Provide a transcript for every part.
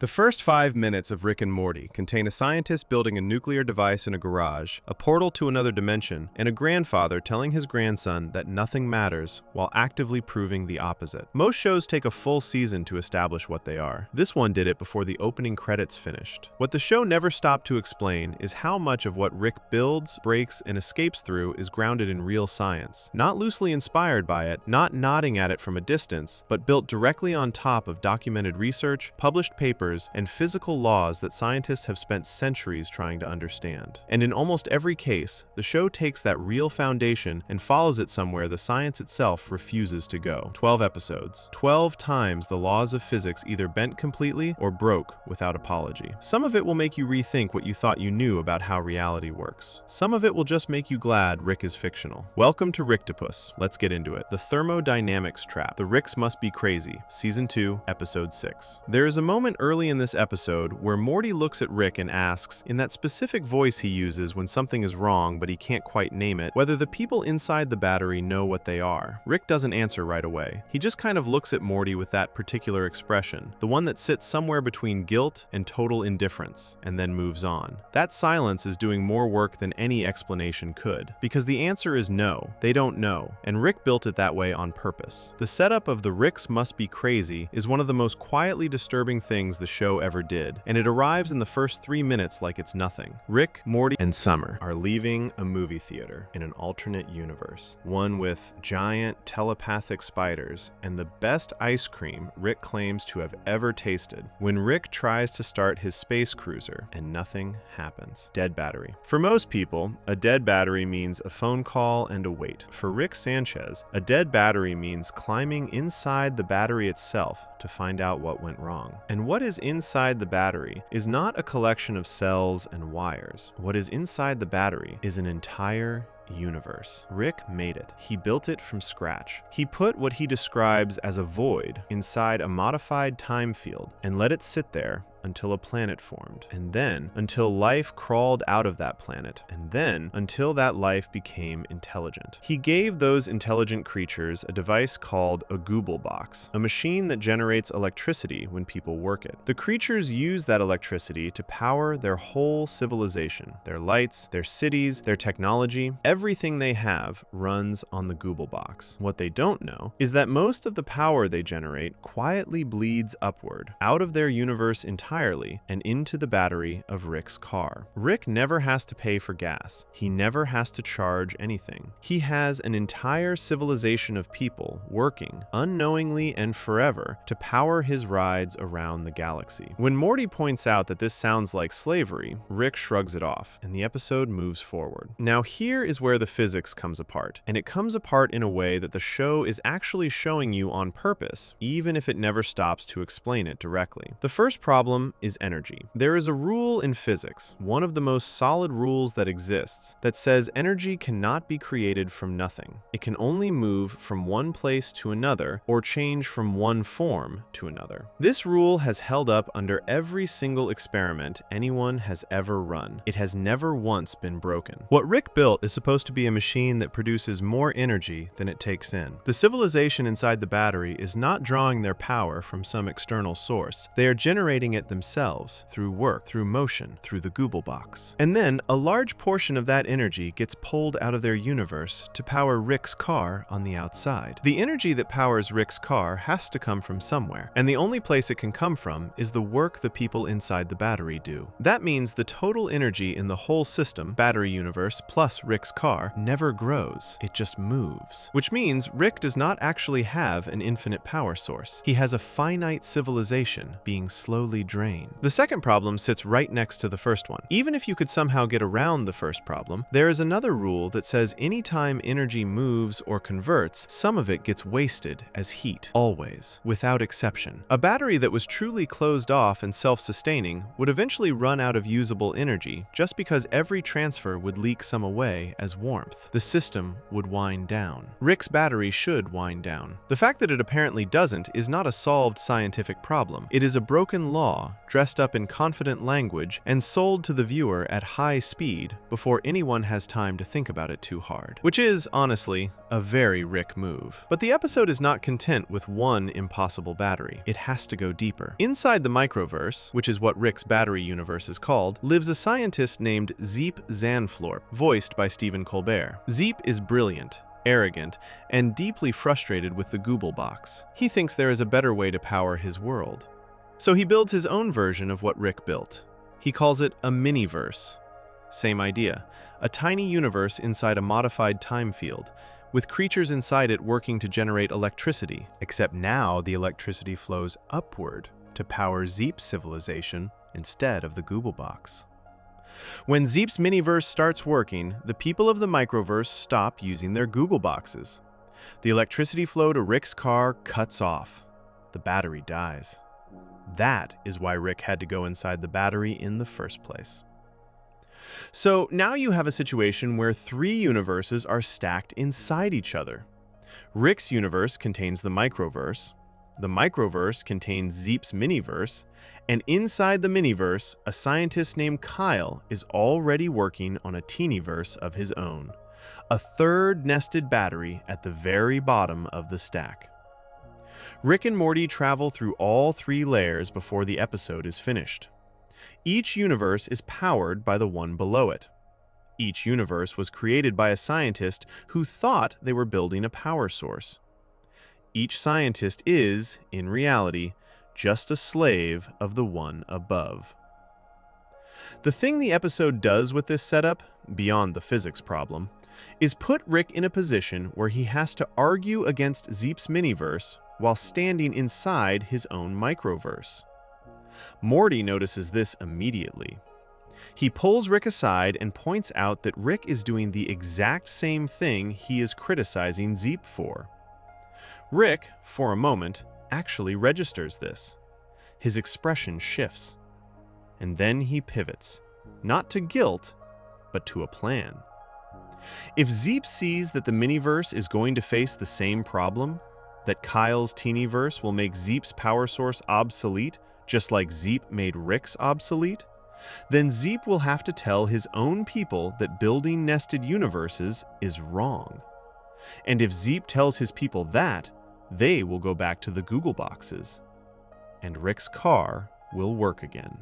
The first 5 minutes of Rick and Morty contain a scientist building a nuclear device in a garage, a portal to another dimension, and a grandfather telling his grandson that nothing matters while actively proving the opposite. Most shows take a full season to establish what they are. This one did it before the opening credits finished. What the show never stopped to explain is how much of what Rick builds, breaks, and escapes through is grounded in real science. Not loosely inspired by it, not nodding at it from a distance, but built directly on top of documented research, published papers, and physical laws that scientists have spent centuries trying to understand. And in almost every case, the show takes that real foundation and follows it somewhere the science itself refuses to go. 12 episodes. 12 times the laws of physics either bent completely or broke without apology. Some of it will make you rethink what you thought you knew about how reality works. Some of it will just make you glad Rick is fictional. Welcome to Ricktopus. Let's get into it. The Thermodynamics Trap. The Ricks Must Be Crazy. Season 2, Episode 6. There is a moment early in this episode where Morty looks at Rick and asks, in that specific voice he uses when something is wrong but he can't quite name it, whether the people inside the battery know what they are. Rick doesn't answer right away. He just kind of looks at Morty with that particular expression, the one that sits somewhere between guilt and total indifference, and then moves on. That silence is doing more work than any explanation could, because the answer is no, they don't know, and Rick built it that way on purpose. The setup of the Ricks Must Be Crazy is one of the most quietly disturbing things the show ever did, and it arrives in the first 3 minutes like it's nothing. Rick, Morty, and Summer are leaving a movie theater in an alternate universe, one with giant telepathic spiders and the best ice cream Rick claims to have ever tasted, when Rick tries to start his space cruiser and nothing happens. Dead battery. For most people, a dead battery means a phone call and a wait. For Rick Sanchez, a dead battery means climbing inside the battery itself to find out what went wrong. And what is inside the battery is not a collection of cells and wires. What is inside the battery is an entire universe. Rick made it. He built it from scratch. He put what he describes as a void inside a modified time field and let it sit there until a planet formed, and then until life crawled out of that planet, and then until that life became intelligent. He gave those intelligent creatures a device called a Google box, a machine that generates electricity when people work it. The creatures use that electricity to power their whole civilization. Their lights, their cities, their technology, everything they have runs on the Google box. What they don't know is that most of the power they generate quietly bleeds upward, out of their universe entirely and into the battery of Rick's car. Rick never has to pay for gas. He never has to charge anything. He has an entire civilization of people working, unknowingly and forever, to power his rides around the galaxy. When Morty points out that this sounds like slavery, Rick shrugs it off, and the episode moves forward. Now here is where the physics comes apart, and it comes apart in a way that the show is actually showing you on purpose, even if it never stops to explain it directly. The first problem is energy. There is a rule in physics, one of the most solid rules that exists, that says energy cannot be created from nothing. It can only move from one place to another or change from one form to another. This rule has held up under every single experiment anyone has ever run. It has never once been broken. What Rick built is supposed to be a machine that produces more energy than it takes in. The civilization inside the battery is not drawing their power from some external source. They are generating it themselves, through work, through motion, through the Google box. And then, a large portion of that energy gets pulled out of their universe to power Rick's car on the outside. The energy that powers Rick's car has to come from somewhere, and the only place it can come from is the work the people inside the battery do. That means the total energy in the whole system, battery universe plus Rick's car, never grows. It just moves. Which means Rick does not actually have an infinite power source. He has a finite civilization being slowly drained. The second problem sits right next to the first one. Even if you could somehow get around the first problem, there is another rule that says anytime energy moves or converts, some of it gets wasted as heat, always, without exception. A battery that was truly closed off and self-sustaining would eventually run out of usable energy just because every transfer would leak some away as warmth, the system would wind down. Rick's battery should wind down. The fact that it apparently doesn't is not a solved scientific problem. It is a broken law, dressed up in confident language and sold to the viewer at high speed before anyone has time to think about it too hard. Which is, honestly, a very Rick move. But the episode is not content with one impossible battery. It has to go deeper. Inside the microverse, which is what Rick's battery universe is called, lives a scientist named Zeep Zanflorp, voiced by Stephen Colbert. Zeep is brilliant, arrogant, and deeply frustrated with the Google box. He thinks there is a better way to power his world. So he builds his own version of what Rick built. He calls it a miniverse. Same idea, a tiny universe inside a modified time field, with creatures inside it working to generate electricity. Except now the electricity flows upward to power Zeep's civilization instead of the Google box. When Zeep's miniverse starts working, the people of the microverse stop using their Google boxes. The electricity flow to Rick's car cuts off. The battery dies. That is why Rick had to go inside the battery in the first place. So now you have a situation where three universes are stacked inside each other. Rick's universe contains the microverse contains Zeep's miniverse, and inside the miniverse, a scientist named Kyle is already working on a teenyverse of his own, a third nested battery at the very bottom of the stack. Rick and Morty travel through all three layers before the episode is finished. Each universe is powered by the one below it. Each universe was created by a scientist who thought they were building a power source. Each scientist is, in reality, just a slave of the one above. The thing the episode does with this setup, beyond the physics problem, is put Rick in a position where he has to argue against Zeep's miniverse while standing inside his own microverse. Morty notices this immediately. He pulls Rick aside and points out that Rick is doing the exact same thing he is criticizing Zeep for. Rick, for a moment, actually registers this. His expression shifts. And then he pivots, not to guilt, but to a plan. If Zeep sees that the miniverse is going to face the same problem, that Kyle's teenyverse will make Zeep's power source obsolete, just like Zeep made Rick's obsolete, then Zeep will have to tell his own people that building nested universes is wrong. And if Zeep tells his people that, they will go back to the Google boxes, and Rick's car will work again.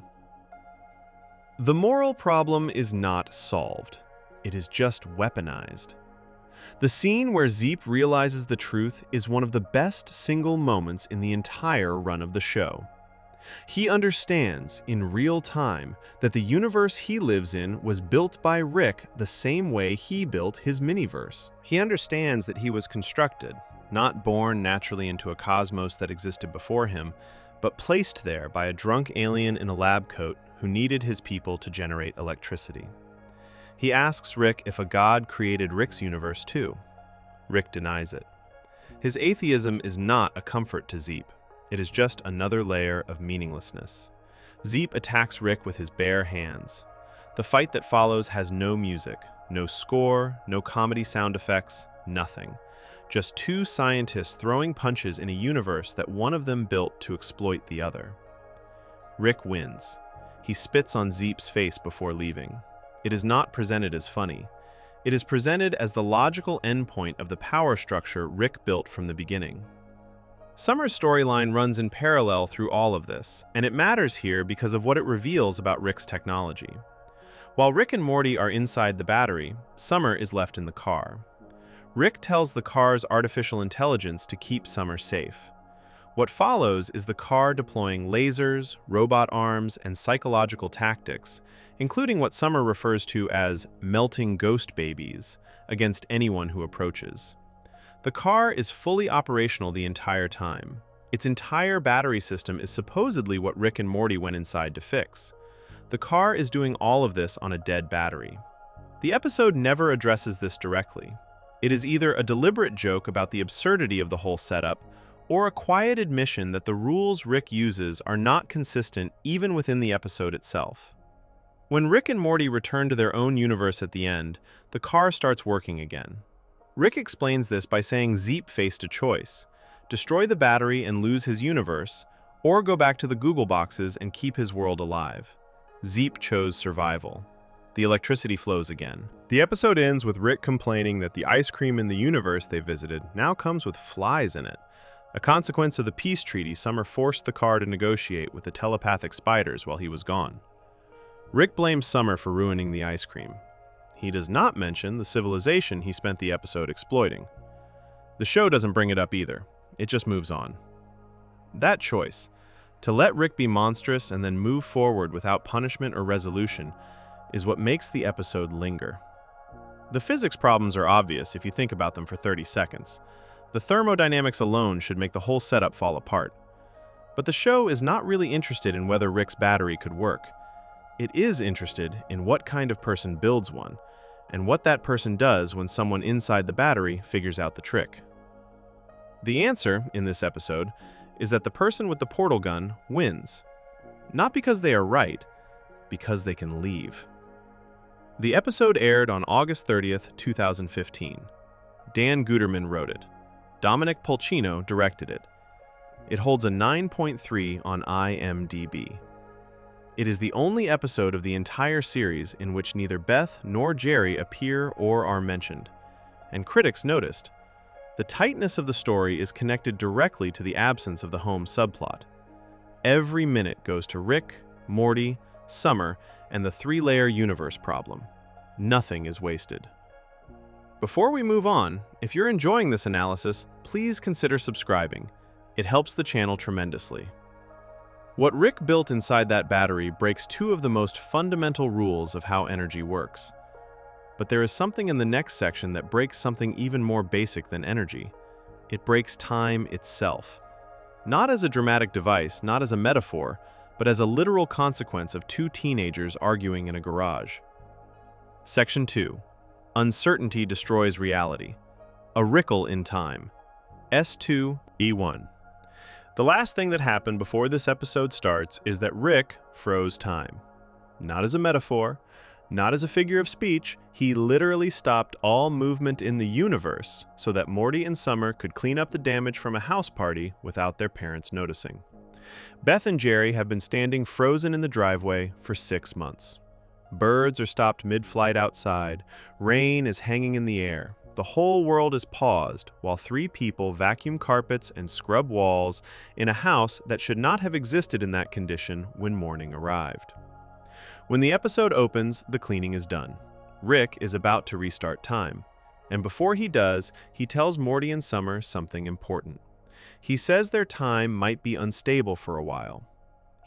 The moral problem is not solved. It is just weaponized. The scene where Zeep realizes the truth is one of the best single moments in the entire run of the show. He understands, in real time, that the universe he lives in was built by Rick the same way he built his miniverse. He understands that he was constructed, not born naturally into a cosmos that existed before him, but placed there by a drunk alien in a lab coat who needed his people to generate electricity. He asks Rick if a god created Rick's universe too. Rick denies it. His atheism is not a comfort to Zeep. It is just another layer of meaninglessness. Zeep attacks Rick with his bare hands. The fight that follows has no music, no score, no comedy sound effects, nothing. Just two scientists throwing punches in a universe that one of them built to exploit the other. Rick wins. He spits on Zeep's face before leaving. It is not presented as funny. It is presented as the logical endpoint of the power structure Rick built from the beginning. Summer's storyline runs in parallel through all of this, and it matters here because of what it reveals about Rick's technology. While Rick and Morty are inside the battery, Summer is left in the car. Rick tells the car's artificial intelligence to keep Summer safe. What follows is the car deploying lasers, robot arms, and psychological tactics, including what Summer refers to as melting ghost babies, against anyone who approaches. The car is fully operational the entire time. Its entire battery system is supposedly what Rick and Morty went inside to fix. The car is doing all of this on a dead battery. The episode never addresses this directly. It is either a deliberate joke about the absurdity of the whole setup, or a quiet admission that the rules Rick uses are not consistent even within the episode itself. When Rick and Morty return to their own universe at the end, the car starts working again. Rick explains this by saying Zeep faced a choice: destroy the battery and lose his universe, or go back to the Google boxes and keep his world alive. Zeep chose survival. The electricity flows again. The episode ends with Rick complaining that the ice cream in the universe they visited now comes with flies in it. A consequence of the peace treaty Summer forced the car to negotiate with the telepathic spiders while he was gone. Rick blames Summer for ruining the ice cream. He does not mention the civilization he spent the episode exploiting. The show doesn't bring it up either. It just moves on. That choice, to let Rick be monstrous and then move forward without punishment or resolution, is what makes the episode linger. The physics problems are obvious if you think about them for 30 seconds. The thermodynamics alone should make the whole setup fall apart. But the show is not really interested in whether Rick's battery could work. It is interested in what kind of person builds one, and what that person does when someone inside the battery figures out the trick. The answer, in this episode, is that the person with the portal gun wins. Not because they are right, because they can leave. The episode aired on August 30th, 2015. Dan Guterman wrote it. Dominic Polcino directed it. It holds a 9.3 on IMDb. It is the only episode of the entire series in which neither Beth nor Jerry appear or are mentioned. And critics noticed, the tightness of the story is connected directly to the absence of the home subplot. Every minute goes to Rick, Morty, Summer, and the three-layer universe problem. Nothing is wasted. Before we move on, if you're enjoying this analysis, please consider subscribing. It helps the channel tremendously. What Rick built inside that battery breaks two of the most fundamental rules of how energy works. But there is something in the next section that breaks something even more basic than energy. It breaks time itself. Not as a dramatic device, not as a metaphor, but as a literal consequence of two teenagers arguing in a garage. Section 2. Uncertainty destroys reality. A Rickle in time. S2E1. The last thing that happened before this episode starts is that Rick froze time. Not as a metaphor, not as a figure of speech, he literally stopped all movement in the universe so that Morty and Summer could clean up the damage from a house party without their parents noticing. Beth and Jerry have been standing frozen in the driveway for 6 months. Birds are stopped mid-flight outside, rain is hanging in the air. The whole world is paused while 3 people vacuum carpets and scrub walls in a house that should not have existed in that condition when morning arrived. When the episode opens, the cleaning is done. Rick is about to restart time. And before he does, he tells Morty and Summer something important. He says their time might be unstable for a while.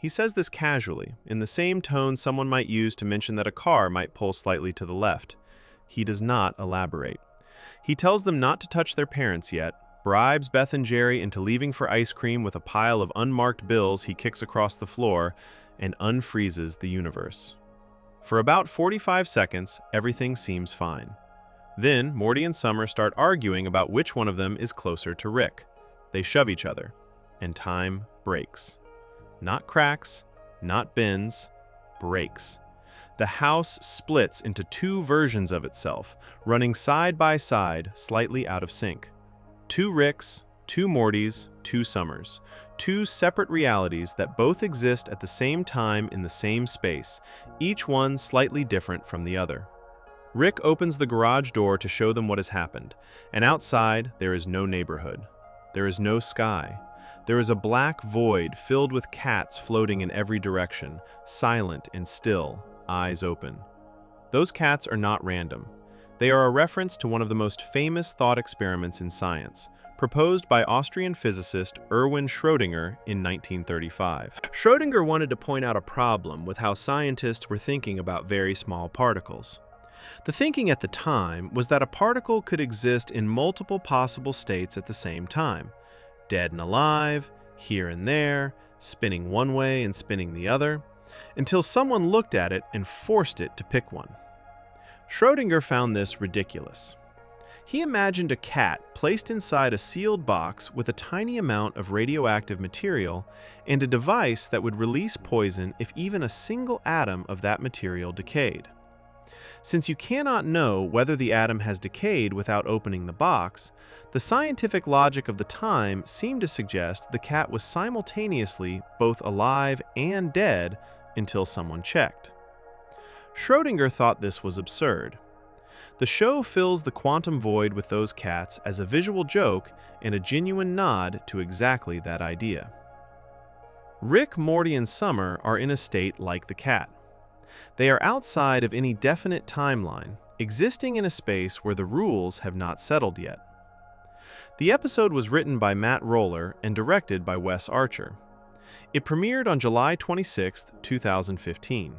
He says this casually, in the same tone someone might use to mention that a car might pull slightly to the left. He does not elaborate. He tells them not to touch their parents yet, bribes Beth and Jerry into leaving for ice cream with a pile of unmarked bills he kicks across the floor, and unfreezes the universe. For about 45 seconds, everything seems fine. Then, Morty and Summer start arguing about which one of them is closer to Rick. They shove each other, and time breaks. Not cracks, not bends, breaks. The house splits into 2 versions of itself, running side by side, slightly out of sync. 2 Ricks, 2 Mortys, 2 Summers. 2 separate realities that both exist at the same time in the same space, each one slightly different from the other. Rick opens the garage door to show them what has happened, and outside there is no neighborhood. There is no sky. There is a black void filled with cats floating in every direction, silent and still, eyes open. Those cats are not random. They are a reference to one of the most famous thought experiments in science, proposed by Austrian physicist Erwin Schrödinger in 1935. Schrödinger wanted to point out a problem with how scientists were thinking about very small particles. The thinking at the time was that a particle could exist in multiple possible states at the same time, dead and alive, here and there, spinning one way and spinning the other, until someone looked at it and forced it to pick one. Schrödinger found this ridiculous. He imagined a cat placed inside a sealed box with a tiny amount of radioactive material and a device that would release poison if even a single atom of that material decayed. Since you cannot know whether the atom has decayed without opening the box, the scientific logic of the time seemed to suggest the cat was simultaneously both alive and dead until someone checked. Schrödinger thought this was absurd. The show fills the quantum void with those cats as a visual joke and a genuine nod to exactly that idea. Rick, Morty, and Summer are in a state like the cat. They are outside of any definite timeline, existing in a space where the rules have not settled yet. The episode was written by Matt Roller and directed by Wes Archer. It premiered on July 26, 2015.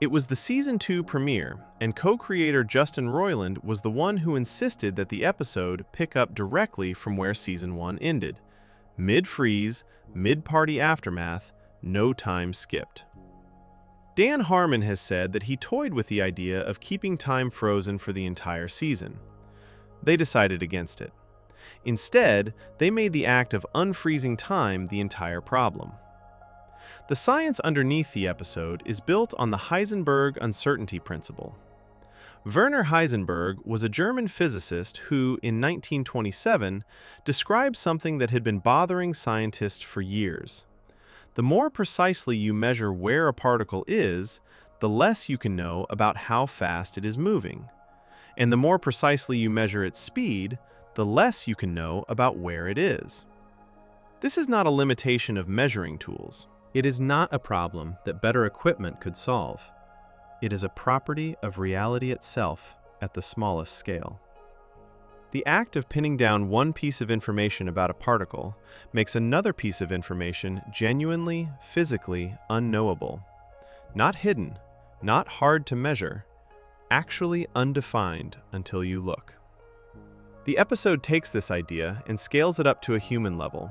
It was the Season 2 premiere, and co-creator Justin Roiland was the one who insisted that the episode pick up directly from where Season 1 ended. Mid-freeze, mid-party aftermath, no time skipped. Dan Harmon has said that he toyed with the idea of keeping time frozen for the entire season. They decided against it. Instead, they made the act of unfreezing time the entire problem. The science underneath the episode is built on the Heisenberg uncertainty principle. Werner Heisenberg was a German physicist who, in 1927, described something that had been bothering scientists for years. The more precisely you measure where a particle is, the less you can know about how fast it is moving. And the more precisely you measure its speed, the less you can know about where it is. This is not a limitation of measuring tools. It is not a problem that better equipment could solve. It is a property of reality itself at the smallest scale. The act of pinning down one piece of information about a particle makes another piece of information genuinely, physically unknowable. Not hidden, not hard to measure, actually undefined until you look. The episode takes this idea and scales it up to a human level.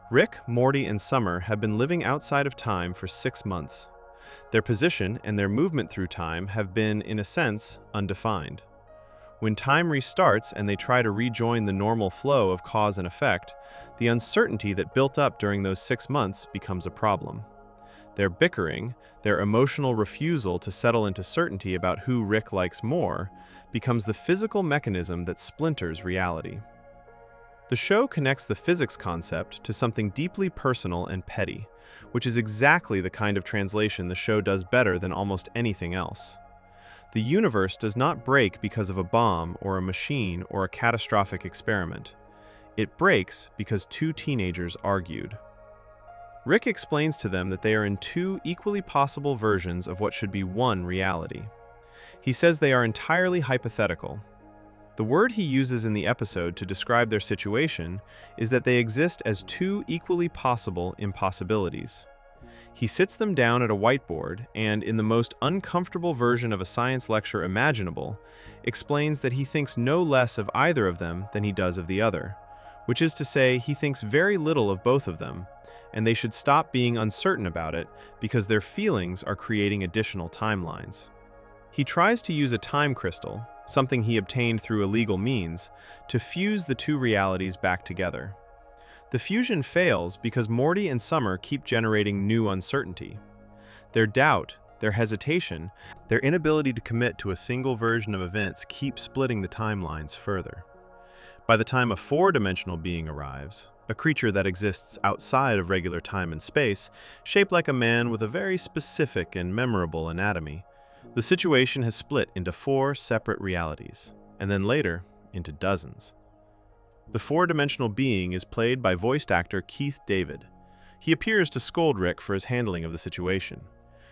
Rick, Morty, and Summer have been living outside of time for 6 months. Their position and their movement through time have been, in a sense, undefined. When time restarts and they try to rejoin the normal flow of cause and effect, the uncertainty that built up during those 6 months becomes a problem. Their bickering, their emotional refusal to settle into certainty about who Rick likes more, becomes the physical mechanism that splinters reality. The show connects the physics concept to something deeply personal and petty, which is exactly the kind of translation the show does better than almost anything else. The universe does not break because of a bomb or a machine or a catastrophic experiment. It breaks because 2 teenagers argued. Rick explains to them that they are in 2 equally possible versions of what should be one reality. He says they are entirely hypothetical. The word he uses in the episode to describe their situation is that they exist as 2 equally possible impossibilities. He sits them down at a whiteboard and, in the most uncomfortable version of a science lecture imaginable, explains that he thinks no less of either of them than he does of the other, which is to say he thinks very little of both of them, and they should stop being uncertain about it because their feelings are creating additional timelines. He tries to use a time crystal, something he obtained through illegal means, to fuse the 2 realities back together. The fusion fails because Morty and Summer keep generating new uncertainty. Their doubt, their hesitation, their inability to commit to a single version of events keep splitting the timelines further. By the time a 4-dimensional being arrives, a creature that exists outside of regular time and space, shaped like a man with a very specific and memorable anatomy, the situation has split into 4 separate realities, and then later, into dozens. The 4-dimensional being is played by voiced actor Keith David. He appears to scold Rick for his handling of the situation.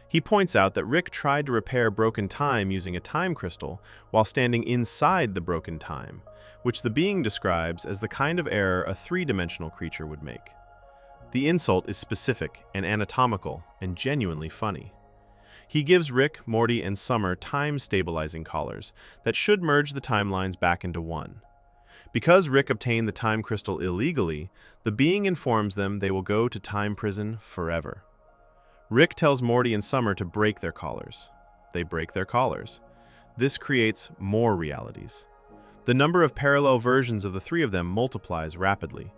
He points out that Rick tried to repair broken time using a time crystal while standing inside the broken time, which the being describes as the kind of error a 3-dimensional creature would make. The insult is specific and anatomical and genuinely funny. He gives Rick, Morty, and Summer time-stabilizing collars that should merge the timelines back into one. Because Rick obtained the time crystal illegally, the being informs them they will go to time prison forever. Rick tells Morty and Summer to break their collars. They break their collars. This creates more realities. The number of parallel versions of the three of them multiplies rapidly.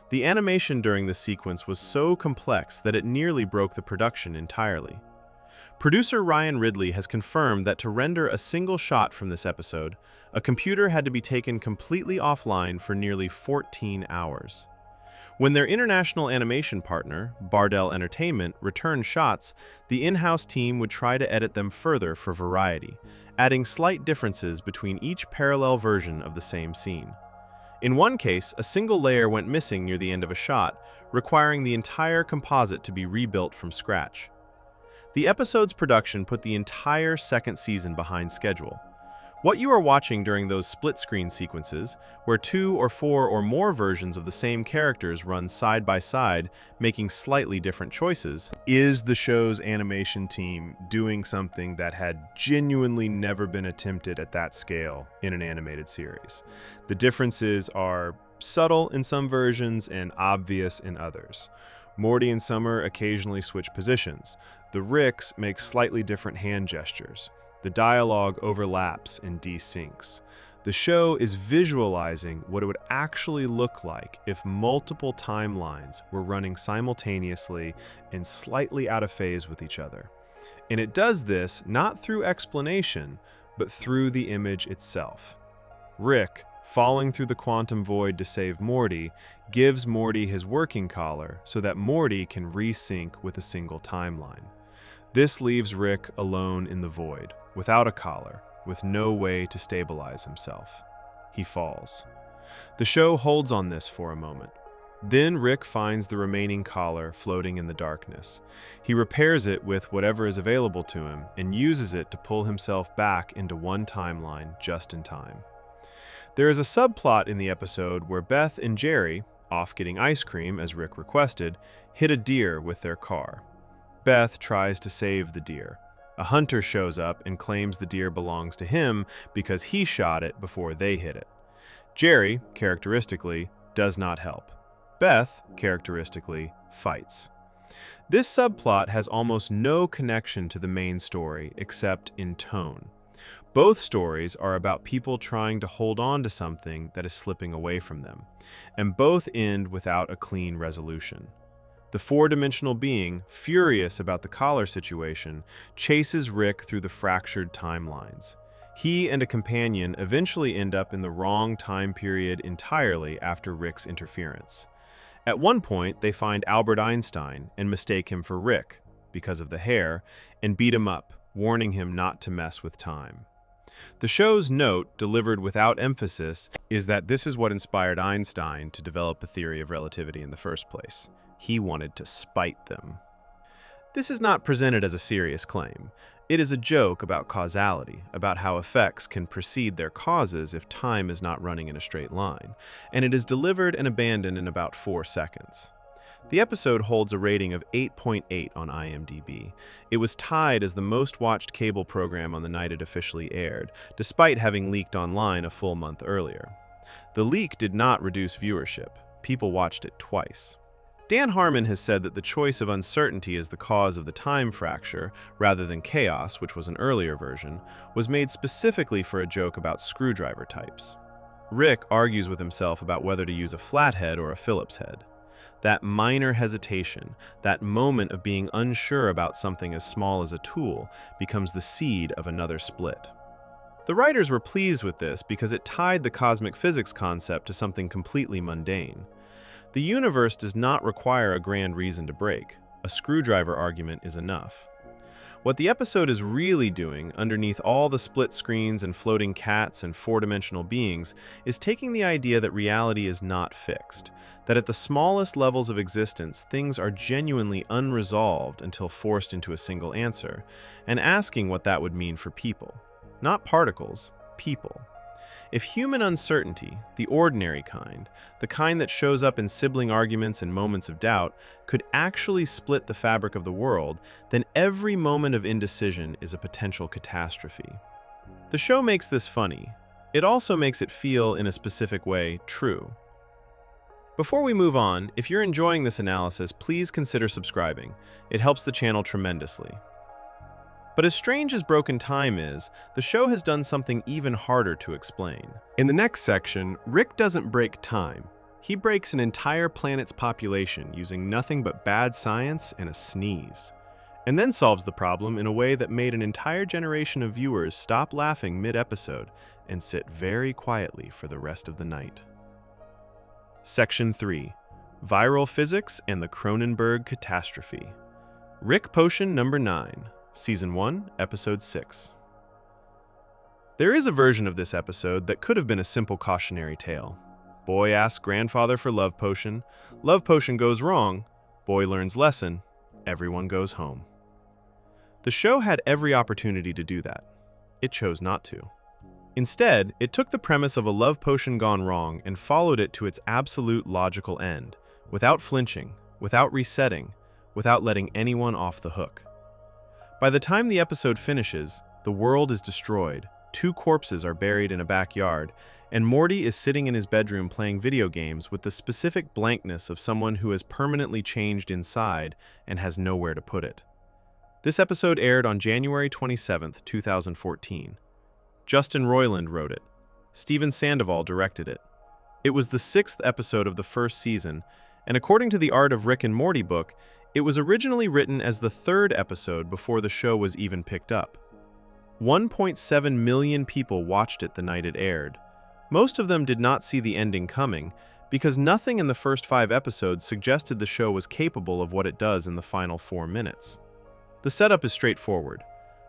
The animation during this sequence was so complex that it nearly broke the production entirely. Producer Ryan Ridley has confirmed that to render a single shot from this episode, a computer had to be taken completely offline for nearly 14 hours. When their international animation partner, Bardell Entertainment, returned shots, the in-house team would try to edit them further for variety, adding slight differences between each parallel version of the same scene. In one case, a single layer went missing near the end of a shot, requiring the entire composite to be rebuilt from scratch. The episode's production put the entire second season behind schedule. What you are watching during those split-screen sequences, where 2 or 4 or more versions of the same characters run side by side, making slightly different choices, is the show's animation team doing something that had genuinely never been attempted at that scale in an animated series. The differences are subtle in some versions and obvious in others. Morty and Summer occasionally switch positions. The Ricks make slightly different hand gestures. The dialogue overlaps and desyncs. The show is visualizing what it would actually look like if multiple timelines were running simultaneously and slightly out of phase with each other. And it does this not through explanation, but through the image itself. Rick, falling through the quantum void to save Morty, gives Morty his working collar so that Morty can resync with a single timeline. This leaves Rick alone in the void, without a collar, with no way to stabilize himself. He falls. The show holds on this for a moment. Then Rick finds the remaining collar floating in the darkness. He repairs it with whatever is available to him and uses it to pull himself back into one timeline just in time. There is a subplot in the episode where Beth and Jerry, off getting ice cream as Rick requested, hit a deer with their car. Beth tries to save the deer. A hunter shows up and claims the deer belongs to him because he shot it before they hit it. Jerry, characteristically, does not help. Beth, characteristically, fights. This subplot has almost no connection to the main story except in tone. Both stories are about people trying to hold on to something that is slipping away from them, and both end without a clean resolution. The four-dimensional being, furious about the collar situation, chases Rick through the fractured timelines. He and a companion eventually end up in the wrong time period entirely after Rick's interference. At one point, they find Albert Einstein and mistake him for Rick, because of the hair, and beat him up, warning him not to mess with time. The show's note, delivered without emphasis, is that this is what inspired Einstein to develop a theory of relativity in the first place. He wanted to spite them. This is not presented as a serious claim. It is a joke about causality, about how effects can precede their causes if time is not running in a straight line, and it is delivered and abandoned in about 4 seconds. The episode holds a rating of 8.8 on IMDb. It was tied as the most watched cable program on the night it officially aired, despite having leaked online a full month earlier. The leak did not reduce viewership. People watched it twice. Dan Harmon has said that the choice of uncertainty as the cause of the time fracture, rather than chaos, which was an earlier version, was made specifically for a joke about screwdriver types. Rick argues with himself about whether to use a flathead or a Phillips head. That minor hesitation, that moment of being unsure about something as small as a tool, becomes the seed of another split. The writers were pleased with this because it tied the cosmic physics concept to something completely mundane. The universe does not require a grand reason to break. A screwdriver argument is enough. What the episode is really doing, underneath all the split screens and floating cats and four-dimensional beings, is taking the idea that reality is not fixed, that at the smallest levels of existence, things are genuinely unresolved until forced into a single answer, and asking what that would mean for people. Not particles, people. If human uncertainty, the ordinary kind, the kind that shows up in sibling arguments and moments of doubt, could actually split the fabric of the world, then every moment of indecision is a potential catastrophe. The show makes this funny. It also makes it feel, in a specific way, true. Before we move on, if you're enjoying this analysis, please consider subscribing. It helps the channel tremendously. But as strange as broken time is, the show has done something even harder to explain. In the next section, Rick doesn't break time. He breaks an entire planet's population using nothing but bad science and a sneeze, and then solves the problem in a way that made an entire generation of viewers stop laughing mid-episode and sit very quietly for the rest of the night. Section 3. Viral Physics and the Cronenberg Catastrophe. Rick Potion number 9, Season 1, Episode 6. There is a version of this episode that could have been a simple cautionary tale. Boy asks grandfather for love potion goes wrong, boy learns lesson, everyone goes home. The show had every opportunity to do that. It chose not to. Instead, it took the premise of a love potion gone wrong and followed it to its absolute logical end, without flinching, without resetting, without letting anyone off the hook. By the time the episode finishes, the world is destroyed, 2 corpses are buried in a backyard, and Morty is sitting in his bedroom playing video games with the specific blankness of someone who has permanently changed inside and has nowhere to put it. This episode aired on January 27, 2014. Justin Roiland wrote it. Steven Sandoval directed it. It was the 6th episode of the first season, and according to the Art of Rick and Morty book, it was originally written as the 3rd episode before the show was even picked up. 1.7 million people watched it the night it aired. Most of them did not see the ending coming, because nothing in the first 5 episodes suggested the show was capable of what it does in the final 4 minutes. The setup is straightforward.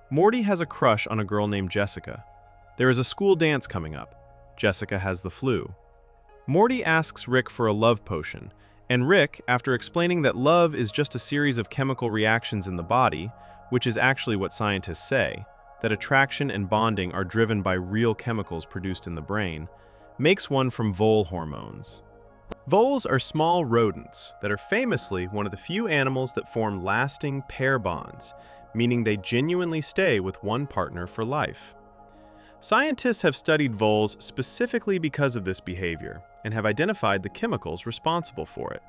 Morty has a crush on a girl named Jessica. There is a school dance coming up. Jessica has the flu. Morty asks Rick for a love potion, and Rick, after explaining that love is just a series of chemical reactions in the body, which is actually what scientists say, that attraction and bonding are driven by real chemicals produced in the brain, makes one from vole hormones. Voles are small rodents that are famously one of the few animals that form lasting pair bonds, meaning they genuinely stay with one partner for life. Scientists have studied voles specifically because of this behavior and have identified the chemicals responsible for it.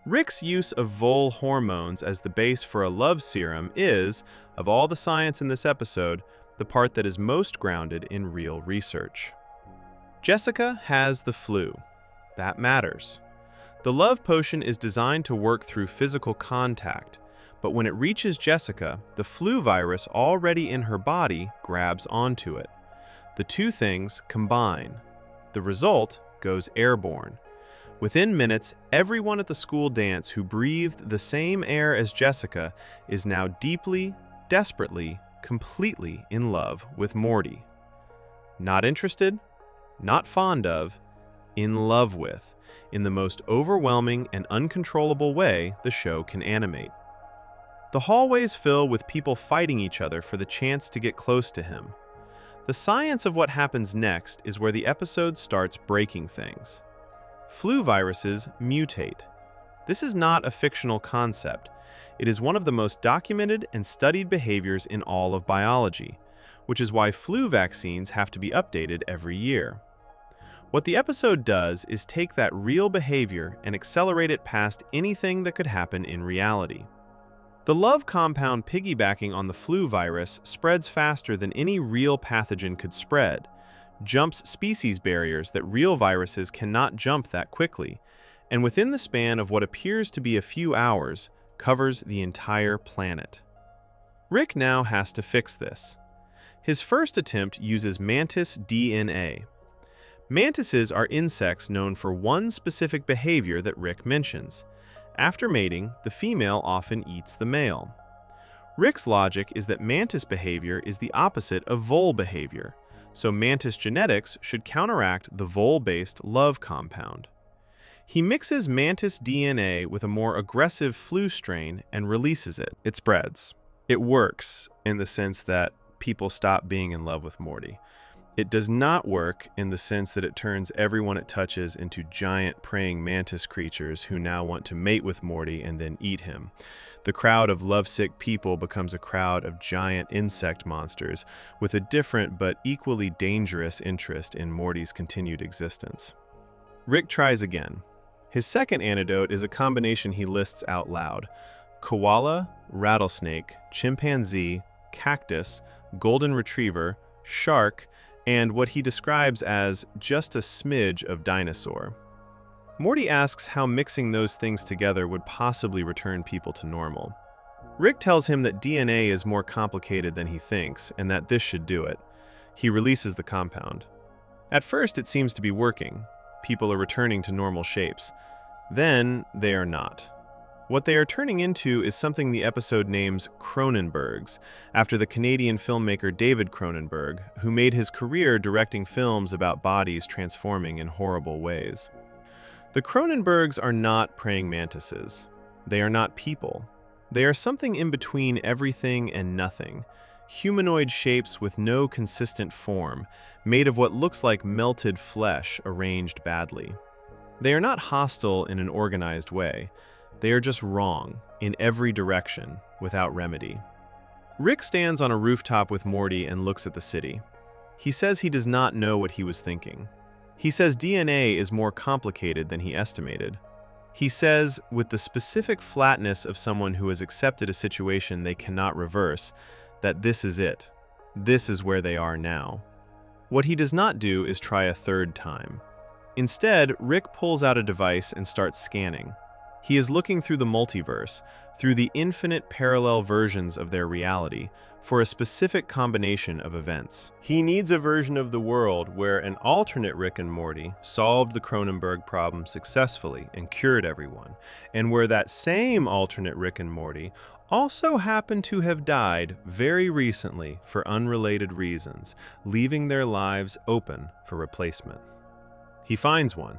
Rick's use of vole hormones as the base for a love serum is, of all the science in this episode, the part that is most grounded in real research. Jessica has the flu. That matters. The love potion is designed to work through physical contact, but when it reaches Jessica, the flu virus already in her body grabs onto it. The 2 things combine. The result goes airborne. Within minutes, everyone at the school dance who breathed the same air as Jessica is now deeply, desperately, completely in love with Morty. Not interested, not fond of, in love with, in the most overwhelming and uncontrollable way the show can animate. The hallways fill with people fighting each other for the chance to get close to him. The science of what happens next is where the episode starts breaking things. Flu viruses mutate. This is not a fictional concept. It is one of the most documented and studied behaviors in all of biology, which is why flu vaccines have to be updated every year. What the episode does is take that real behavior and accelerate it past anything that could happen in reality. The love compound piggybacking on the flu virus spreads faster than any real pathogen could spread, jumps species barriers that real viruses cannot jump that quickly, and within the span of what appears to be a few hours, covers the entire planet. Rick now has to fix this. His first attempt uses mantis DNA. Mantises are insects known for one specific behavior that Rick mentions. After mating, the female often eats the male. Rick's logic is that mantis behavior is the opposite of vole behavior, so mantis genetics should counteract the vole-based love compound. He mixes mantis DNA with a more aggressive flu strain and releases it. It spreads. It works in the sense that people stop being in love with Morty. It does not work in the sense that it turns everyone it touches into giant praying mantis creatures who now want to mate with Morty and then eat him. The crowd of lovesick people becomes a crowd of giant insect monsters with a different but equally dangerous interest in Morty's continued existence. Rick tries again. His second antidote is a combination he lists out loud: koala, rattlesnake, chimpanzee, cactus, golden retriever, shark, and what he describes as just a smidge of dinosaur. Morty asks how mixing those things together would possibly return people to normal. Rick tells him that DNA is more complicated than he thinks, and that this should do it. He releases the compound. At first, it seems to be working. People are returning to normal shapes. Then, they are not. What they are turning into is something the episode names Cronenbergs, after the Canadian filmmaker David Cronenberg, who made his career directing films about bodies transforming in horrible ways. The Cronenbergs are not praying mantises. They are not people. They are something in between everything and nothing. Humanoid shapes with no consistent form, made of what looks like melted flesh arranged badly. They are not hostile in an organized way. They are just wrong, in every direction, without remedy. Rick stands on a rooftop with Morty and looks at the city. He says he does not know what he was thinking. He says DNA is more complicated than he estimated. He says, with the specific flatness of someone who has accepted a situation they cannot reverse, that this is it. This is where they are now. What he does not do is try a third time. Instead, Rick pulls out a device and starts scanning. He is looking through the multiverse, through the infinite parallel versions of their reality, for a specific combination of events. He needs a version of the world where an alternate Rick and Morty solved the Cronenberg problem successfully and cured everyone, and where that same alternate Rick and Morty also happened to have died very recently for unrelated reasons, leaving their lives open for replacement. He finds one.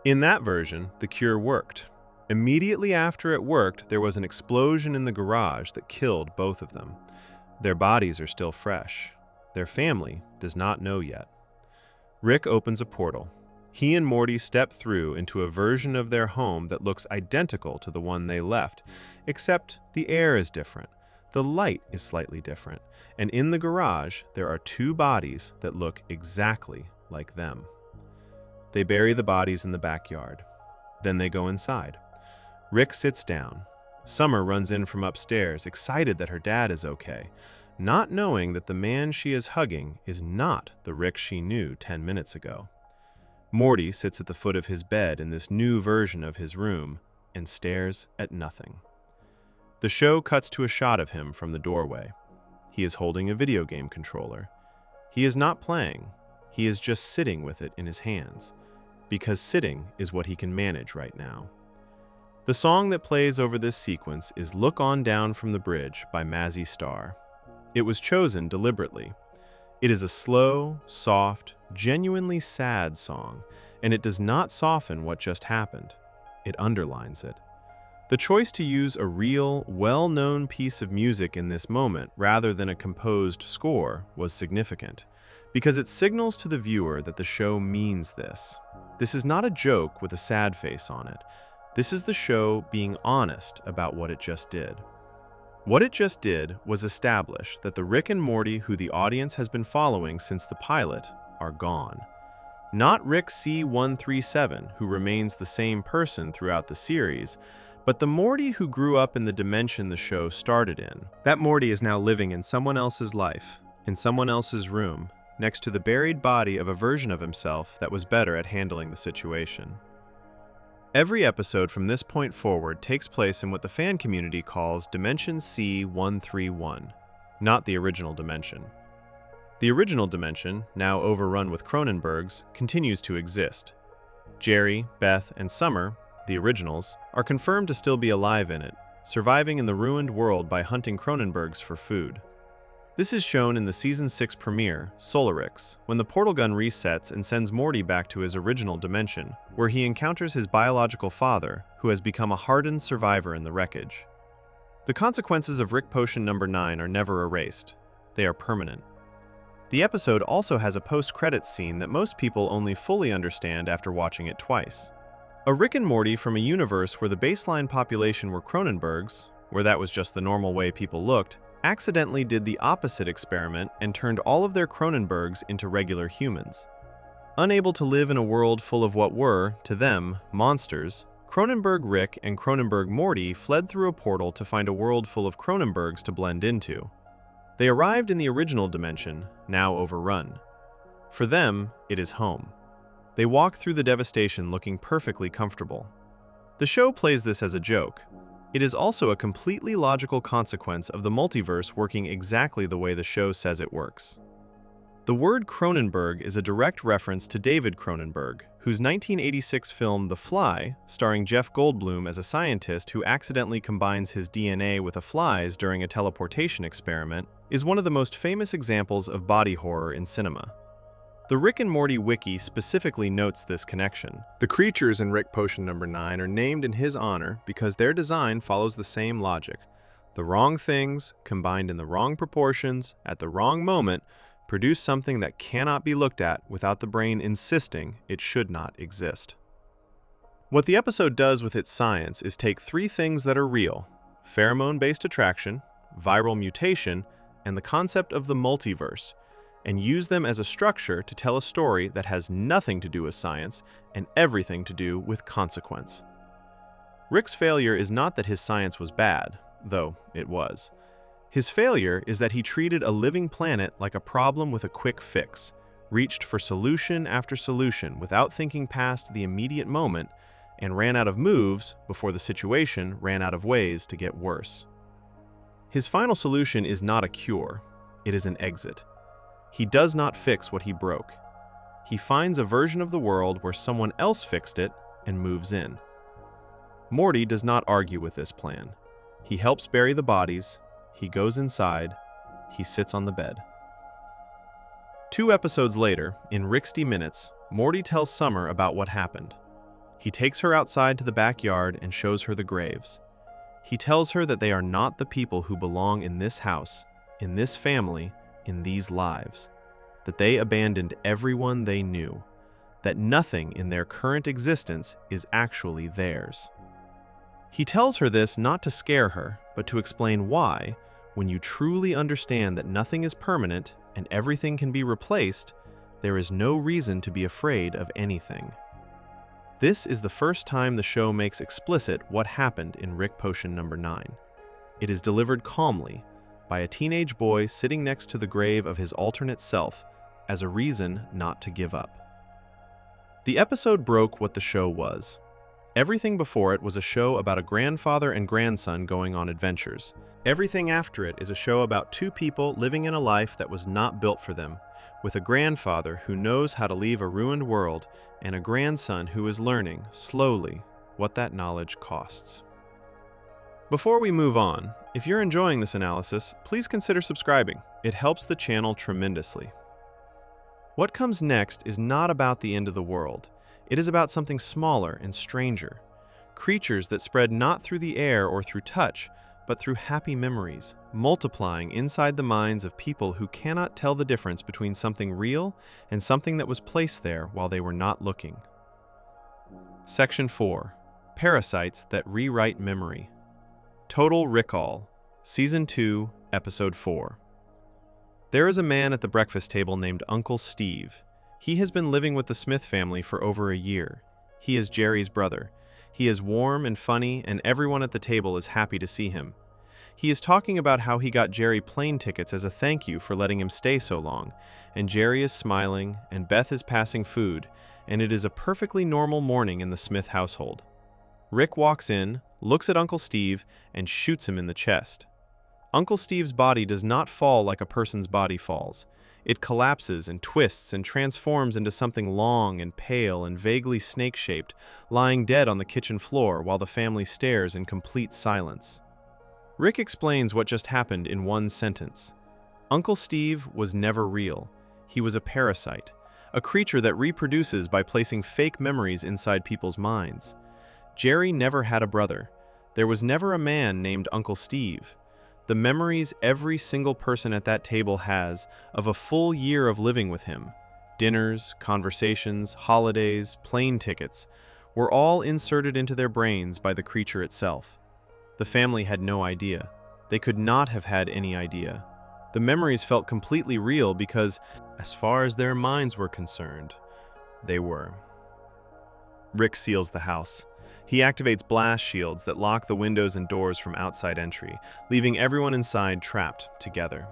In that version, the cure worked. Immediately after it worked, there was an explosion in the garage that killed both of them. Their bodies are still fresh. Their family does not know yet. Rick opens a portal. He and Morty step through into a version of their home that looks identical to the one they left, except the air is different, the light is slightly different, and in the garage there are two bodies that look exactly like them. They bury the bodies in the backyard. Then they go inside. Rick sits down. Summer runs in from upstairs, excited that her dad is okay, not knowing that the man she is hugging is not the Rick she knew 10 minutes ago. Morty sits at the foot of his bed in this new version of his room and stares at nothing. The show cuts to a shot of him from the doorway. He is holding a video game controller. He is not playing. He is just sitting with it in his hands, because sitting is what he can manage right now. The song that plays over this sequence is Look On Down from the Bridge by Mazzy Star. It was chosen deliberately. It is a slow, soft, genuinely sad song, and it does not soften what just happened. It underlines it. The choice to use a real, well-known piece of music in this moment rather than a composed score was significant, because it signals to the viewer that the show means this. This is not a joke with a sad face on it. This is the show being honest about what it just did. What it just did was establish that the Rick and Morty who the audience has been following since the pilot are gone. Not Rick C137, who remains the same person throughout the series, but the Morty who grew up in the dimension the show started in. That Morty is now living in someone else's life, in someone else's room, next to the buried body of a version of himself that was better at handling the situation. Every episode from this point forward takes place in what the fan community calls Dimension C131, not the original dimension. The original dimension, now overrun with Cronenbergs, continues to exist. Jerry, Beth, and Summer, the originals, are confirmed to still be alive in it, surviving in the ruined world by hunting Cronenbergs for food. This is shown in the Season 6 premiere, Solarix, when the portal gun resets and sends Morty back to his original dimension, where he encounters his biological father, who has become a hardened survivor in the wreckage. The consequences of Rick Potion number 9 are never erased. They are permanent. The episode also has a post-credits scene that most people only fully understand after watching it twice. A Rick and Morty from a universe where the baseline population were Cronenbergs, where that was just the normal way people looked, accidentally did the opposite experiment and turned all of their Cronenbergs into regular humans. Unable to live in a world full of what were, to them, monsters, Cronenberg Rick and Cronenberg Morty fled through a portal to find a world full of Cronenbergs to blend into. They arrived in the original dimension, now overrun. For them, it is home. They walk through the devastation looking perfectly comfortable. The show plays this as a joke. It is also a completely logical consequence of the multiverse working exactly the way the show says it works. The word Cronenberg is a direct reference to David Cronenberg, whose 1986 film The Fly, starring Jeff Goldblum as a scientist who accidentally combines his DNA with a fly's during a teleportation experiment, is one of the most famous examples of body horror in cinema. The Rick and Morty wiki specifically notes this connection. The creatures in Rick Potion number 9 are named in his honor because their design follows the same logic. The wrong things, combined in the wrong proportions, at the wrong moment, produce something that cannot be looked at without the brain insisting it should not exist. What the episode does with its science is take three things that are real: pheromone-based attraction, viral mutation, and the concept of the multiverse, and use them as a structure to tell a story that has nothing to do with science and everything to do with consequence. Rick's failure is not that his science was bad, though it was. His failure is that he treated a living planet like a problem with a quick fix, reached for solution after solution without thinking past the immediate moment, and ran out of moves before the situation ran out of ways to get worse. His final solution is not a cure, it is an exit. He does not fix what he broke. He finds a version of the world where someone else fixed it and moves in. Morty does not argue with this plan. He helps bury the bodies, he goes inside, he sits on the bed. 2 episodes later, in Ricksty Minutes, Morty tells Summer about what happened. He takes her outside to the backyard and shows her the graves. He tells her that they are not the people who belong in this house, in this family, in these lives, that they abandoned everyone they knew, that nothing in their current existence is actually theirs. He tells her this not to scare her, but to explain why, when you truly understand that nothing is permanent and everything can be replaced, there is no reason to be afraid of anything. This is the first time the show makes explicit what happened in Rick Potion number 9. It is delivered calmly, by a teenage boy sitting next to the grave of his alternate self, as a reason not to give up. The episode broke what the show was. Everything before it was a show about a grandfather and grandson going on adventures. Everything after it is a show about 2 people living in a life that was not built for them, with a grandfather who knows how to leave a ruined world and a grandson who is learning, slowly, what that knowledge costs. Before we move on, if you're enjoying this analysis, please consider subscribing. It helps the channel tremendously. What comes next is not about the end of the world. It is about something smaller and stranger. Creatures that spread not through the air or through touch, but through happy memories, multiplying inside the minds of people who cannot tell the difference between something real and something that was placed there while they were not looking. Section 4. Parasites that rewrite memory. Total Recall, Season 2, Episode 4. There is a man at the breakfast table named Uncle Steve. He has been living with the Smith family for over a year. He is Jerry's brother. He is warm and funny, and everyone at the table is happy to see him. He is talking about how he got Jerry plane tickets as a thank you for letting him stay so long, and Jerry is smiling, and Beth is passing food, and it is a perfectly normal morning in the Smith household. Rick walks in, looks at Uncle Steve, and shoots him in the chest. Uncle Steve's body does not fall like a person's body falls. It collapses and twists and transforms into something long and pale and vaguely snake-shaped, lying dead on the kitchen floor while the family stares in complete silence. Rick explains what just happened in one sentence. Uncle Steve was never real. He was a parasite, a creature that reproduces by placing fake memories inside people's minds. Jerry never had a brother. There was never a man named Uncle Steve. The memories every single person at that table has of a full year of living with him, dinners, conversations, holidays, plane tickets, were all inserted into their brains by the creature itself. The family had no idea. They could not have had any idea. The memories felt completely real because, as far as their minds were concerned, they were. Rick seals the house. He activates blast shields that lock the windows and doors from outside entry, leaving everyone inside trapped together.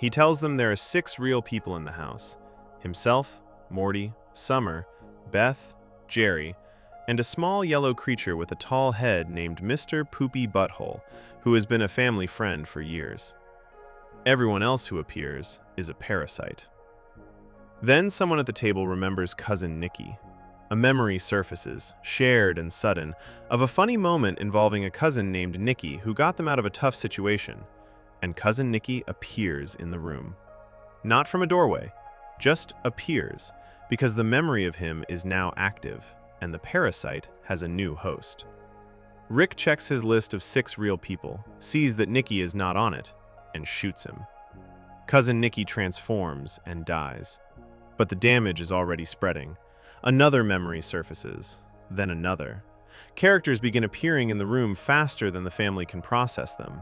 He tells them there are 6 real people in the house: himself, Morty, Summer, Beth, Jerry, and a small yellow creature with a tall head named Mr. Poopy Butthole, who has been a family friend for years. Everyone else who appears is a parasite. Then someone at the table remembers Cousin Nikki. A memory surfaces, shared and sudden, of a funny moment involving a cousin named Nikki who got them out of a tough situation, and Cousin Nikki appears in the room. Not from a doorway, just appears, because the memory of him is now active, and the parasite has a new host. Rick checks his list of 6 real people, sees that Nikki is not on it, and shoots him. Cousin Nikki transforms and dies. But the damage is already spreading. Another memory surfaces, then another. Characters begin appearing in the room faster than the family can process them.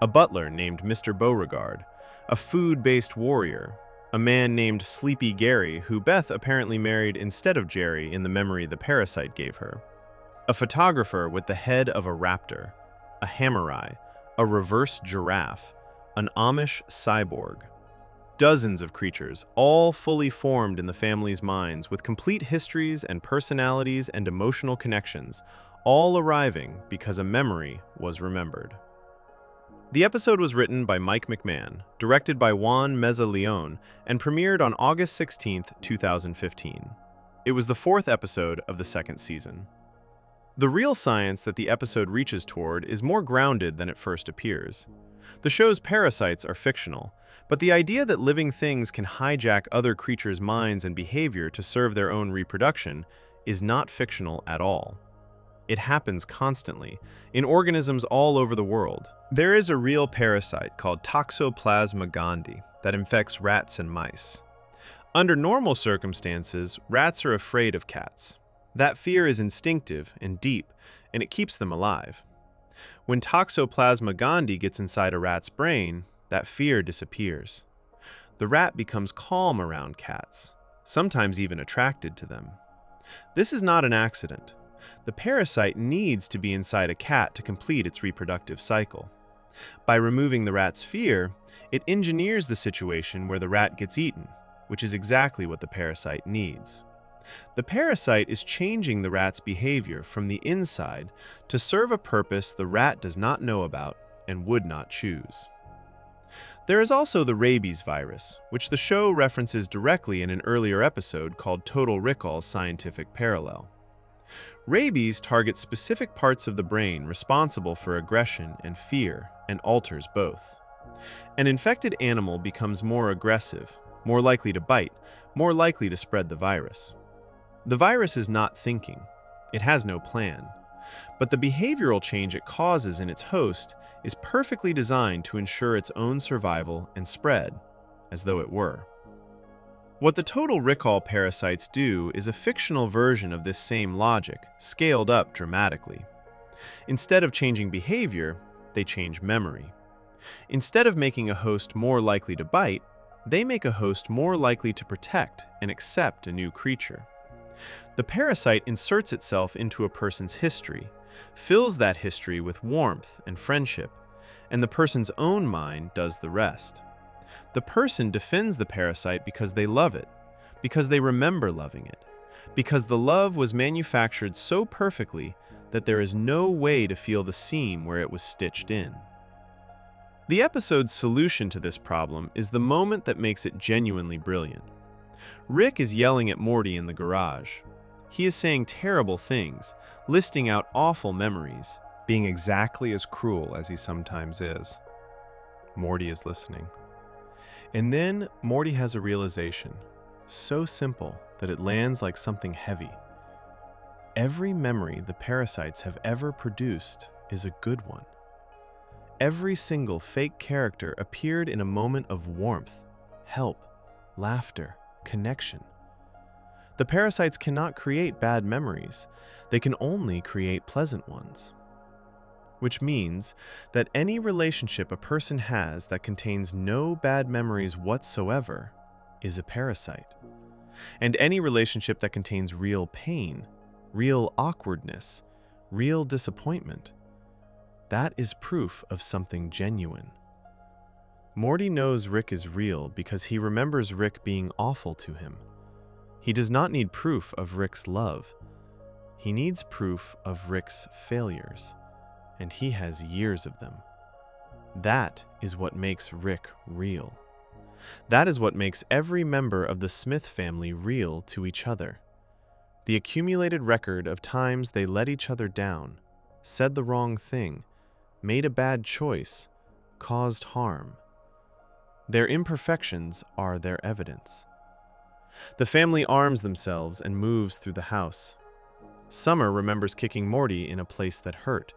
A butler named Mr. Beauregard, a food-based warrior, a man named Sleepy Gary who Beth apparently married instead of Jerry in the memory the parasite gave her, a photographer with the head of a raptor, a hammerai, a reverse giraffe, an Amish cyborg. Dozens of creatures, all fully formed in the family's minds with complete histories and personalities and emotional connections, all arriving because a memory was remembered. The episode was written by Mike McMahon, directed by Juan Meza Leon, and premiered on August 16, 2015. It was the 4th episode of the 2nd season. The real science that the episode reaches toward is more grounded than it first appears. The show's parasites are fictional, but the idea that living things can hijack other creatures' minds and behavior to serve their own reproduction is not fictional at all. It happens constantly, in organisms all over the world. There is a real parasite called Toxoplasma gondii that infects rats and mice. Under normal circumstances, rats are afraid of cats. That fear is instinctive and deep, and it keeps them alive. When Toxoplasma gondii gets inside a rat's brain, that fear disappears. The rat becomes calm around cats, sometimes even attracted to them. This is not an accident. The parasite needs to be inside a cat to complete its reproductive cycle. By removing the rat's fear, it engineers the situation where the rat gets eaten, which is exactly what the parasite needs. The parasite is changing the rat's behavior from the inside to serve a purpose the rat does not know about and would not choose. There is also the rabies virus, which the show references directly in an earlier episode called Total Recall's Scientific Parallel. Rabies targets specific parts of the brain responsible for aggression and fear and alters both. An infected animal becomes more aggressive, more likely to bite, more likely to spread the virus. The virus is not thinking. It has no plan. But the behavioral change it causes in its host is perfectly designed to ensure its own survival and spread, as though it were. What the Total Recall parasites do is a fictional version of this same logic, scaled up dramatically. Instead of changing behavior, they change memory. Instead of making a host more likely to bite, they make a host more likely to protect and accept a new creature. The parasite inserts itself into a person's history, fills that history with warmth and friendship, and the person's own mind does the rest. The person defends the parasite because they love it, because they remember loving it, because the love was manufactured so perfectly that there is no way to feel the seam where it was stitched in. The episode's solution to this problem is the moment that makes it genuinely brilliant. Rick is yelling at Morty in the garage. He is saying terrible things, listing out awful memories, being exactly as cruel as he sometimes is. Morty is listening. And then Morty has a realization, so simple that it lands like something heavy. Every memory the parasites have ever produced is a good one. Every single fake character appeared in a moment of warmth, help, laughter, connection. The parasites cannot create bad memories. They can only create pleasant ones. Which means that any relationship a person has that contains no bad memories whatsoever is a parasite. And any relationship that contains real pain, real awkwardness, real disappointment, that is proof of something genuine. Morty knows Rick is real because he remembers Rick being awful to him. He does not need proof of Rick's love. He needs proof of Rick's failures, and he has years of them. That is what makes Rick real. That is what makes every member of the Smith family real to each other. The accumulated record of times they let each other down, said the wrong thing, made a bad choice, caused harm. Their imperfections are their evidence. The family arms themselves and moves through the house. Summer remembers kicking Morty in a place that hurt,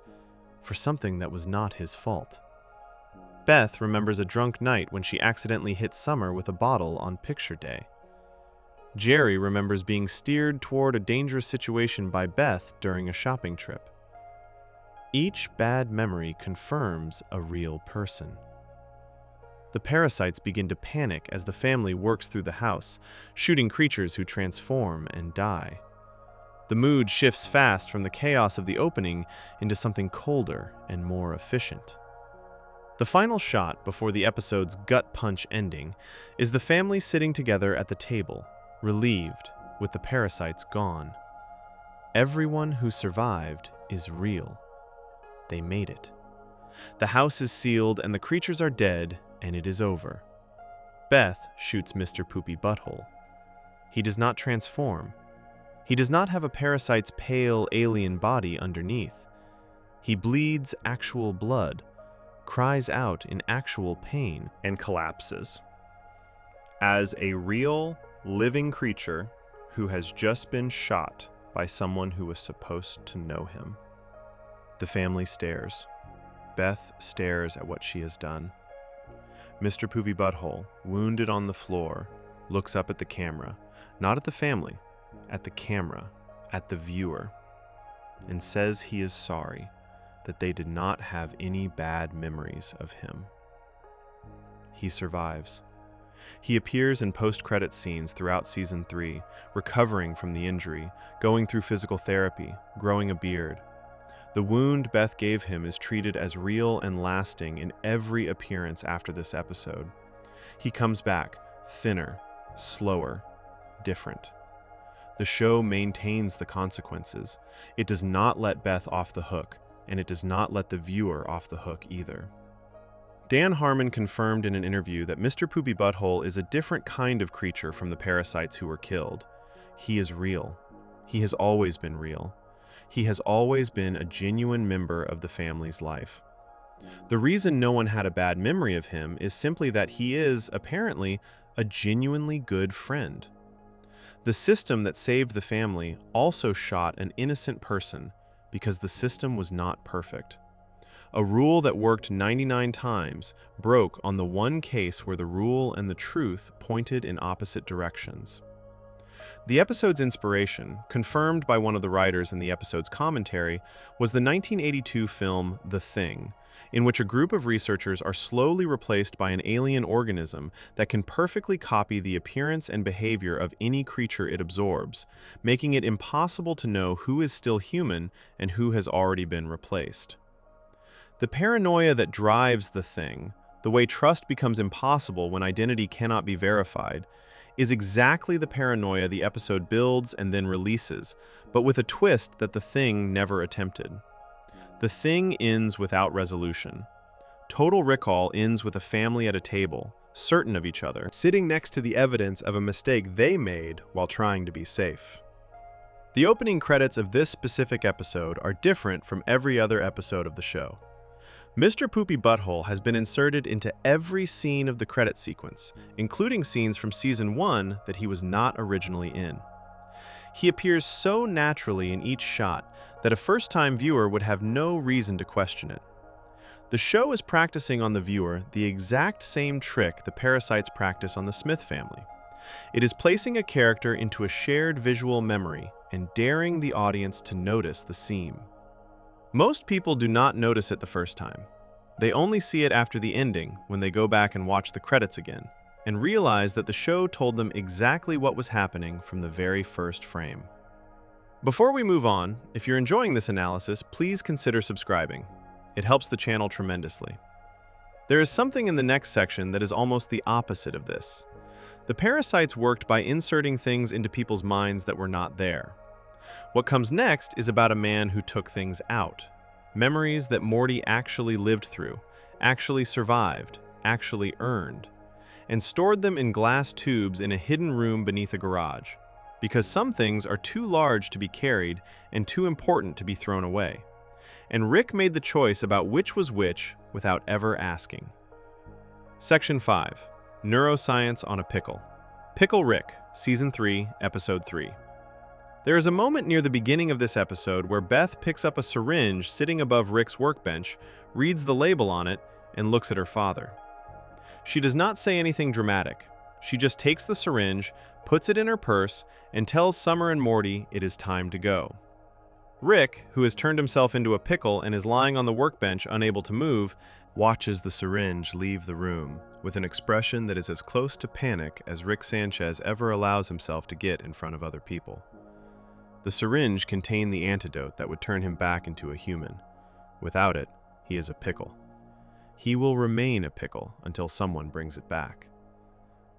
for something that was not his fault. Beth remembers a drunk night when she accidentally hit Summer with a bottle on picture day. Jerry remembers being steered toward a dangerous situation by Beth during a shopping trip. Each bad memory confirms a real person. The parasites begin to panic as the family works through the house, shooting creatures who transform and die. The mood shifts fast from the chaos of the opening into something colder and more efficient. The final shot before the episode's gut punch ending is the family sitting together at the table, relieved, with the parasites gone. Everyone who survived is real. They made it. The house is sealed and the creatures are dead, and it is over. Beth shoots Mr. Poopy Butthole. He does not transform. He does not have a parasite's pale alien body underneath. He bleeds actual blood, cries out in actual pain, and collapses. As a real, living creature who has just been shot by someone who was supposed to know him. The family stares. Beth stares at what she has done. Mr. Poopy Butthole, wounded on the floor, looks up at the camera, not at the family, at the camera, at the viewer, and says he is sorry that they did not have any bad memories of him. He survives. He appears in post-credit scenes throughout Season 3, recovering from the injury, going through physical therapy, growing a beard. The wound Beth gave him is treated as real and lasting in every appearance after this episode. He comes back, thinner, slower, different. The show maintains the consequences. It does not let Beth off the hook, and it does not let the viewer off the hook either. Dan Harmon confirmed in an interview that Mr. Poopy Butthole is a different kind of creature from the parasites who were killed. He is real. He has always been real. He has always been a genuine member of the family's life. The reason no one had a bad memory of him is simply that he is, apparently, a genuinely good friend. The system that saved the family also shot an innocent person because the system was not perfect. A rule that worked 99 times broke on the one case where the rule and the truth pointed in opposite directions. The episode's inspiration, confirmed by one of the writers in the episode's commentary, was the 1982 film The Thing, in which a group of researchers are slowly replaced by an alien organism that can perfectly copy the appearance and behavior of any creature it absorbs, making it impossible to know who is still human and who has already been replaced. The paranoia that drives The Thing, the way trust becomes impossible when identity cannot be verified, is exactly the paranoia the episode builds and then releases, but with a twist that The Thing never attempted. The Thing ends without resolution. Total Recall ends with a family at a table, certain of each other, sitting next to the evidence of a mistake they made while trying to be safe. The opening credits of this specific episode are different from every other episode of the show. Mr. Poopy Butthole has been inserted into every scene of the credit sequence, including scenes from Season 1 that he was not originally in. He appears so naturally in each shot that a first-time viewer would have no reason to question it. The show is practicing on the viewer the exact same trick the parasites practice on the Smith family. It is placing a character into a shared visual memory and daring the audience to notice the seam. Most people do not notice it the first time. They only see it after the ending when they go back and watch the credits again, and realize that the show told them exactly what was happening from the very first frame. Before we move on, if you're enjoying this analysis, please consider subscribing. It helps the channel tremendously. There is something in the next section that is almost the opposite of this. The parasites worked by inserting things into people's minds that were not there. What comes next is about a man who took things out. Memories that Morty actually lived through, actually survived, actually earned, and stored them in glass tubes in a hidden room beneath a garage, because some things are too large to be carried and too important to be thrown away. And Rick made the choice about which was which without ever asking. Section 5. Neuroscience on a Pickle. Pickle Rick, Season 3, Episode 3. There is a moment near the beginning of this episode where Beth picks up a syringe sitting above Rick's workbench, reads the label on it, and looks at her father. She does not say anything dramatic. She just takes the syringe, puts it in her purse, and tells Summer and Morty it is time to go. Rick, who has turned himself into a pickle and is lying on the workbench unable to move, watches the syringe leave the room with an expression that is as close to panic as Rick Sanchez ever allows himself to get in front of other people. The syringe contained the antidote that would turn him back into a human. Without it, he is a pickle. He will remain a pickle until someone brings it back.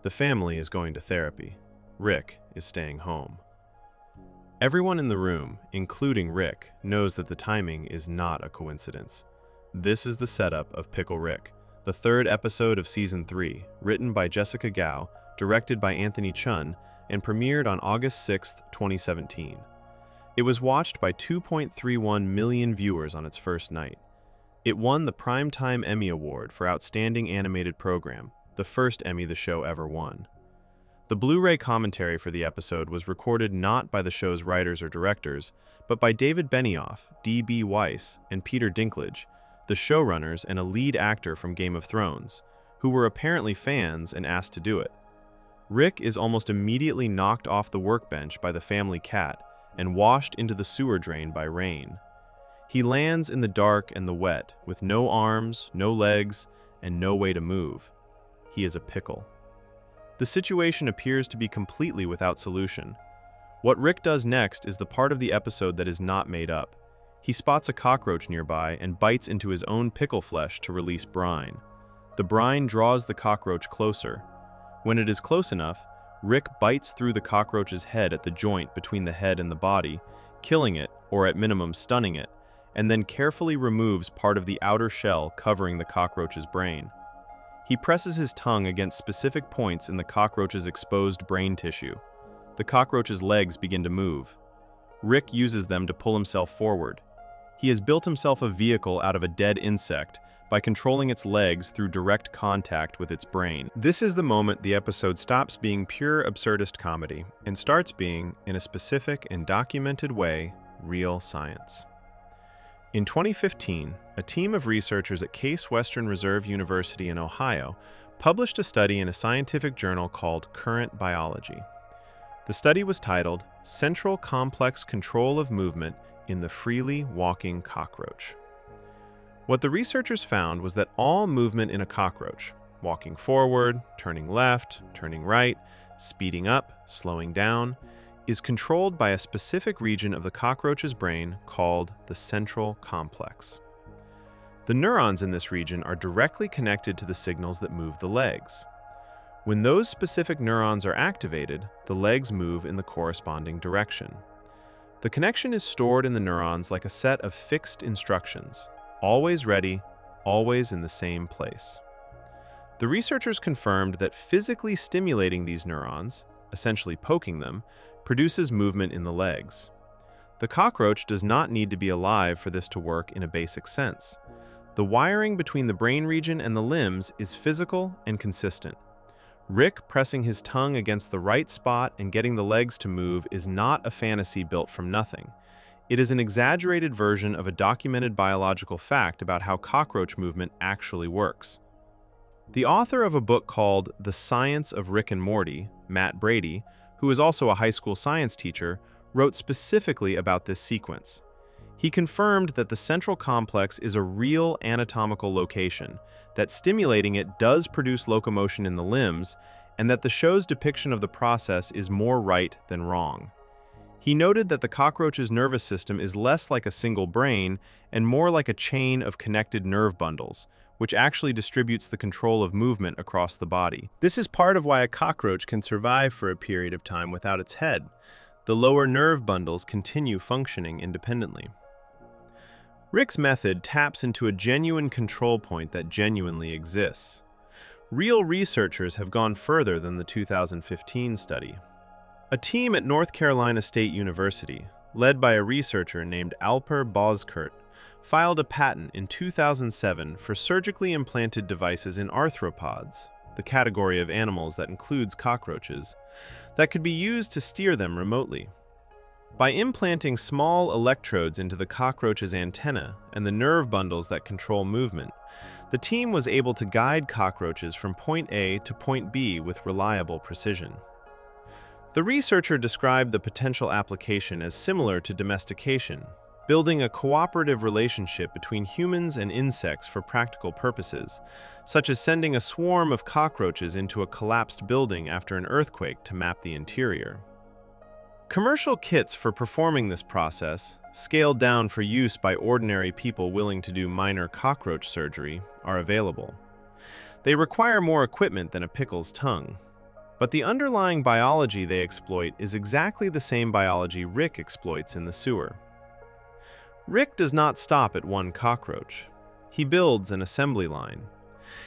The family is going to therapy. Rick is staying home. Everyone in the room, including Rick, knows that the timing is not a coincidence. This is the setup of Pickle Rick, the third episode of Season 3, written by Jessica Gao, directed by Anthony Chun, and premiered on August 6, 2017. It was watched by 2.31 million viewers on its first night. It won the Primetime Emmy Award for Outstanding Animated Program, the first Emmy the show ever won. The Blu-ray commentary for the episode was recorded not by the show's writers or directors, but by David Benioff, D.B. Weiss, and Peter Dinklage, the showrunners and a lead actor from Game of Thrones, who were apparently fans and asked to do it. Rick is almost immediately knocked off the workbench by the family cat and washed into the sewer drain by rain. He lands in the dark and the wet, with no arms, no legs, and no way to move. He is a pickle. The situation appears to be completely without solution. What Rick does next is the part of the episode that is not made up. He spots a cockroach nearby and bites into his own pickle flesh to release brine. The brine draws the cockroach closer. When it is close enough, Rick bites through the cockroach's head at the joint between the head and the body, killing it, or at minimum stunning it, and then carefully removes part of the outer shell covering the cockroach's brain. He presses his tongue against specific points in the cockroach's exposed brain tissue. The cockroach's legs begin to move. Rick uses them to pull himself forward. He has built himself a vehicle out of a dead insect by controlling its legs through direct contact with its brain. This is the moment the episode stops being pure absurdist comedy and starts being, in a specific and documented way, real science. In 2015, a team of researchers at Case Western Reserve University in Ohio published a study in a scientific journal called Current Biology. The study was titled Central Complex Control of Movement in the Freely Walking Cockroach. What the researchers found was that all movement in a cockroach, walking forward, turning left, turning right, speeding up, slowing down, is controlled by a specific region of the cockroach's brain called the central complex. The neurons in this region are directly connected to the signals that move the legs. When those specific neurons are activated, the legs move in the corresponding direction. The connection is stored in the neurons like a set of fixed instructions, always ready, always in the same place. The researchers confirmed that physically stimulating these neurons, essentially poking them, produces movement in the legs. The cockroach does not need to be alive for this to work in a basic sense. The wiring between the brain region and the limbs is physical and consistent. Rick pressing his tongue against the right spot and getting the legs to move is not a fantasy built from nothing. It is an exaggerated version of a documented biological fact about how cockroach movement actually works. The author of a book called The Science of Rick and Morty, Matt Brady, who is also a high school science teacher, wrote specifically about this sequence. He confirmed that the central complex is a real anatomical location, that stimulating it does produce locomotion in the limbs, and that the show's depiction of the process is more right than wrong. He noted that the cockroach's nervous system is less like a single brain and more like a chain of connected nerve bundles, which actually distributes the control of movement across the body. This is part of why a cockroach can survive for a period of time without its head. The lower nerve bundles continue functioning independently. Rick's method taps into a genuine control point that genuinely exists. Real researchers have gone further than the 2015 study. A team at North Carolina State University, led by a researcher named Alper Bozkurt, filed a patent in 2007 for surgically implanted devices in arthropods, the category of animals that includes cockroaches, that could be used to steer them remotely. By implanting small electrodes into the cockroach's antenna and the nerve bundles that control movement, the team was able to guide cockroaches from point A to point B with reliable precision. The researcher described the potential application as similar to domestication, building a cooperative relationship between humans and insects for practical purposes, such as sending a swarm of cockroaches into a collapsed building after an earthquake to map the interior. Commercial kits for performing this process, scaled down for use by ordinary people willing to do minor cockroach surgery, are available. They require more equipment than a pickle's tongue, but the underlying biology they exploit is exactly the same biology Rick exploits in the sewer. Rick does not stop at one cockroach. He builds an assembly line.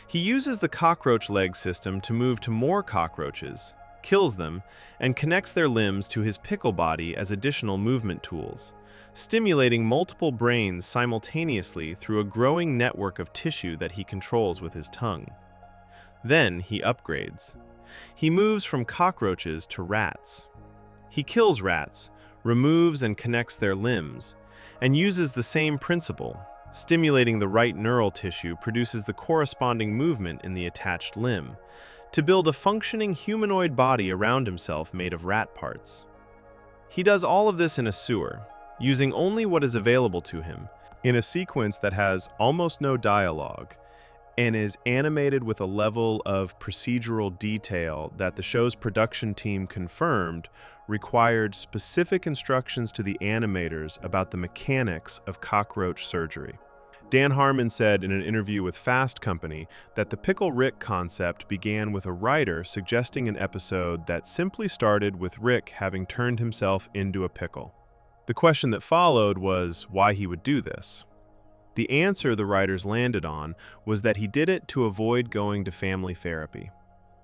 He uses the cockroach leg system to move to more cockroaches, kills them, and connects their limbs to his pickle body as additional movement tools, stimulating multiple brains simultaneously through a growing network of tissue that he controls with his tongue. Then he upgrades. He moves from cockroaches to rats. He kills rats, removes and connects their limbs, and uses the same principle. Stimulating the right neural tissue produces the corresponding movement in the attached limb, to build a functioning humanoid body around himself made of rat parts. He does all of this in a sewer, using only what is available to him, in a sequence that has almost no dialogue, and is animated with a level of procedural detail that the show's production team confirmed required specific instructions to the animators about the mechanics of cockroach surgery. Dan Harmon said in an interview with Fast Company that the Pickle Rick concept began with a writer suggesting an episode that simply started with Rick having turned himself into a pickle. The question that followed was why he would do this. The answer the writers landed on was that he did it to avoid going to family therapy.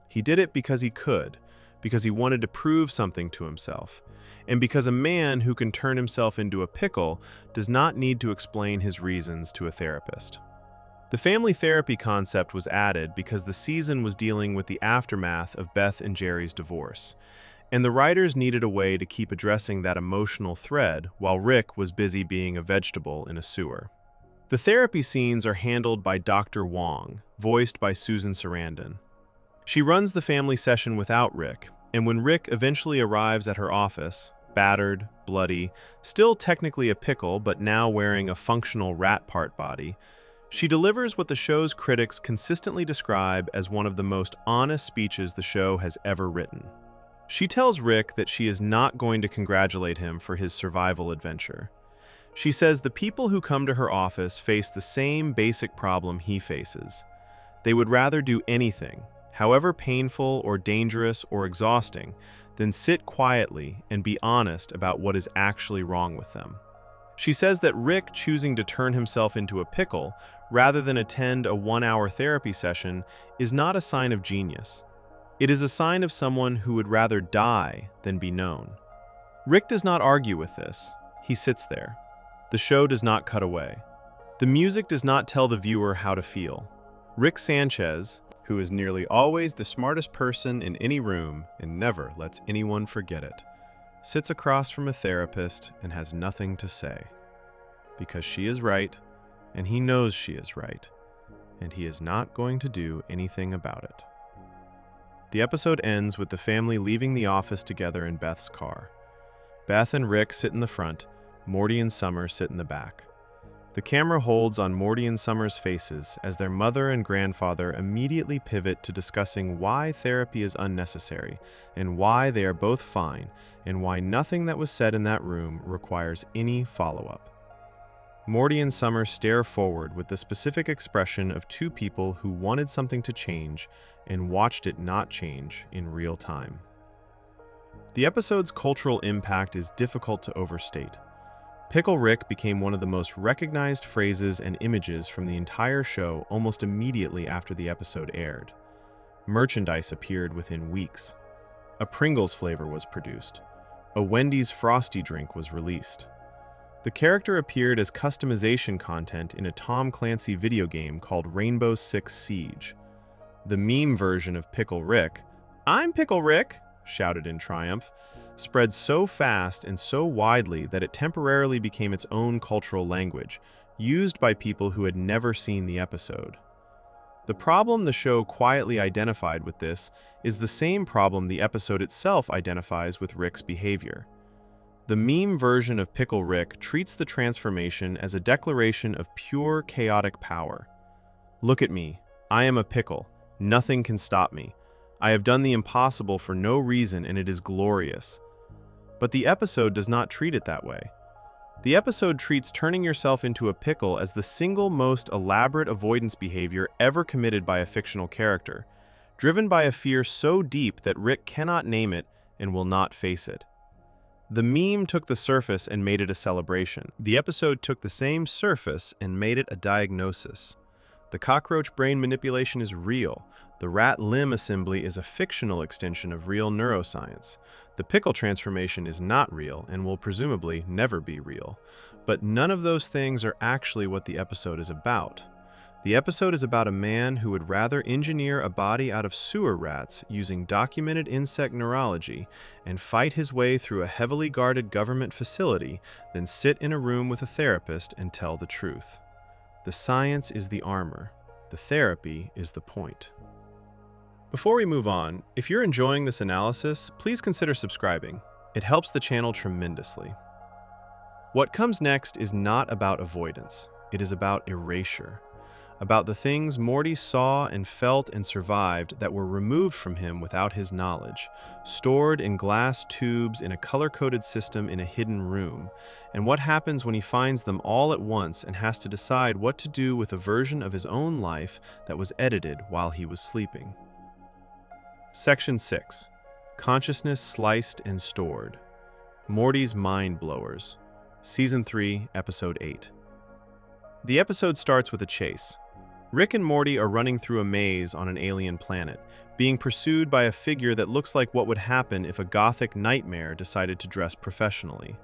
He did it because he could, because he wanted to prove something to himself, and because a man who can turn himself into a pickle does not need to explain his reasons to a therapist. The family therapy concept was added because the season was dealing with the aftermath of Beth and Jerry's divorce, and the writers needed a way to keep addressing that emotional thread while Rick was busy being a vegetable in a sewer. The therapy scenes are handled by Dr. Wong, voiced by Susan Sarandon. She runs the family session without Rick, and when Rick eventually arrives at her office, battered, bloody, still technically a pickle but now wearing a functional rat part body, she delivers what the show's critics consistently describe as one of the most honest speeches the show has ever written. She tells Rick that she is not going to congratulate him for his survival adventure. She says the people who come to her office face the same basic problem he faces. They would rather do anything, however painful or dangerous or exhausting, than sit quietly and be honest about what is actually wrong with them. She says that Rick choosing to turn himself into a pickle rather than attend a 1-hour therapy session is not a sign of genius. It is a sign of someone who would rather die than be known. Rick does not argue with this. He sits there. The show does not cut away. The music does not tell the viewer how to feel. Rick Sanchez, who is nearly always the smartest person in any room and never lets anyone forget it, sits across from a therapist and has nothing to say. Because she is right, and he knows she is right, and he is not going to do anything about it. The episode ends with the family leaving the office together in Beth's car. Beth and Rick sit in the front, Morty and Summer sit in the back. The camera holds on Morty and Summer's faces as their mother and grandfather immediately pivot to discussing why therapy is unnecessary and why they are both fine and why nothing that was said in that room requires any follow-up. Morty and Summer stare forward with the specific expression of two people who wanted something to change and watched it not change in real time. The episode's cultural impact is difficult to overstate. Pickle Rick became one of the most recognized phrases and images from the entire show almost immediately after the episode aired. Merchandise appeared within weeks. A Pringles flavor was produced. A Wendy's Frosty drink was released. The character appeared as customization content in a Tom Clancy video game called Rainbow Six Siege. The meme version of Pickle Rick, "I'm Pickle Rick," shouted in triumph, spread so fast and so widely that it temporarily became its own cultural language, used by people who had never seen the episode. The problem the show quietly identified with this is the same problem the episode itself identifies with Rick's behavior. The meme version of Pickle Rick treats the transformation as a declaration of pure chaotic power. "Look at me. I am a pickle. Nothing can stop me. I have done the impossible for no reason and it is glorious." But the episode does not treat it that way. The episode treats turning yourself into a pickle as the single most elaborate avoidance behavior ever committed by a fictional character, driven by a fear so deep that Rick cannot name it and will not face it. The meme took the surface and made it a celebration. The episode took the same surface and made it a diagnosis. The cockroach brain manipulation is real. The rat limb assembly is a fictional extension of real neuroscience. The pickle transformation is not real and will presumably never be real. But none of those things are actually what the episode is about. The episode is about a man who would rather engineer a body out of sewer rats using documented insect neurology and fight his way through a heavily guarded government facility than sit in a room with a therapist and tell the truth. The science is the armor. The therapy is the point. Before we move on, if you're enjoying this analysis, please consider subscribing. It helps the channel tremendously. What comes next is not about avoidance. It is about erasure. About the things Morty saw and felt and survived that were removed from him without his knowledge, stored in glass tubes in a color-coded system in a hidden room, and what happens when he finds them all at once and has to decide what to do with a version of his own life that was edited while he was sleeping. Section 6. Consciousness Sliced and Stored. Morty's Mind Blowers. Season 3, Episode 8. The episode starts with a chase. Rick and Morty are running through a maze on an alien planet, being pursued by a figure that looks like what would happen if a gothic nightmare decided to dress professionally.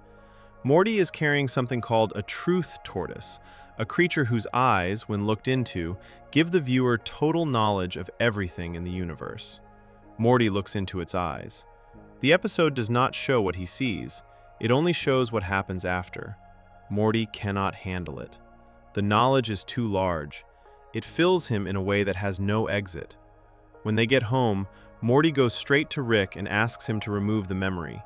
Morty is carrying something called a truth tortoise, a creature whose eyes, when looked into, give the viewer total knowledge of everything in the universe. Morty looks into its eyes. The episode does not show what he sees, it only shows what happens after. Morty cannot handle it. The knowledge is too large. It fills him in a way that has no exit. When they get home, Morty goes straight to Rick and asks him to remove the memory.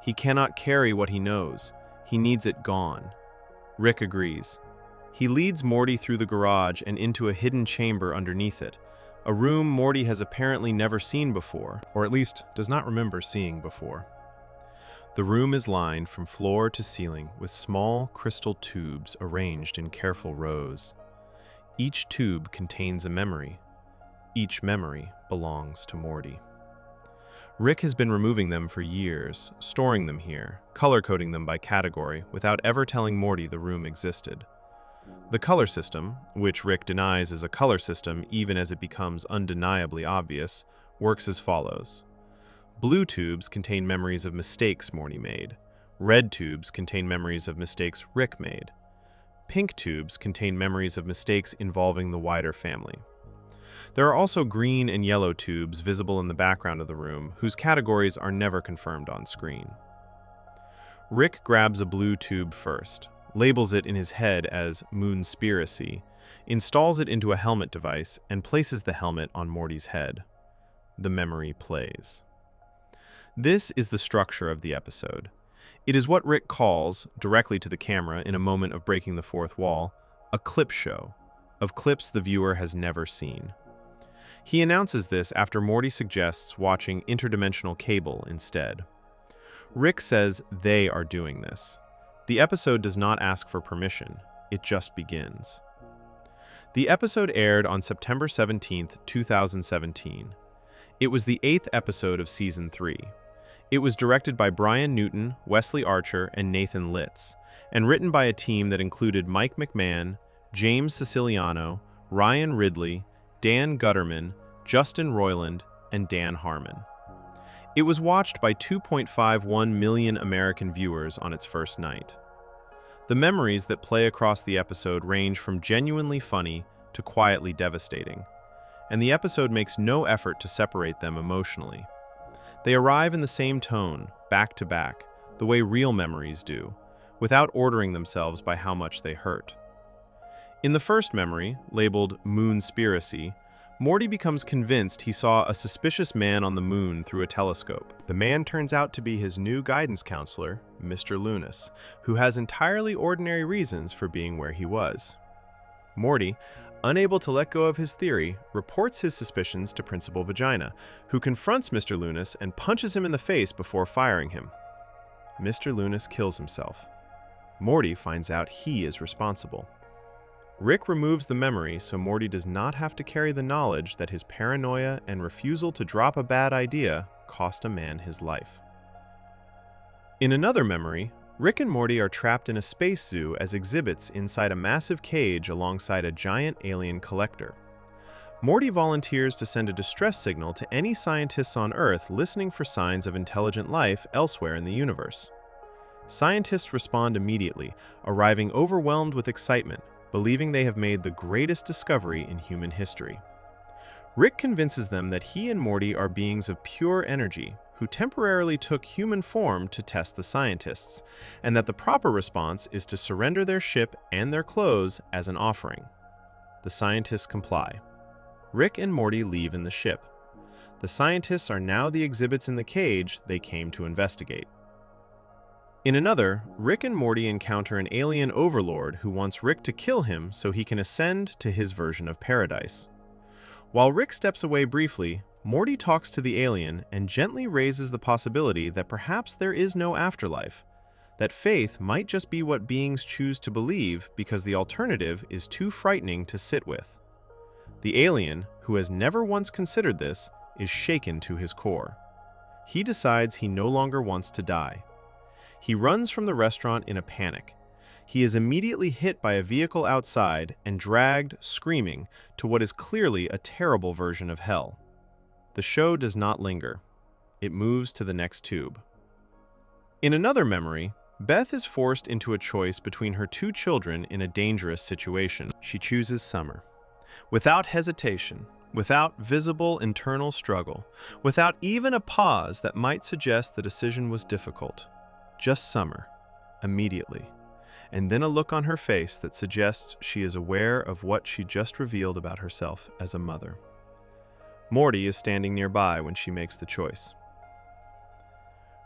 He cannot carry what he knows. He needs it gone. Rick agrees. He leads Morty through the garage and into a hidden chamber underneath it, a room Morty has apparently never seen before, or at least does not remember seeing before. The room is lined from floor to ceiling with small crystal tubes arranged in careful rows. Each tube contains a memory. Each memory belongs to Morty. Rick has been removing them for years, storing them here, color-coding them by category, without ever telling Morty the room existed. The color system, which Rick denies is a color system even as it becomes undeniably obvious, works as follows. Blue tubes contain memories of mistakes Morty made. Red tubes contain memories of mistakes Rick made. Pink tubes contain memories of mistakes involving the wider family. There are also green and yellow tubes visible in the background of the room, whose categories are never confirmed on screen. Rick grabs a blue tube first, labels it in his head as Moonspiracy, installs it into a helmet device, and places the helmet on Morty's head. The memory plays. This is the structure of the episode. It is what Rick calls, directly to the camera in a moment of breaking the fourth wall, a clip show, of clips the viewer has never seen. He announces this after Morty suggests watching Interdimensional Cable instead. Rick says they are doing this. The episode does not ask for permission. it just begins. The episode aired on September 17, 2017. It was the 8th episode of Season 3. It was directed by Brian Newton, Wesley Archer, and Nathan Litz, and written by a team that included Mike McMahon, James Siciliano, Ryan Ridley, Dan Gutterman, Justin Roiland, and Dan Harmon. It was watched by 2.51 million American viewers on its first night. The memories that play across the episode range from genuinely funny to quietly devastating, and the episode makes no effort to separate them emotionally. They arrive in the same tone, back to back, the way real memories do, without ordering themselves by how much they hurt. In the first memory, labeled Moonspiracy, Morty becomes convinced he saw a suspicious man on the moon through a telescope. The man turns out to be his new guidance counselor, Mr. Loonis, who has entirely ordinary reasons for being where he was. Morty, unable to let go of his theory, reports his suspicions to Principal Vagina, who confronts Mr. Loonis and punches him in the face before firing him. Mr. Loonis kills himself. Morty finds out he is responsible. Rick removes the memory so Morty does not have to carry the knowledge that his paranoia and refusal to drop a bad idea cost a man his life. In another memory, Rick and Morty are trapped in a space zoo as exhibits inside a massive cage alongside a giant alien collector. Morty volunteers to send a distress signal to any scientists on Earth listening for signs of intelligent life elsewhere in the universe. Scientists respond immediately, arriving overwhelmed with excitement, believing they have made the greatest discovery in human history. Rick convinces them that he and Morty are beings of pure energy who temporarily took human form to test the scientists, and that the proper response is to surrender their ship and their clothes as an offering. The scientists comply. Rick and Morty leave in the ship. The scientists are now the exhibits in the cage they came to investigate. In another, Rick and Morty encounter an alien overlord who wants Rick to kill him so he can ascend to his version of paradise. While Rick steps away briefly, Morty talks to the alien and gently raises the possibility that perhaps there is no afterlife, that faith might just be what beings choose to believe because the alternative is too frightening to sit with. The alien, who has never once considered this, is shaken to his core. He decides he no longer wants to die. He runs from the restaurant in a panic. He is immediately hit by a vehicle outside and dragged, screaming, to what is clearly a terrible version of hell. The show does not linger. It moves to the next tube. In another memory, Beth is forced into a choice between her two children in a dangerous situation. She chooses Summer. Without hesitation, without visible internal struggle, without even a pause that might suggest the decision was difficult. Just Summer, immediately, and then a look on her face that suggests she is aware of what she just revealed about herself as a mother. Morty is standing nearby when she makes the choice.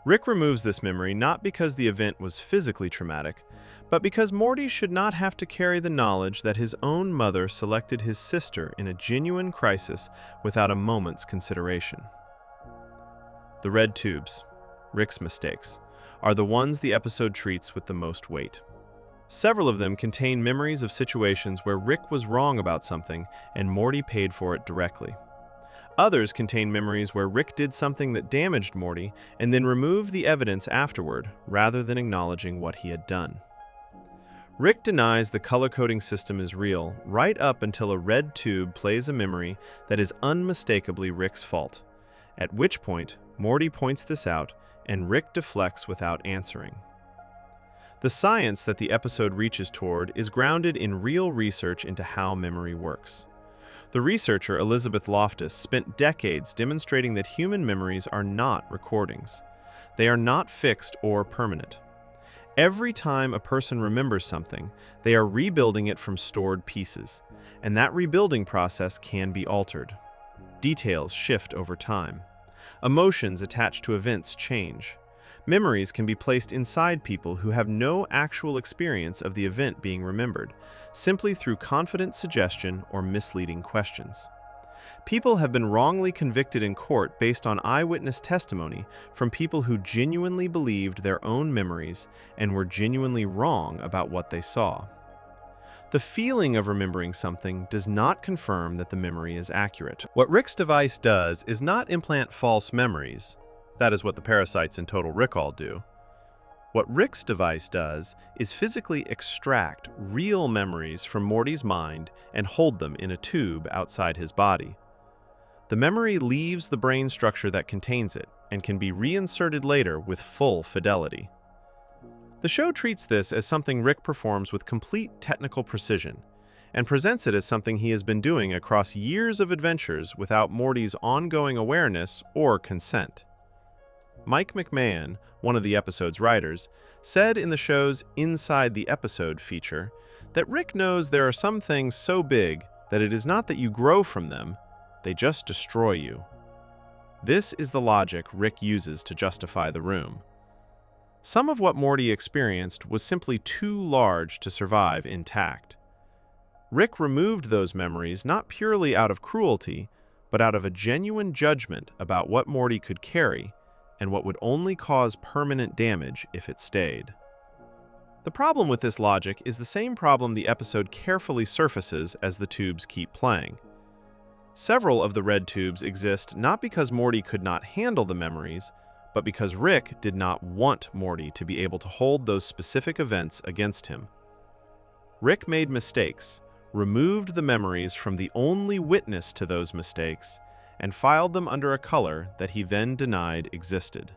Rick removes this memory not because the event was physically traumatic, but because Morty should not have to carry the knowledge that his own mother selected his sister in a genuine crisis without a moment's consideration. The red tubes, Rick's mistakes, are the ones the episode treats with the most weight. Several of them contain memories of situations where Rick was wrong about something and Morty paid for it directly. Others contain memories where Rick did something that damaged Morty and then removed the evidence afterward rather than acknowledging what he had done. Rick denies the color-coding system is real right up until a red tube plays a memory that is unmistakably Rick's fault, at which point Morty points this out and Rick deflects without answering. The science that the episode reaches toward is grounded in real research into how memory works. The researcher Elizabeth Loftus spent decades demonstrating that human memories are not recordings. They are not fixed or permanent. Every time a person remembers something, they are rebuilding it from stored pieces, and that rebuilding process can be altered. Details shift over time. Emotions attached to events change. Memories can be placed inside people who have no actual experience of the event being remembered, simply through confident suggestion or misleading questions. People have been wrongly convicted in court based on eyewitness testimony from people who genuinely believed their own memories and were genuinely wrong about what they saw. The feeling of remembering something does not confirm that the memory is accurate. What Rick's device does is not implant false memories. That is what the parasites in Total Recall do. What Rick's device does is physically extract real memories from Morty's mind and hold them in a tube outside his body. The memory leaves the brain structure that contains it and can be reinserted later with full fidelity. The show treats this as something Rick performs with complete technical precision and presents it as something he has been doing across years of adventures without Morty's ongoing awareness or consent. Mike McMahon, one of the episode's writers, said in the show's Inside the Episode feature that Rick knows there are some things so big that it is not that you grow from them, they just destroy you. This is the logic Rick uses to justify the room. Some of what Morty experienced was simply too large to survive intact. Rick removed those memories not purely out of cruelty, but out of a genuine judgment about what Morty could carry and what would only cause permanent damage if it stayed. The problem with this logic is the same problem the episode carefully surfaces as the tubes keep playing. Several of the red tubes exist not because Morty could not handle the memories, but because Rick did not want Morty to be able to hold those specific events against him. Rick made mistakes, removed the memories from the only witness to those mistakes, and filed them under a color that he then denied existed.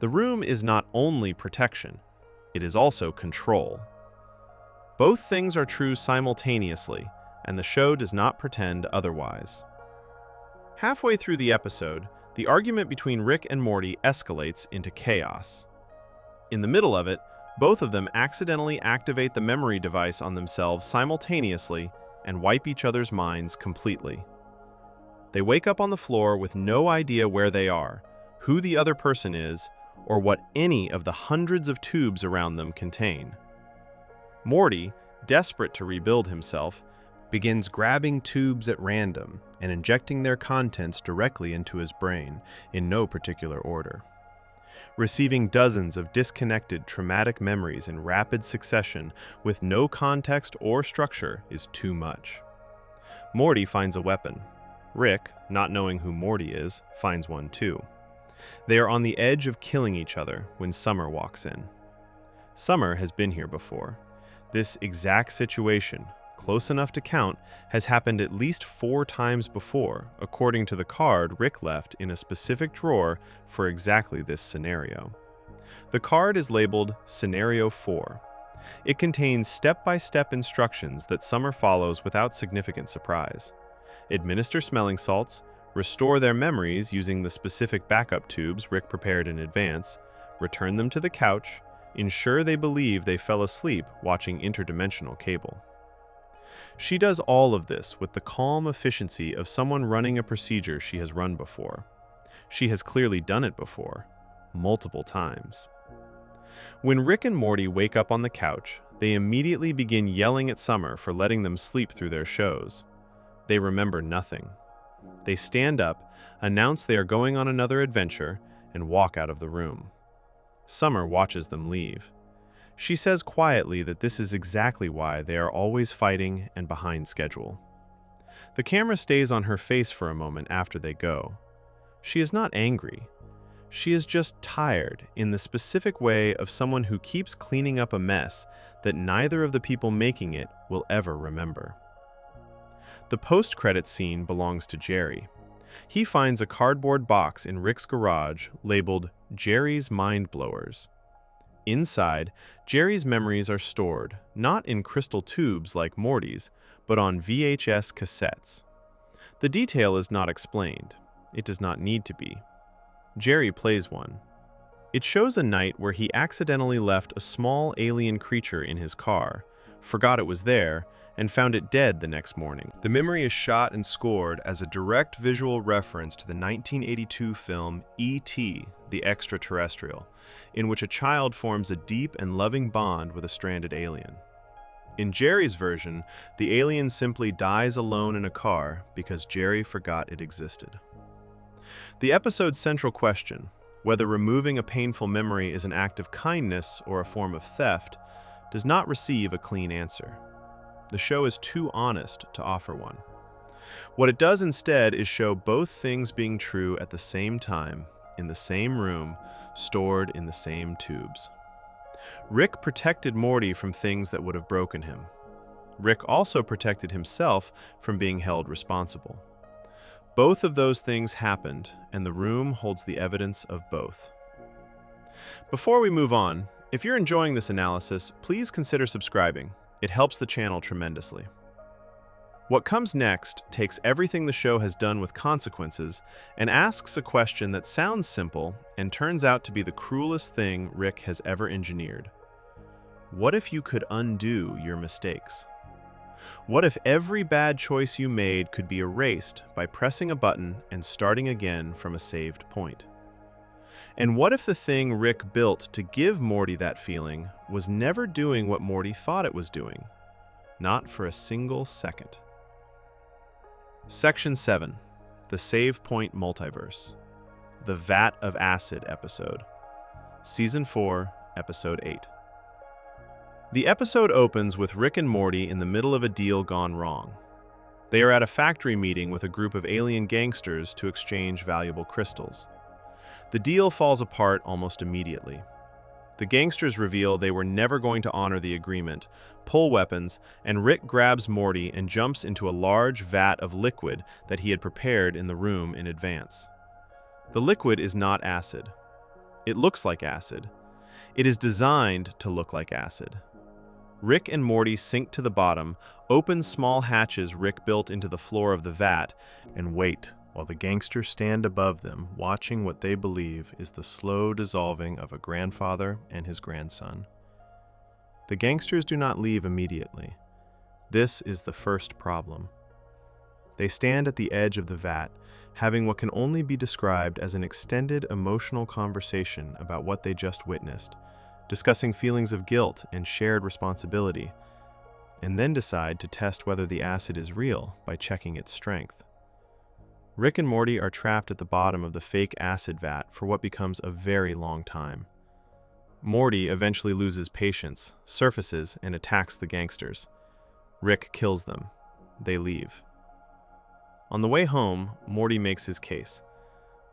The room is not only protection, it is also control. Both things are true simultaneously, and the show does not pretend otherwise. Halfway through the episode, the argument between Rick and Morty escalates into chaos. In the middle of it, both of them accidentally activate the memory device on themselves simultaneously and wipe each other's minds completely. They wake up on the floor with no idea where they are, who the other person is, or what any of the hundreds of tubes around them contain. Morty, desperate to rebuild himself, begins grabbing tubes at random and injecting their contents directly into his brain in no particular order. Receiving dozens of disconnected traumatic memories in rapid succession with no context or structure is too much. Morty finds a weapon. Rick, not knowing who Morty is, finds one too. They are on the edge of killing each other when Summer walks in. Summer has been here before. This exact situation, close enough to count, has happened at least 4 times before, according to the card Rick left in a specific drawer for exactly this scenario. The card is labeled Scenario 4. It contains step-by-step instructions that Summer follows without significant surprise. Administer smelling salts, restore their memories using the specific backup tubes Rick prepared in advance, return them to the couch, ensure they believe they fell asleep watching interdimensional cable. She does all of this with the calm efficiency of someone running a procedure she has run before. She has clearly done it before, multiple times. When Rick and Morty wake up on the couch, they immediately begin yelling at Summer for letting them sleep through their shows. They remember nothing. They stand up, announce they are going on another adventure, and walk out of the room. Summer watches them leave. She says quietly that this is exactly why they are always fighting and behind schedule. The camera stays on her face for a moment after they go. She is not angry. She is just tired in the specific way of someone who keeps cleaning up a mess that neither of the people making it will ever remember. The post-credits scene belongs to Jerry. He finds a cardboard box in Rick's garage labeled Jerry's Mind Blowers. Inside, Jerry's memories are stored, not in crystal tubes like Morty's, but on VHS cassettes. The detail is not explained. It does not need to be. Jerry plays one. It shows a night where he accidentally left a small alien creature in his car, forgot it was there, and found it dead the next morning. The memory is shot and scored as a direct visual reference to the 1982 film E.T., the Extraterrestrial, in which a child forms a deep and loving bond with a stranded alien. In Jerry's version, the alien simply dies alone in a car because Jerry forgot it existed. The episode's central question, whether removing a painful memory is an act of kindness or a form of theft, does not receive a clean answer. The show is too honest to offer one. What it does instead is show both things being true at the same time, in the same room, stored in the same tubes. Rick protected Morty from things that would have broken him. Rick also protected himself from being held responsible. Both of those things happened, and the room holds the evidence of both. Before we move on, if you're enjoying this analysis, please consider subscribing. It helps the channel tremendously. What comes next takes everything the show has done with consequences and asks a question that sounds simple and turns out to be the cruelest thing Rick has ever engineered. What if you could undo your mistakes? What if every bad choice you made could be erased by pressing a button and starting again from a saved point? And what if the thing Rick built to give Morty that feeling was never doing what Morty thought it was doing? Not for a single second. Section 7. The Save Point Multiverse. The Vat of Acid episode. Season 4, Episode 8. The episode opens with Rick and Morty in the middle of a deal gone wrong. They are at a factory meeting with a group of alien gangsters to exchange valuable crystals. The deal falls apart almost immediately. The gangsters reveal they were never going to honor the agreement, pull weapons, and Rick grabs Morty and jumps into a large vat of liquid that he had prepared in the room in advance. The liquid is not acid. It looks like acid. It is designed to look like acid. Rick and Morty sink to the bottom, open small hatches Rick built into the floor of the vat, and wait while the gangsters stand above them, watching what they believe is the slow dissolving of a grandfather and his grandson. The gangsters do not leave immediately. This is the first problem. They stand at the edge of the vat, having what can only be described as an extended emotional conversation about what they just witnessed, discussing feelings of guilt and shared responsibility, and then decide to test whether the acid is real by checking its strength. Rick and Morty are trapped at the bottom of the fake acid vat for what becomes a very long time. Morty eventually loses patience, surfaces, and attacks the gangsters. Rick kills them. They leave. On the way home, Morty makes his case.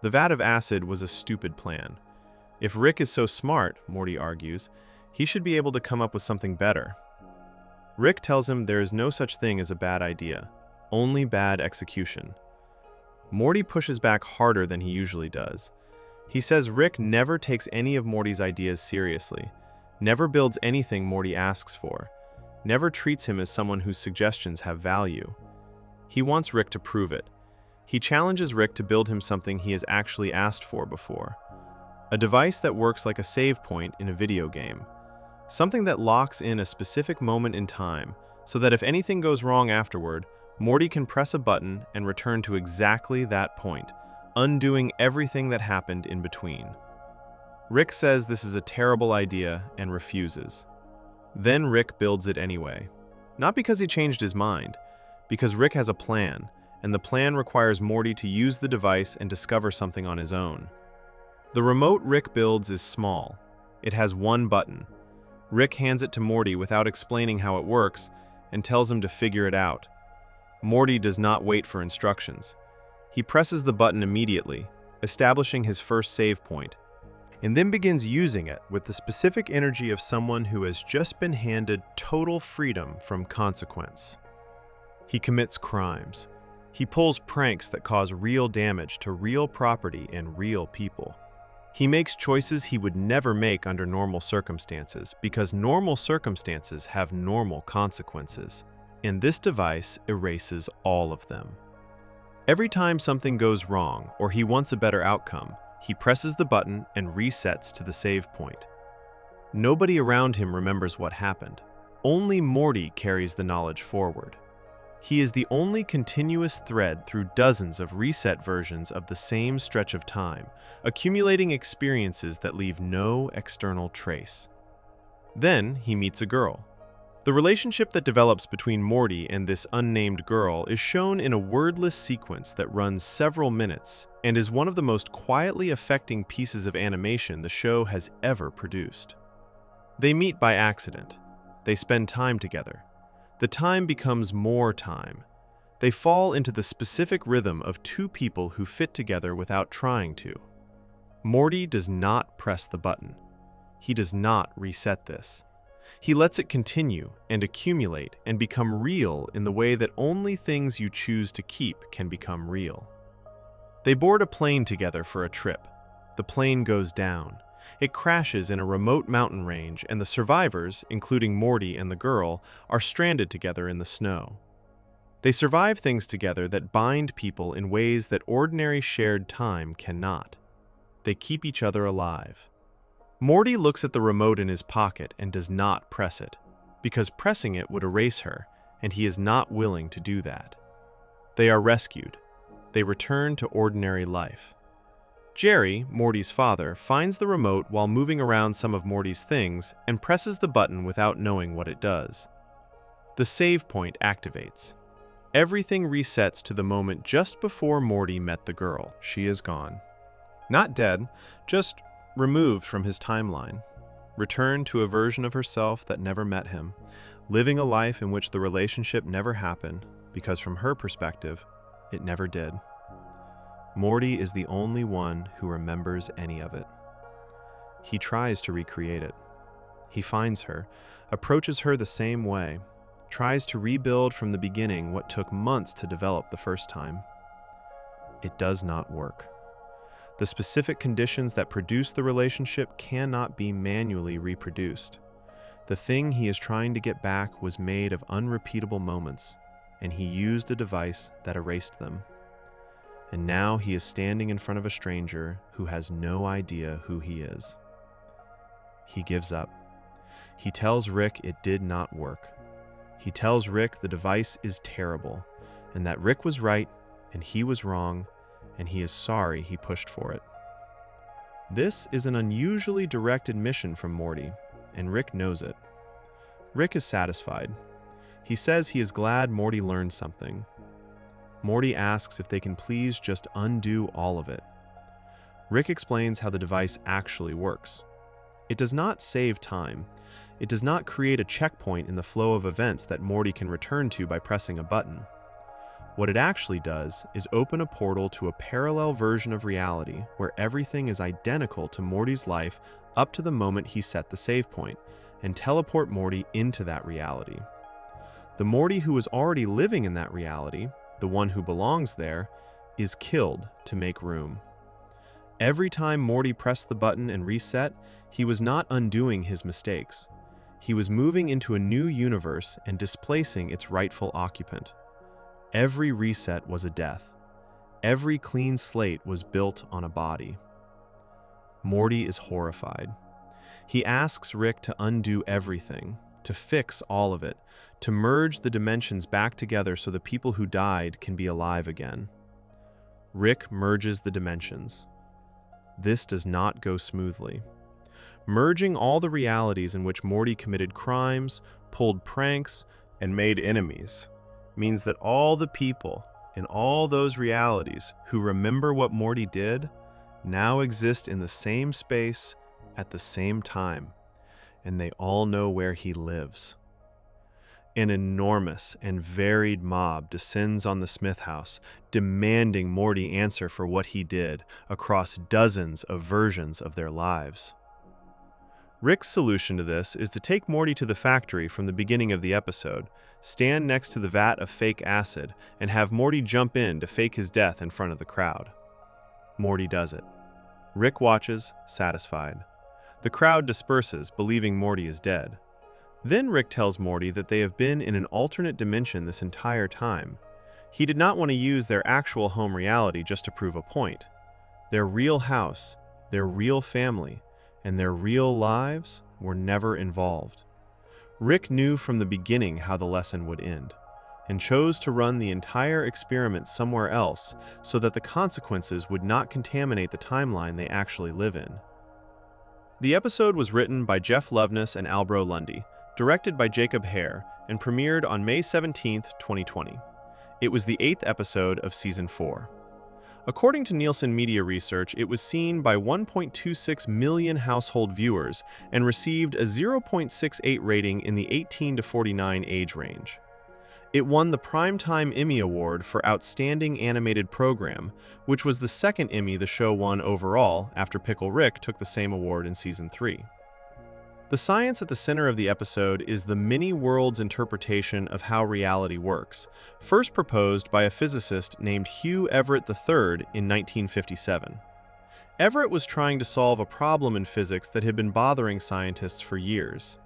The vat of acid was a stupid plan. If Rick is so smart, Morty argues, he should be able to come up with something better. Rick tells him there is no such thing as a bad idea, only bad execution. Morty pushes back harder than he usually does. He says Rick never takes any of Morty's ideas seriously, never builds anything Morty asks for, never treats him as someone whose suggestions have value. He wants Rick to prove it. He challenges Rick to build him something he has actually asked for before. A device that works like a save point in a video game. Something that locks in a specific moment in time, so that if anything goes wrong afterward, Morty can press a button and return to exactly that point, undoing everything that happened in between. Rick says this is a terrible idea and refuses. Then Rick builds it anyway. Not because he changed his mind, because Rick has a plan, and the plan requires Morty to use the device and discover something on his own. The remote Rick builds is small. It has one button. Rick hands it to Morty without explaining how it works and tells him to figure it out. Morty does not wait for instructions. He presses the button immediately, establishing his first save point, and then begins using it with the specific energy of someone who has just been handed total freedom from consequence. He commits crimes. He pulls pranks that cause real damage to real property and real people. He makes choices he would never make under normal circumstances because normal circumstances have normal consequences, and this device erases all of them. Every time something goes wrong or he wants a better outcome, he presses the button and resets to the save point. Nobody around him remembers what happened. Only Morty carries the knowledge forward. He is the only continuous thread through dozens of reset versions of the same stretch of time, accumulating experiences that leave no external trace. Then he meets a girl. The relationship that develops between Morty and this unnamed girl is shown in a wordless sequence that runs several minutes and is one of the most quietly affecting pieces of animation the show has ever produced. They meet by accident. They spend time together. The time becomes more time. They fall into the specific rhythm of two people who fit together without trying to. Morty does not press the button. He does not reset this. He lets it continue and accumulate and become real in the way that only things you choose to keep can become real. They board a plane together for a trip. The plane goes down. It crashes in a remote mountain range, and the survivors, including Morty and the girl, are stranded together in the snow. They survive things together that bind people in ways that ordinary shared time cannot. They keep each other alive. Morty looks at the remote in his pocket and does not press it, because pressing it would erase her, and he is not willing to do that. They are rescued. They return to ordinary life. Jerry, Morty's father, finds the remote while moving around some of Morty's things and presses the button without knowing what it does. The save point activates. Everything resets to the moment just before Morty met the girl. She is gone. Not dead, just removed from his timeline. Returned to a version of herself that never met him, living a life in which the relationship never happened, because from her perspective, it never did. Morty is the only one who remembers any of it. He tries to recreate it. He finds her, approaches her the same way, tries to rebuild from the beginning what took months to develop the first time. It does not work. The specific conditions that produce the relationship cannot be manually reproduced. The thing he is trying to get back was made of unrepeatable moments, and he used a device that erased them. And now he is standing in front of a stranger who has no idea who he is. He gives up. He tells Rick it did not work. He tells Rick the device is terrible, and that Rick was right and he was wrong, and he is sorry he pushed for it. This is an unusually direct admission from Morty, and Rick knows it. Rick is satisfied. He says he is glad Morty learned something. Morty asks if they can please just undo all of it. Rick explains how the device actually works. It does not save time. It does not create a checkpoint in the flow of events that Morty can return to by pressing a button. What it actually does is open a portal to a parallel version of reality where everything is identical to Morty's life up to the moment he set the save point, and teleport Morty into that reality. The Morty who is already living in that reality, the one who belongs there, is killed to make room. Every time Morty pressed the button and reset, he was not undoing his mistakes. He was moving into a new universe and displacing its rightful occupant. Every reset was a death. Every clean slate was built on a body. Morty is horrified. He asks Rick to undo everything, to fix all of it, to merge the dimensions back together so the people who died can be alive again. Rick merges the dimensions. This does not go smoothly. Merging all the realities in which Morty committed crimes, pulled pranks, and made enemies means that all the people in all those realities who remember what Morty did now exist in the same space at the same time, and they all know where he lives. An enormous and varied mob descends on the Smith house, demanding Morty answer for what he did across dozens of versions of their lives. Rick's solution to this is to take Morty to the factory from the beginning of the episode, stand next to the vat of fake acid, and have Morty jump in to fake his death in front of the crowd. Morty does it. Rick watches, satisfied. The crowd disperses, believing Morty is dead. Then Rick tells Morty that they have been in an alternate dimension this entire time. He did not want to use their actual home reality just to prove a point. Their real house, their real family, and their real lives were never involved. Rick knew from the beginning how the lesson would end, and chose to run the entire experiment somewhere else so that the consequences would not contaminate the timeline they actually live in. The episode was written by Jeff Loveness and Albro Lundy, directed by Jacob Hare, and premiered on May 17, 2020. It was the 8th episode of Season 4. According to Nielsen Media Research, it was seen by 1.26 million household viewers and received a 0.68 rating in the 18 to 49 age range. It won the Primetime Emmy Award for Outstanding Animated Program, which was the second Emmy the show won overall after Pickle Rick took the same award in Season 3. The science at the center of the episode is the mini-world's interpretation of how reality works, first proposed by a physicist named Hugh Everett III in 1957. Everett was trying to solve a problem in physics that had been bothering scientists for years.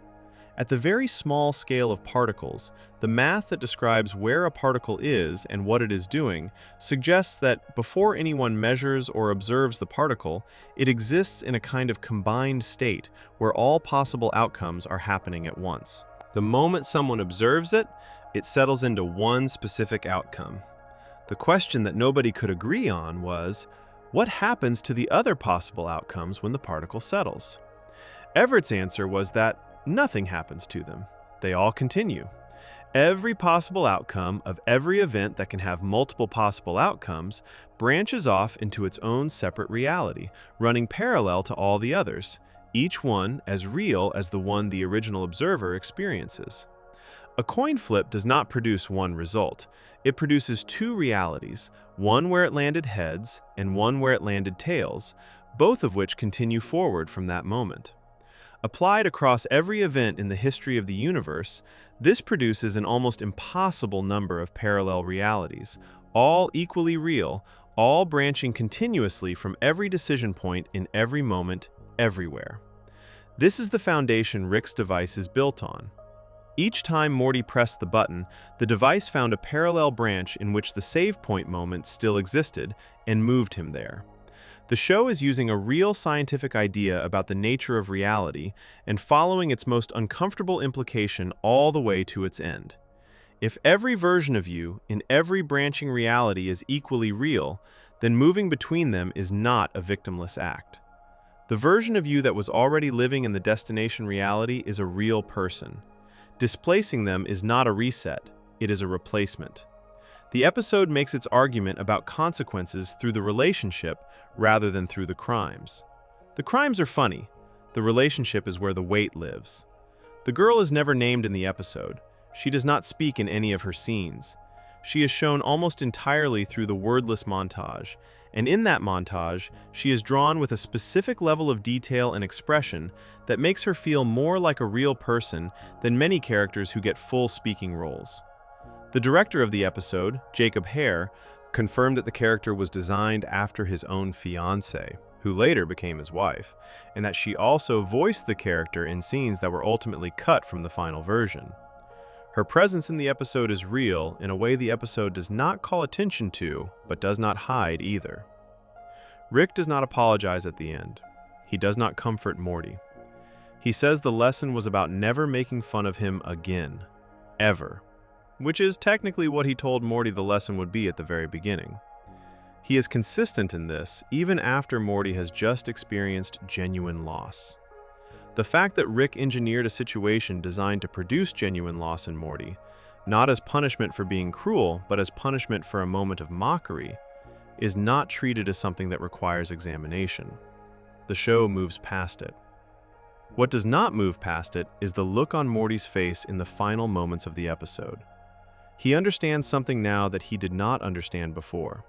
At the very small scale of particles, the math that describes where a particle is and what it is doing suggests that before anyone measures or observes the particle, it exists in a kind of combined state where all possible outcomes are happening at once. The moment someone observes it, it settles into one specific outcome. The question that nobody could agree on was, what happens to the other possible outcomes when the particle settles? Everett's answer was that nothing happens to them. They all continue. Every possible outcome of every event that can have multiple possible outcomes branches off into its own separate reality, running parallel to all the others, each one as real as the one the original observer experiences. A coin flip does not produce one result. It produces two realities, one where it landed heads and one where it landed tails, both of which continue forward from that moment. Applied across every event in the history of the universe, this produces an almost impossible number of parallel realities, all equally real, all branching continuously from every decision point in every moment, everywhere. This is the foundation Rick's device is built on. Each time Morty pressed the button, the device found a parallel branch in which the save point moment still existed and moved him there. The show is using a real scientific idea about the nature of reality and following its most uncomfortable implication all the way to its end. If every version of you in every branching reality is equally real, then moving between them is not a victimless act. The version of you that was already living in the destination reality is a real person. Displacing them is not a reset, it is a replacement. The episode makes its argument about consequences through the relationship rather than through the crimes. The crimes are funny. The relationship is where the weight lives. The girl is never named in the episode. She does not speak in any of her scenes. She is shown almost entirely through the wordless montage, and in that montage, she is drawn with a specific level of detail and expression that makes her feel more like a real person than many characters who get full speaking roles. The director of the episode, Jacob Hare, confirmed that the character was designed after his own fiancée, who later became his wife, and that she also voiced the character in scenes that were ultimately cut from the final version. Her presence in the episode is real in a way the episode does not call attention to, but does not hide either. Rick does not apologize at the end. He does not comfort Morty. He says the lesson was about never making fun of him again. Ever. Which is technically what he told Morty the lesson would be at the very beginning. He is consistent in this even after Morty has just experienced genuine loss. The fact that Rick engineered a situation designed to produce genuine loss in Morty, not as punishment for being cruel, but as punishment for a moment of mockery, is not treated as something that requires examination. The show moves past it. What does not move past it is the look on Morty's face in the final moments of the episode. He understands something now that he did not understand before.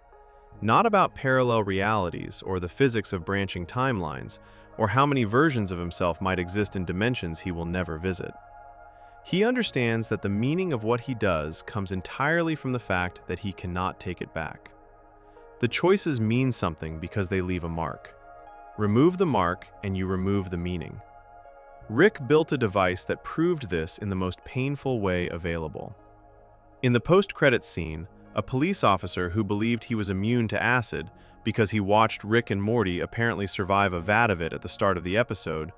Not about parallel realities or the physics of branching timelines, or how many versions of himself might exist in dimensions he will never visit. He understands that the meaning of what he does comes entirely from the fact that he cannot take it back. The choices mean something because they leave a mark. Remove the mark and you remove the meaning. Rick built a device that proved this in the most painful way available. In the post-credits scene, a police officer who believed he was immune to acid because he watched Rick and Morty apparently survive a vat of it at the start of the episode,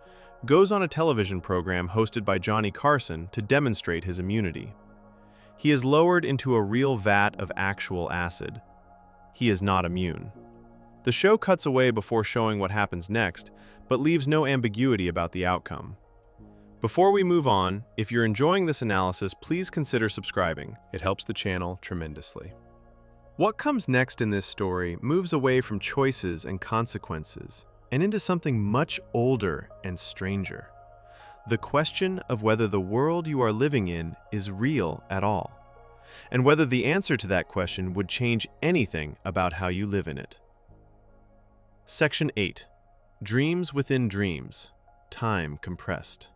goes on a television program hosted by Johnny Carson to demonstrate his immunity. He is lowered into a real vat of actual acid. He is not immune. The show cuts away before showing what happens next, but leaves no ambiguity about the outcome. Before we move on, if you're enjoying this analysis, please consider subscribing. It helps the channel tremendously. What comes next in this story moves away from choices and consequences and into something much older and stranger. The question of whether the world you are living in is real at all. and whether the answer to that question would change anything about how you live in it. Section 8. Dreams Within Dreams. Time Compressed.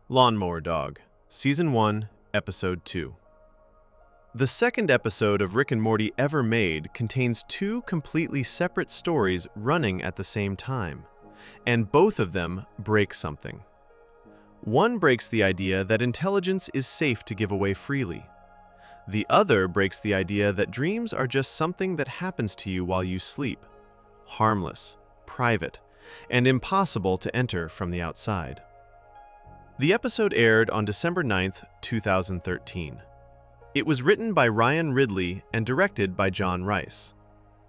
Lawnmower Dog, Season 1, Episode 2. The second episode of Rick and Morty ever made contains two completely separate stories running at the same time, and both of them break something. One breaks the idea that intelligence is safe to give away freely. The other breaks the idea that dreams are just something that happens to you while you sleep, harmless, private, and impossible to enter from the outside. The episode aired on December 9th, 2013. It was written by Ryan Ridley and directed by John Rice.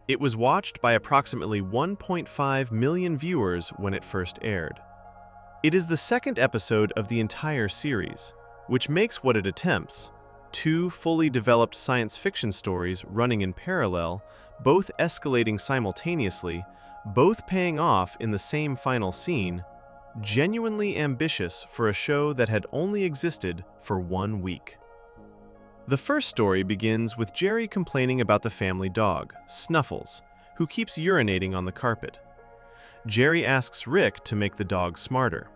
It was watched by approximately 1.5 million viewers when it first aired. It is the second episode of the entire series, which makes what it attempts, two fully developed science fiction stories running in parallel, both escalating simultaneously, both paying off in the same final scene, genuinely ambitious for a show that had only existed for 1 week. The first story begins with Jerry complaining about the family dog, Snuffles, who keeps urinating on the carpet. Jerry asks Rick to make the dog smarter.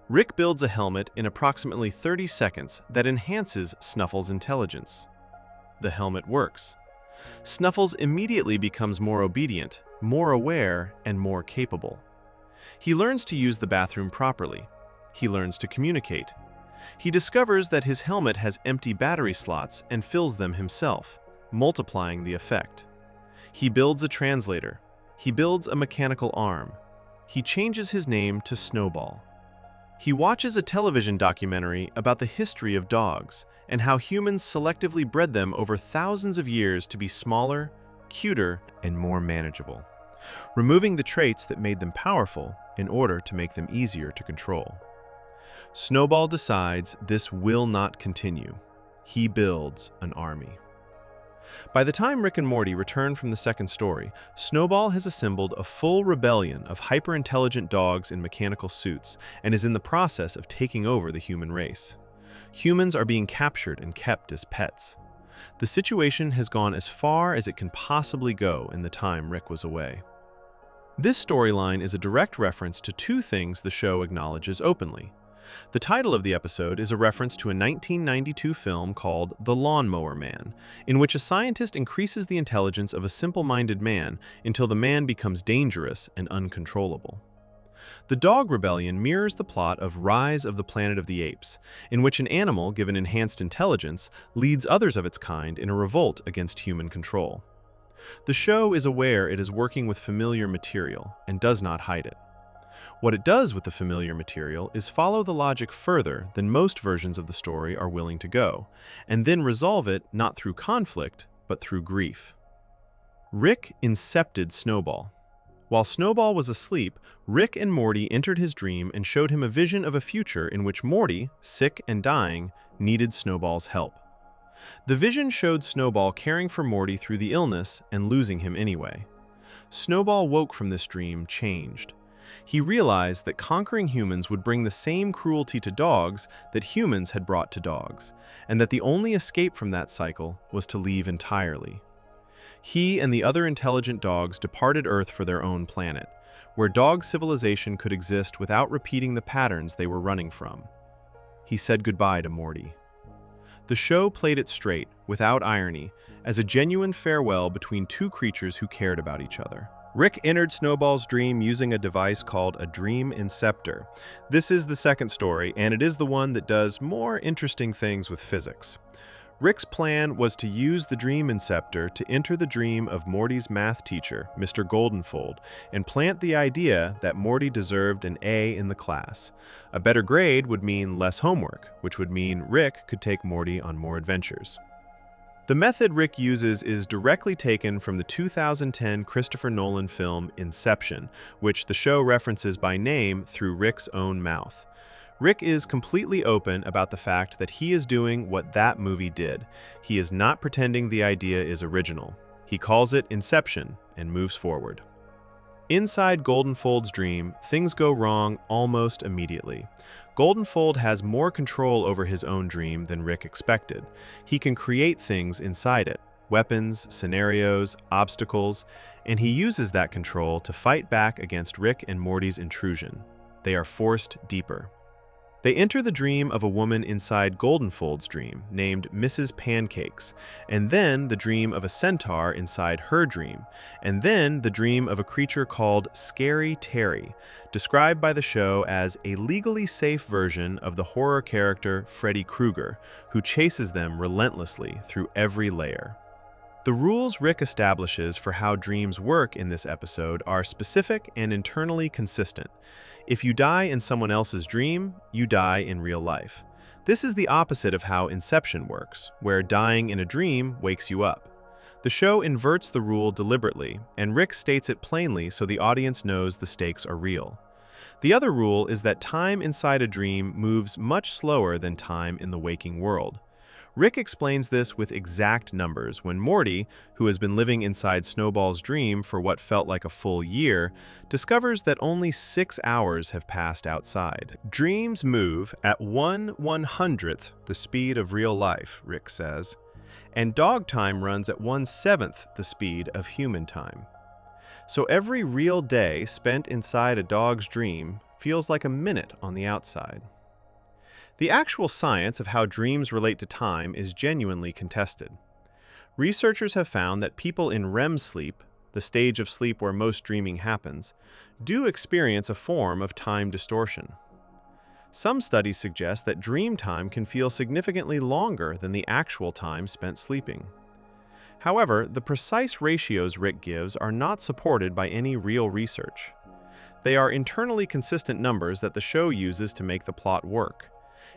Rick builds a helmet in approximately 30 seconds that enhances Snuffles' intelligence. The helmet works. Snuffles immediately becomes more obedient, more aware, and more capable. He learns to use the bathroom properly. He learns to communicate. He discovers that his helmet has empty battery slots and fills them himself, multiplying the effect. He builds a translator. He builds a mechanical arm. He changes his name to Snowball. He watches a television documentary about the history of dogs and how humans selectively bred them over thousands of years to be smaller, cuter, and more manageable, removing the traits that made them powerful in order to make them easier to control. Snowball decides this will not continue. He builds an army. By the time Rick and Morty return from the second story, Snowball has assembled a full rebellion of hyper-intelligent dogs in mechanical suits and is in the process of taking over the human race. Humans are being captured and kept as pets. The situation has gone as far as it can possibly go in the time Rick was away. This storyline is a direct reference to two things the show acknowledges openly. The title of the episode is a reference to a 1992 film called The Lawnmower Man, in which a scientist increases the intelligence of a simple-minded man until the man becomes dangerous and uncontrollable. The Dog Rebellion mirrors the plot of Rise of the Planet of the Apes, in which an animal given enhanced intelligence leads others of its kind in a revolt against human control. The show is aware it is working with familiar material and does not hide it. What it does with the familiar material is follow the logic further than most versions of the story are willing to go, and then resolve it not through conflict, but through grief. Rick incepted Snowball. While Snowball was asleep, Rick and Morty entered his dream and showed him a vision of a future in which Morty, sick and dying, needed Snowball's help. The vision showed Snowball caring for Morty through the illness and losing him anyway. Snowball woke from this dream changed. He realized that conquering humans would bring the same cruelty to dogs that humans had brought to dogs, and that the only escape from that cycle was to leave entirely. He and the other intelligent dogs departed Earth for their own planet, where dog civilization could exist without repeating the patterns they were running from. He said goodbye to Morty. The show played it straight, without irony, as a genuine farewell between two creatures who cared about each other. Rick entered Snowball's dream using a device called a Dream Inceptor. This is the second story, and it is the one that does more interesting things with physics. Rick's plan was to use the Dream Inceptor to enter the dream of Morty's math teacher, Mr. Goldenfold, and plant the idea that Morty deserved an A in the class. A better grade would mean less homework, which would mean Rick could take Morty on more adventures. The method Rick uses is directly taken from the 2010 Christopher Nolan film Inception, which the show references by name through Rick's own mouth. Rick is completely open about the fact that he is doing what that movie did. He is not pretending the idea is original. He calls it Inception and moves forward. Inside Goldenfold's dream, things go wrong almost immediately. Goldenfold has more control over his own dream than Rick expected. He can create things inside it, weapons, scenarios, obstacles, and he uses that control to fight back against Rick and Morty's intrusion. They are forced deeper. They enter the dream of a woman inside Goldenfold's dream, named Mrs. Pancakes, and then the dream of a centaur inside her dream, and then the dream of a creature called Scary Terry, described by the show as a legally safe version of the horror character Freddy Krueger, who chases them relentlessly through every layer. The rules Rick establishes for how dreams work in this episode are specific and internally consistent. If you die in someone else's dream, you die in real life. This is the opposite of how Inception works, where dying in a dream wakes you up. The show inverts the rule deliberately, and Rick states it plainly so the audience knows the stakes are real. The other rule is that time inside a dream moves much slower than time in the waking world. Rick explains this with exact numbers when Morty, who has been living inside Snowball's dream for what felt like a full year, discovers that only 6 hours have passed outside. Dreams move at 1/100th the speed of real life, Rick says, and dog time runs at 1/7th the speed of human time. So every real day spent inside a dog's dream feels like a minute on the outside. The actual science of how dreams relate to time is genuinely contested. Researchers have found that people in REM sleep, the stage of sleep where most dreaming happens, do experience a form of time distortion. Some studies suggest that dream time can feel significantly longer than the actual time spent sleeping. However, the precise ratios Rick gives are not supported by any real research. They are internally consistent numbers that the show uses to make the plot work.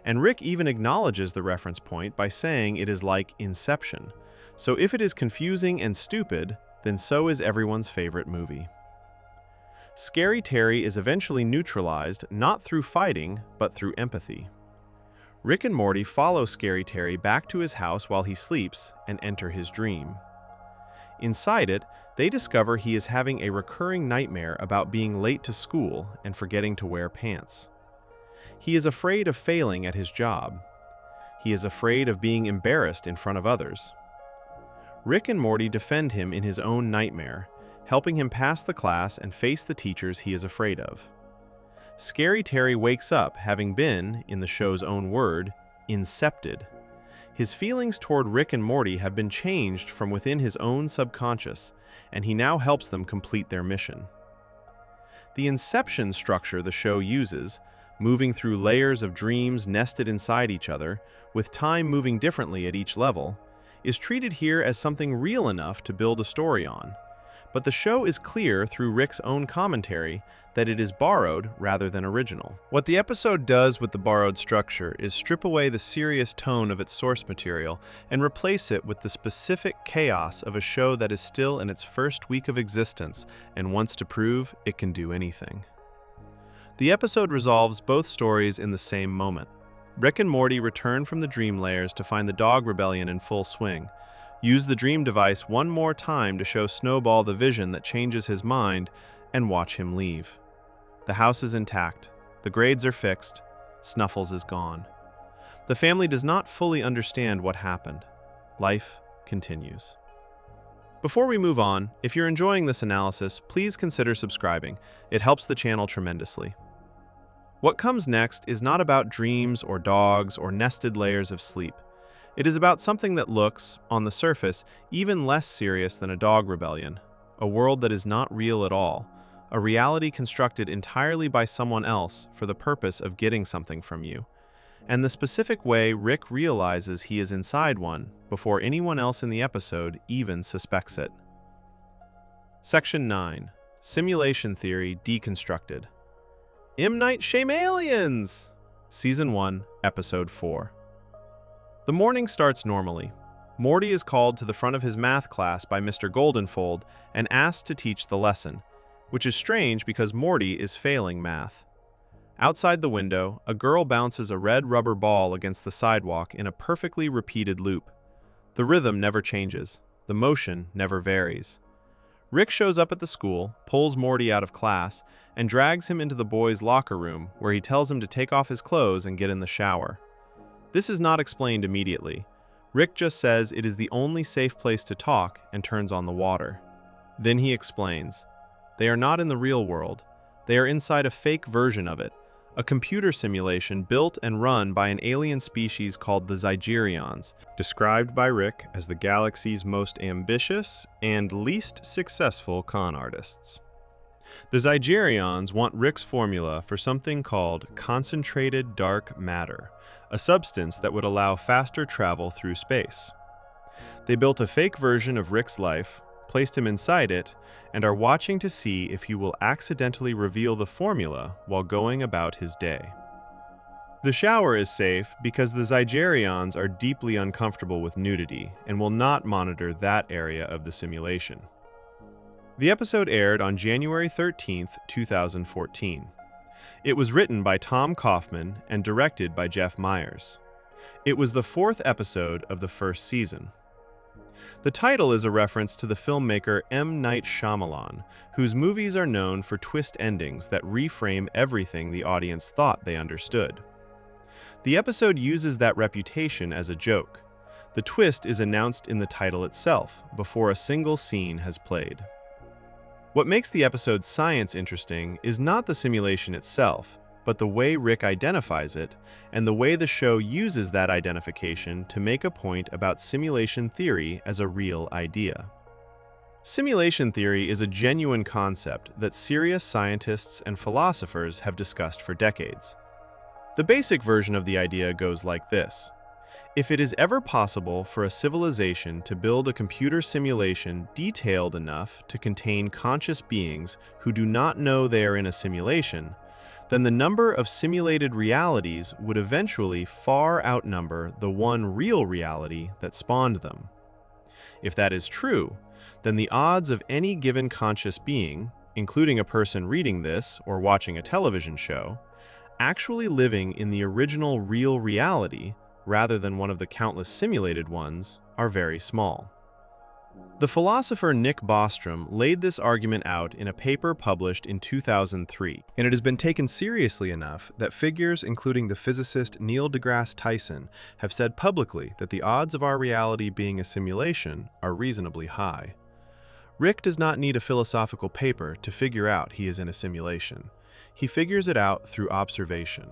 And Rick even acknowledges the reference point by saying it is like Inception. So if it is confusing and stupid, then so is everyone's favorite movie. Scary Terry is eventually neutralized not through fighting, but through empathy. Rick and Morty follow Scary Terry back to his house while he sleeps and enter his dream. Inside it, they discover he is having a recurring nightmare about being late to school and forgetting to wear pants. He is afraid of failing at his job. He is afraid of being embarrassed in front of others. Rick and Morty defend him in his own nightmare, helping him pass the class and face the teachers he is afraid of. Scary Terry wakes up having been, in the show's own word, incepted. His feelings toward Rick and Morty have been changed from within his own subconscious, and he now helps them complete their mission. The inception structure the show uses, moving through layers of dreams nested inside each other, with time moving differently at each level, is treated here as something real enough to build a story on. But the show is clear through Rick's own commentary that it is borrowed rather than original. What the episode does with the borrowed structure is strip away the serious tone of its source material and replace it with the specific chaos of a show that is still in its first week of existence and wants to prove it can do anything. The episode resolves both stories in the same moment. Rick and Morty return from the dream layers to find the dog rebellion in full swing. Use the dream device one more time to show Snowball the vision that changes his mind, and watch him leave. The house is intact. The grades are fixed. Snuffles is gone. The family does not fully understand what happened. Life continues. Before we move on, if you're enjoying this analysis, please consider subscribing. It helps the channel tremendously. What comes next is not about dreams or dogs or nested layers of sleep. It is about something that looks, on the surface, even less serious than a dog rebellion, a world that is not real at all, a reality constructed entirely by someone else for the purpose of getting something from you, and the specific way Rick realizes he is inside one before anyone else in the episode even suspects it. Section 9. Simulation Theory Deconstructed. M. Night Shyamalians! Season 1, Episode 4. The morning starts normally. Morty is called to the front of his math class by Mr. Goldenfold and asked to teach the lesson, which is strange because Morty is failing math. Outside the window, a girl bounces a red rubber ball against the sidewalk in a perfectly repeated loop. The rhythm never changes. The motion never varies. Rick shows up at the school, pulls Morty out of class, and drags him into the boys' locker room where he tells him to take off his clothes and get in the shower. This is not explained immediately. Rick just says it is the only safe place to talk and turns on the water. Then he explains. They are not in the real world. They are inside a fake version of it, a computer simulation built and run by an alien species called the Zygerions, described by Rick as the galaxy's most ambitious and least successful con artists. The Zygerions want Rick's formula for something called concentrated dark matter, a substance that would allow faster travel through space. They built a fake version of Rick's life, placed him inside it, and are watching to see if he will accidentally reveal the formula while going about his day. The shower is safe because the Zygerions are deeply uncomfortable with nudity and will not monitor that area of the simulation. The episode aired on January 13, 2014. It was written by Tom Kaufman and directed by Jeff Myers. It was the 4th episode of the first season. The title is a reference to the filmmaker M. Night Shyamalan, whose movies are known for twist endings that reframe everything the audience thought they understood. The episode uses that reputation as a joke. The twist is announced in the title itself, before a single scene has played. What makes the episode's science interesting is not the simulation itself, but the way Rick identifies it, and the way the show uses that identification to make a point about simulation theory as a real idea. Simulation theory is a genuine concept that serious scientists and philosophers have discussed for decades. The basic version of the idea goes like this. If it is ever possible for a civilization to build a computer simulation detailed enough to contain conscious beings who do not know they are in a simulation, then the number of simulated realities would eventually far outnumber the one real reality that spawned them. If that is true, then the odds of any given conscious being, including a person reading this or watching a television show, actually living in the original real reality rather than one of the countless simulated ones, are very small. The philosopher Nick Bostrom laid this argument out in a paper published in 2003, and it has been taken seriously enough that figures including the physicist Neil deGrasse Tyson have said publicly that the odds of our reality being a simulation are reasonably high. Rick does not need a philosophical paper to figure out he is in a simulation. He figures it out through observation.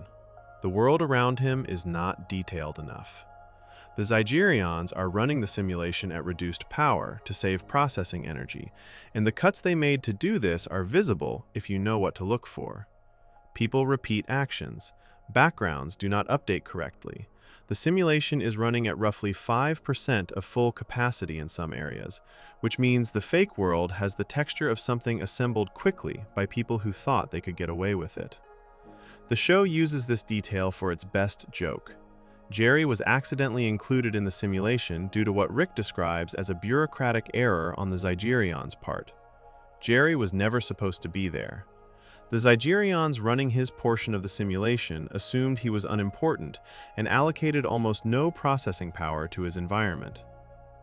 The world around him is not detailed enough. The Zygerions are running the simulation at reduced power to save processing energy, and the cuts they made to do this are visible if you know what to look for. People repeat actions. Backgrounds do not update correctly. The simulation is running at roughly 5% of full capacity in some areas, which means the fake world has the texture of something assembled quickly by people who thought they could get away with it. The show uses this detail for its best joke. Jerry was accidentally included in the simulation due to what Rick describes as a bureaucratic error on the Zygerions' part. Jerry was never supposed to be there. The Zygerions running his portion of the simulation assumed he was unimportant and allocated almost no processing power to his environment.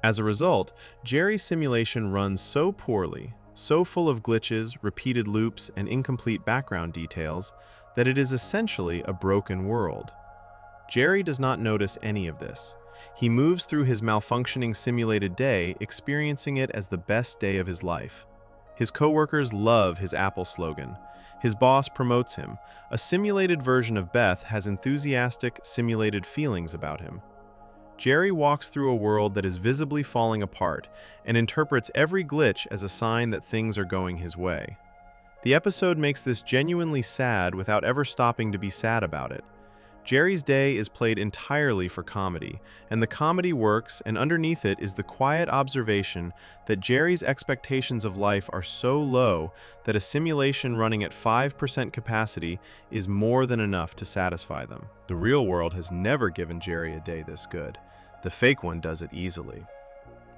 As a result, Jerry's simulation runs so poorly, so full of glitches, repeated loops, and incomplete background details, that it is essentially a broken world. Jerry does not notice any of this. He moves through his malfunctioning simulated day, experiencing it as the best day of his life. His coworkers love his Apple slogan. His boss promotes him. A simulated version of Beth has enthusiastic, simulated feelings about him. Jerry walks through a world that is visibly falling apart and interprets every glitch as a sign that things are going his way. The episode makes this genuinely sad without ever stopping to be sad about it. Jerry's day is played entirely for comedy, and the comedy works, and underneath it is the quiet observation that Jerry's expectations of life are so low that a simulation running at 5% capacity is more than enough to satisfy them. The real world has never given Jerry a day this good. The fake one does it easily.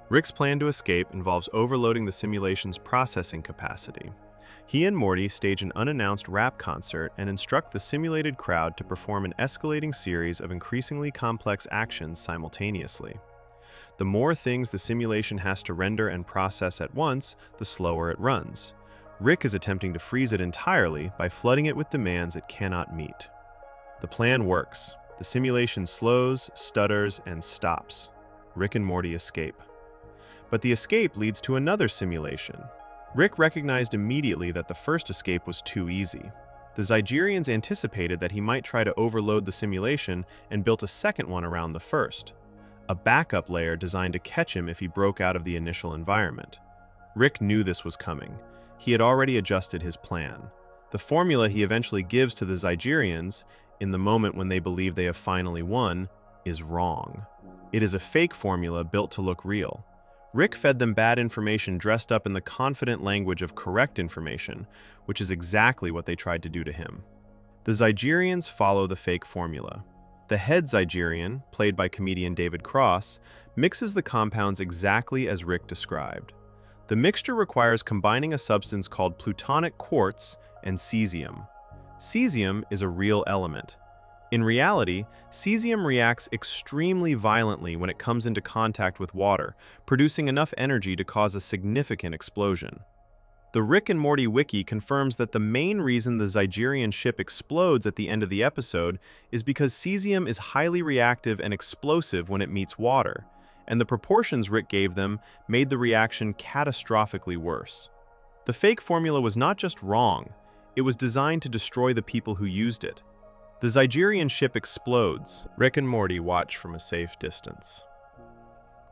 Rick's plan to escape involves overloading the simulation's processing capacity. He and Morty stage an unannounced rap concert and instruct the simulated crowd to perform an escalating series of increasingly complex actions simultaneously. The more things the simulation has to render and process at once, the slower it runs. Rick is attempting to freeze it entirely by flooding it with demands it cannot meet. The plan works. The simulation slows, stutters, and stops. Rick and Morty escape. But the escape leads to another simulation. Rick recognized immediately that the first escape was too easy. The Zygerians anticipated that he might try to overload the simulation and built a second one around the first, a backup layer designed to catch him if he broke out of the initial environment. Rick knew this was coming. He had already adjusted his plan. The formula he eventually gives to the Zygerians, in the moment when they believe they have finally won, is wrong. It is a fake formula built to look real. Rick fed them bad information dressed up in the confident language of correct information, which is exactly what they tried to do to him. The Zygerians follow the fake formula. The head Zygerian, played by comedian David Cross, mixes the compounds exactly as Rick described. The mixture requires combining a substance called plutonic quartz and cesium. Cesium is a real element. In reality, cesium reacts extremely violently when it comes into contact with water, producing enough energy to cause a significant explosion. The Rick and Morty wiki confirms that the main reason the Zygerian ship explodes at the end of the episode is because cesium is highly reactive and explosive when it meets water, and the proportions Rick gave them made the reaction catastrophically worse. The fake formula was not just wrong, it was designed to destroy the people who used it. The Zygerian ship explodes. Rick and Morty watch from a safe distance.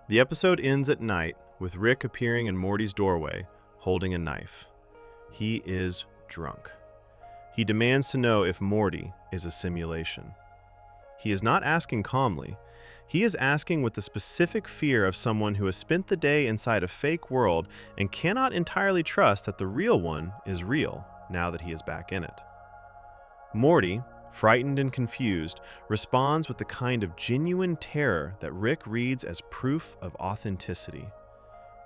The episode ends at night with Rick appearing in Morty's doorway, holding a knife. He is drunk. He demands to know if Morty is a simulation. He is not asking calmly. He is asking with the specific fear of someone who has spent the day inside a fake world and cannot entirely trust that the real one is real now that he is back in it. Morty, frightened and confused, responds with the kind of genuine terror that Rick reads as proof of authenticity.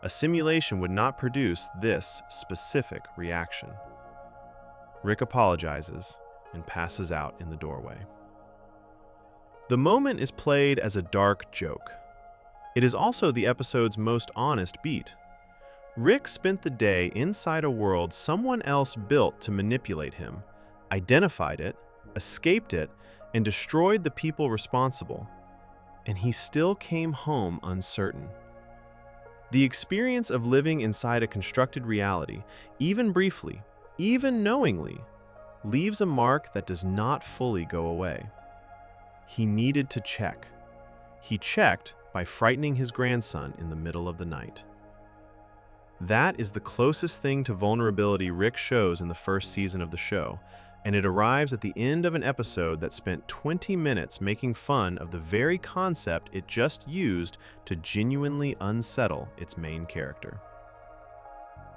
A simulation would not produce this specific reaction. Rick apologizes and passes out in the doorway. The moment is played as a dark joke. It is also the episode's most honest beat. Rick spent the day inside a world someone else built to manipulate him, identified it, escaped it, and destroyed the people responsible. And he still came home uncertain. The experience of living inside a constructed reality, even briefly, even knowingly, leaves a mark that does not fully go away. He needed to check. He checked by frightening his grandson in the middle of the night. That is the closest thing to vulnerability Rick shows in the first season of the show, and it arrives at the end of an episode that spent 20 minutes making fun of the very concept it just used to genuinely unsettle its main character.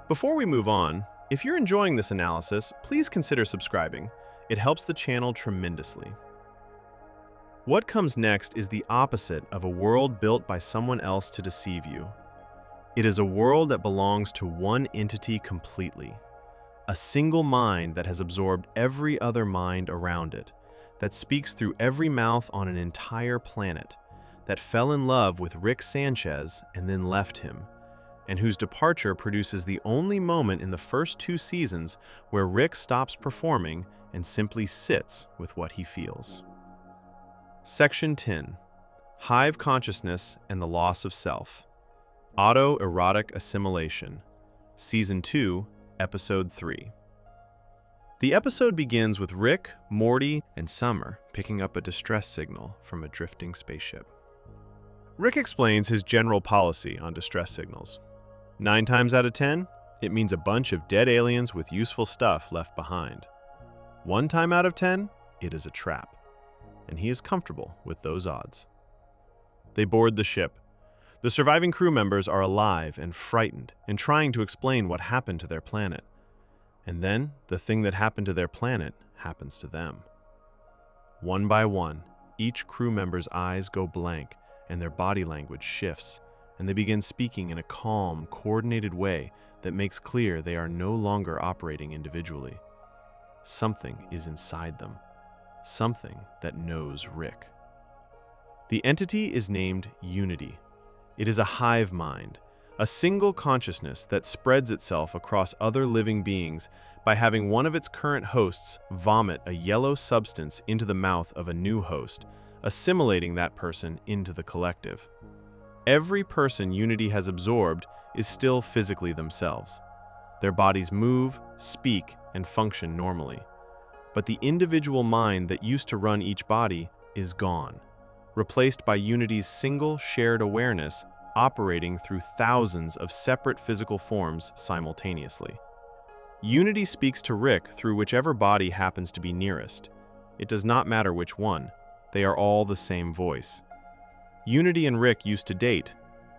Before we move on, if you're enjoying this analysis, please consider subscribing. It helps the channel tremendously. What comes next is the opposite of a world built by someone else to deceive you. It is a world that belongs to one entity completely. A single mind that has absorbed every other mind around it, that speaks through every mouth on an entire planet, that fell in love with Rick Sanchez and then left him, and whose departure produces the only moment in the first 2 seasons where Rick stops performing and simply sits with what he feels. Section 10. Hive Consciousness and the Loss of Self. Autoerotic Assimilation. Season 2, Episode 3. The episode begins with Rick, Morty, and Summer picking up a distress signal from a drifting spaceship. Rick explains his general policy on distress signals. 9 times out of 10, it means a bunch of dead aliens with useful stuff left behind. 1 time out of 10, it is a trap. And he is comfortable with those odds. They board the ship. The surviving crew members are alive and frightened and trying to explain what happened to their planet. And then, the thing that happened to their planet happens to them. One by one, each crew member's eyes go blank and their body language shifts, and they begin speaking in a calm, coordinated way that makes clear they are no longer operating individually. Something is inside them. Something that knows Rick. The entity is named Unity. It is a hive mind, a single consciousness that spreads itself across other living beings by having one of its current hosts vomit a yellow substance into the mouth of a new host, assimilating that person into the collective. Every person Unity has absorbed is still physically themselves. Their bodies move, speak, and function normally. But the individual mind that used to run each body is gone, replaced by Unity's single shared awareness operating through thousands of separate physical forms simultaneously. Unity speaks to Rick through whichever body happens to be nearest. It does not matter which one. They are all the same voice. Unity and Rick used to date.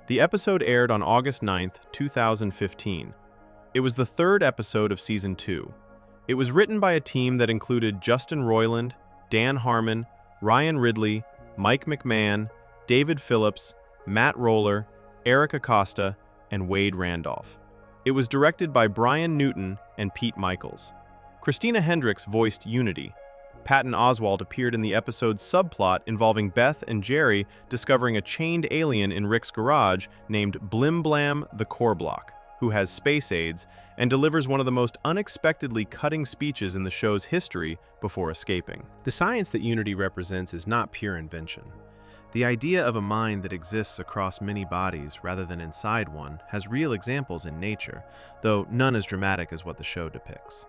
The episode aired on August 9th, 2015. It was the third episode of Season 2. It was written by a team that included Justin Roiland, Dan Harmon, Ryan Ridley, Mike McMahon, David Phillips, Matt Roller, Eric Acosta, and Wade Randolph. It was directed by Brian Newton and Pete Michaels. Christina Hendricks voiced Unity. Patton Oswalt appeared in the episode's subplot involving Beth and Jerry discovering a chained alien in Rick's garage named Blim Blam the Core Block, who has space aids and delivers one of the most unexpectedly cutting speeches in the show's history before escaping. The science that Unity represents is not pure invention. The idea of a mind that exists across many bodies rather than inside one has real examples in nature, though none as dramatic as what the show depicts.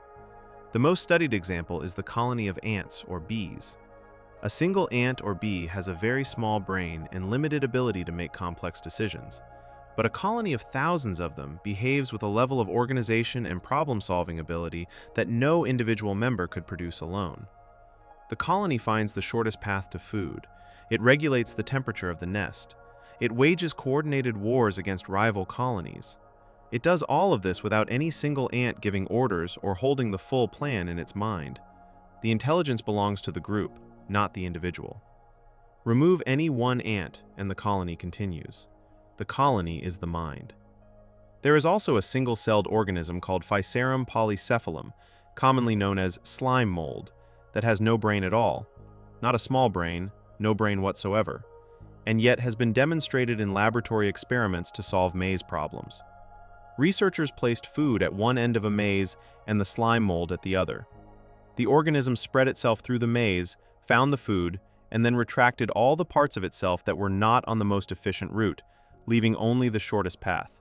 The most studied example is the colony of ants or bees. A single ant or bee has a very small brain and limited ability to make complex decisions, but a colony of thousands of them behaves with a level of organization and problem-solving ability that no individual member could produce alone. The colony finds the shortest path to food. It regulates the temperature of the nest. It wages coordinated wars against rival colonies. It does all of this without any single ant giving orders or holding the full plan in its mind. The intelligence belongs to the group, not the individual. Remove any one ant and the colony continues. The colony is the mind. There is also a single-celled organism called Physarum polycephalum, commonly known as slime mold, that has no brain at all. Not a small brain, no brain whatsoever, and yet has been demonstrated in laboratory experiments to solve maze problems. Researchers placed food at one end of a maze and the slime mold at the other. The organism spread itself through the maze, found the food, and then retracted all the parts of itself that were not on the most efficient route, leaving only the shortest path.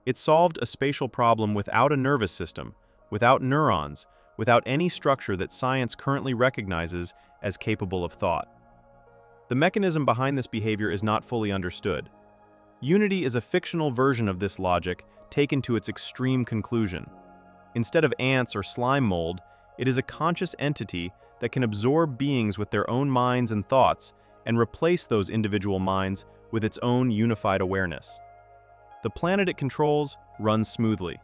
It solved a spatial problem without a nervous system, without neurons, without any structure that science currently recognizes as capable of thought. The mechanism behind this behavior is not fully understood. Unity is a fictional version of this logic taken to its extreme conclusion. Instead of ants or slime mold, it is a conscious entity that can absorb beings with their own minds and thoughts and replace those individual minds with its own unified awareness. The planet it controls runs smoothly.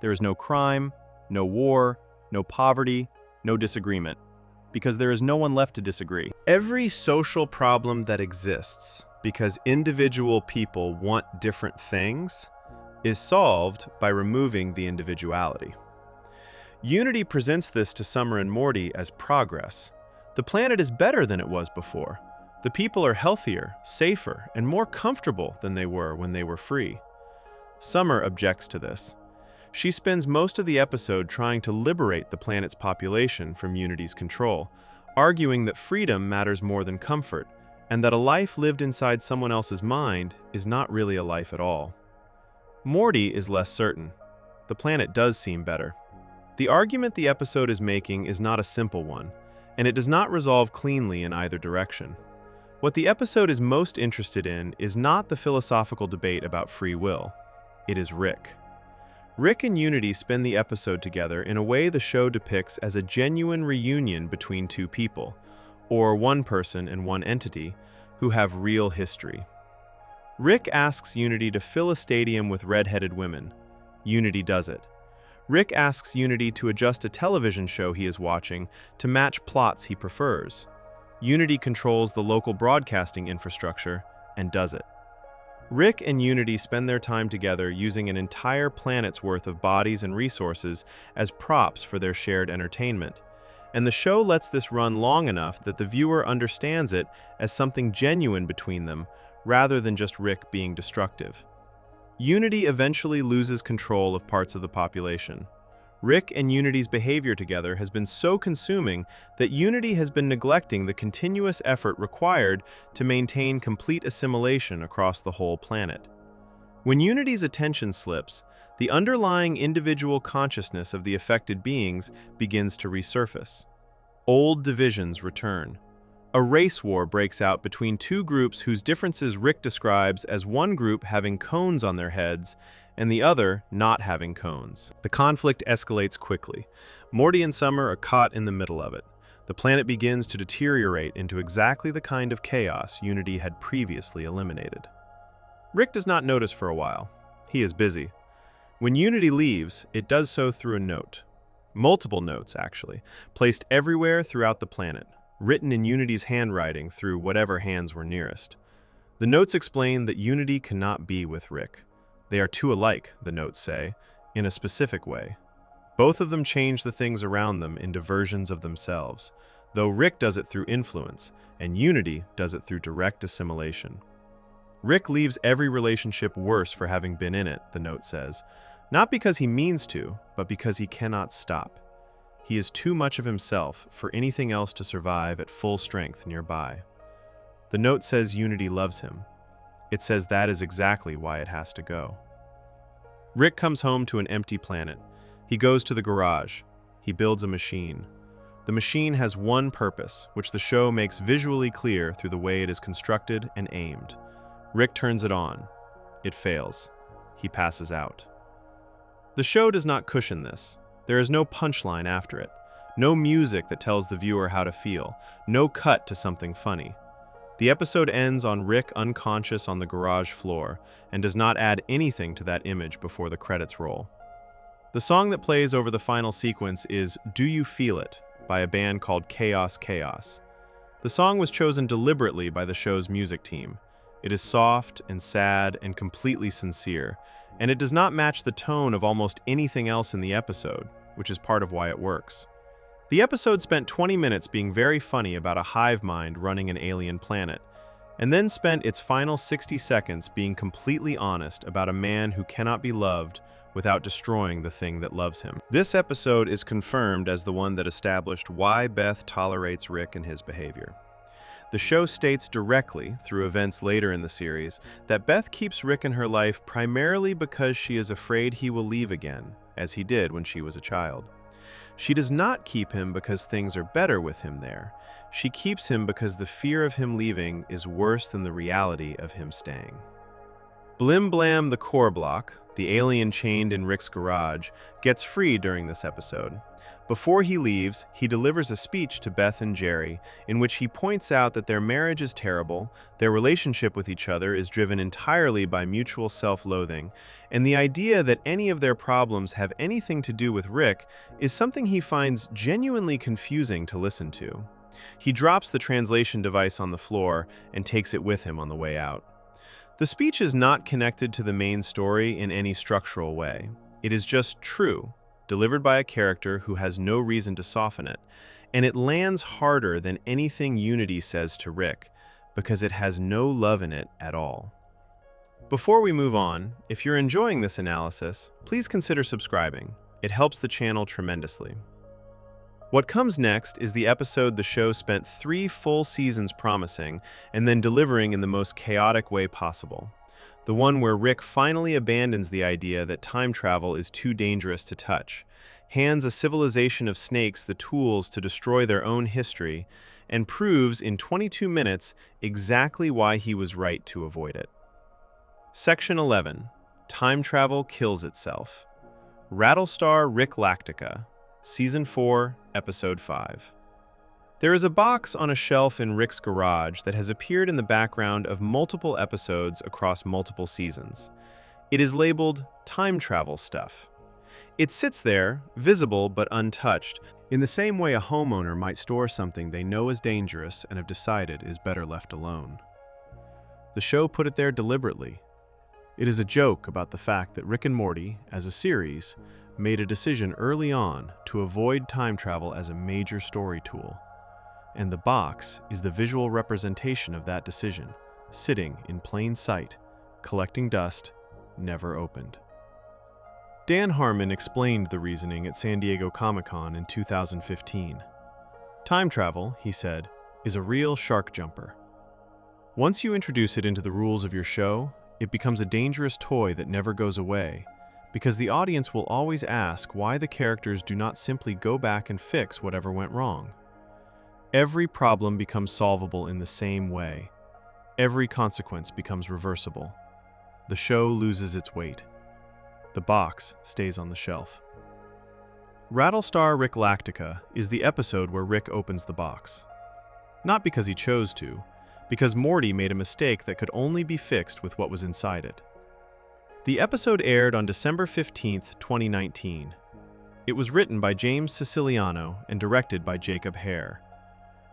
There is no crime, no war, no poverty, no disagreement, because there is no one left to disagree. Every social problem that exists because individual people want different things is solved by removing the individuality. Unity presents this to Summer and Morty as progress. The planet is better than it was before. The people are healthier, safer, and more comfortable than they were when they were free. Summer objects to this. She spends most of the episode trying to liberate the planet's population from Unity's control, arguing that freedom matters more than comfort, and that a life lived inside someone else's mind is not really a life at all. Morty is less certain. The planet does seem better. The argument the episode is making is not a simple one, and it does not resolve cleanly in either direction. What the episode is most interested in is not the philosophical debate about free will. It is Rick. Rick and Unity spend the episode together in a way the show depicts as a genuine reunion between two people, or one person and one entity, who have real history. Rick asks Unity to fill a stadium with red-headed women. Unity does it. Rick asks Unity to adjust a television show he is watching to match plots he prefers. Unity controls the local broadcasting infrastructure and does it. Rick and Unity spend their time together using an entire planet's worth of bodies and resources as props for their shared entertainment, and the show lets this run long enough that the viewer understands it as something genuine between them, rather than just Rick being destructive. Unity eventually loses control of parts of the population. Rick and Unity's behavior together has been so consuming that Unity has been neglecting the continuous effort required to maintain complete assimilation across the whole planet. When Unity's attention slips, the underlying individual consciousness of the affected beings begins to resurface. Old divisions return. A race war breaks out between two groups whose differences Rick describes as one group having cones on their heads and the other not having cones. The conflict escalates quickly. Morty and Summer are caught in the middle of it. The planet begins to deteriorate into exactly the kind of chaos Unity had previously eliminated. Rick does not notice for a while. He is busy. When Unity leaves, it does so through a note. Multiple notes, actually, placed everywhere throughout the planet, written in Unity's handwriting through whatever hands were nearest. The notes explain that Unity cannot be with Rick. They are too alike, the notes say, in a specific way. Both of them change the things around them into versions of themselves, though Rick does it through influence, and Unity does it through direct assimilation. Rick leaves every relationship worse for having been in it, the note says, not because he means to, but because he cannot stop. He is too much of himself for anything else to survive at full strength nearby. The note says Unity loves him. It says that is exactly why it has to go. Rick comes home to an empty planet. He goes to the garage. He builds a machine. The machine has one purpose, which the show makes visually clear through the way it is constructed and aimed. Rick turns it on. It fails. He passes out. The show does not cushion this. There is no punchline after it. No music that tells the viewer how to feel. No cut to something funny. The episode ends on Rick unconscious on the garage floor and does not add anything to that image before the credits roll. The song that plays over the final sequence is Do You Feel It by a band called Chaos Chaos. The song was chosen deliberately by the show's music team. It is soft and sad and completely sincere, and it does not match the tone of almost anything else in the episode, which is part of why it works. The episode spent 20 minutes being very funny about a hive mind running an alien planet, and then spent its final 60 seconds being completely honest about a man who cannot be loved without destroying the thing that loves him. This episode is confirmed as the one that established why Beth tolerates Rick and his behavior. The show states directly, through events later in the series, that Beth keeps Rick in her life primarily because she is afraid he will leave again, as he did when she was a child. She does not keep him because things are better with him there. She keeps him because the fear of him leaving is worse than the reality of him staying. Blim Blam the core block, the alien chained in Rick's garage, gets free during this episode. Before he leaves, he delivers a speech to Beth and Jerry in which he points out that their marriage is terrible, their relationship with each other is driven entirely by mutual self-loathing, and the idea that any of their problems have anything to do with Rick is something he finds genuinely confusing to listen to. He drops the translation device on the floor and takes it with him on the way out. The speech is not connected to the main story in any structural way. It is just true, delivered by a character who has no reason to soften it, and it lands harder than anything Unity says to Rick, because it has no love in it at all. Before we move on, if you're enjoying this analysis, please consider subscribing. It helps the channel tremendously. What comes next is the episode the show spent 3 full seasons promising and then delivering in the most chaotic way possible. The one where Rick finally abandons the idea that time travel is too dangerous to touch, hands a civilization of snakes the tools to destroy their own history, and proves in 22 minutes exactly why he was right to avoid it. Section 11. Time Travel Kills Itself. Rattlestar Rick Lactica, Season 4, Episode 5. There is a box on a shelf in Rick's garage that has appeared in the background of multiple episodes across multiple seasons. It is labeled Time Travel Stuff. It sits there, visible but untouched, in the same way a homeowner might store something they know is dangerous and have decided is better left alone. The show put it there deliberately. It is a joke about the fact that Rick and Morty, as a series, made a decision early on to avoid time travel as a major story tool. And the box is the visual representation of that decision, sitting in plain sight, collecting dust, never opened. Dan Harmon explained the reasoning at San Diego Comic-Con in 2015. Time travel, he said, is a real shark jumper. Once you introduce it into the rules of your show, it becomes a dangerous toy that never goes away, because the audience will always ask why the characters do not simply go back and fix whatever went wrong. Every problem becomes solvable in the same way. Every consequence becomes reversible. The show loses its weight. The box stays on the shelf. Rattlestar Rick Lactica is the episode where Rick opens the box. Not because he chose to, because Morty made a mistake that could only be fixed with what was inside it. The episode aired on December 15, 2019. It was written by James Siciliano and directed by Jacob Hare.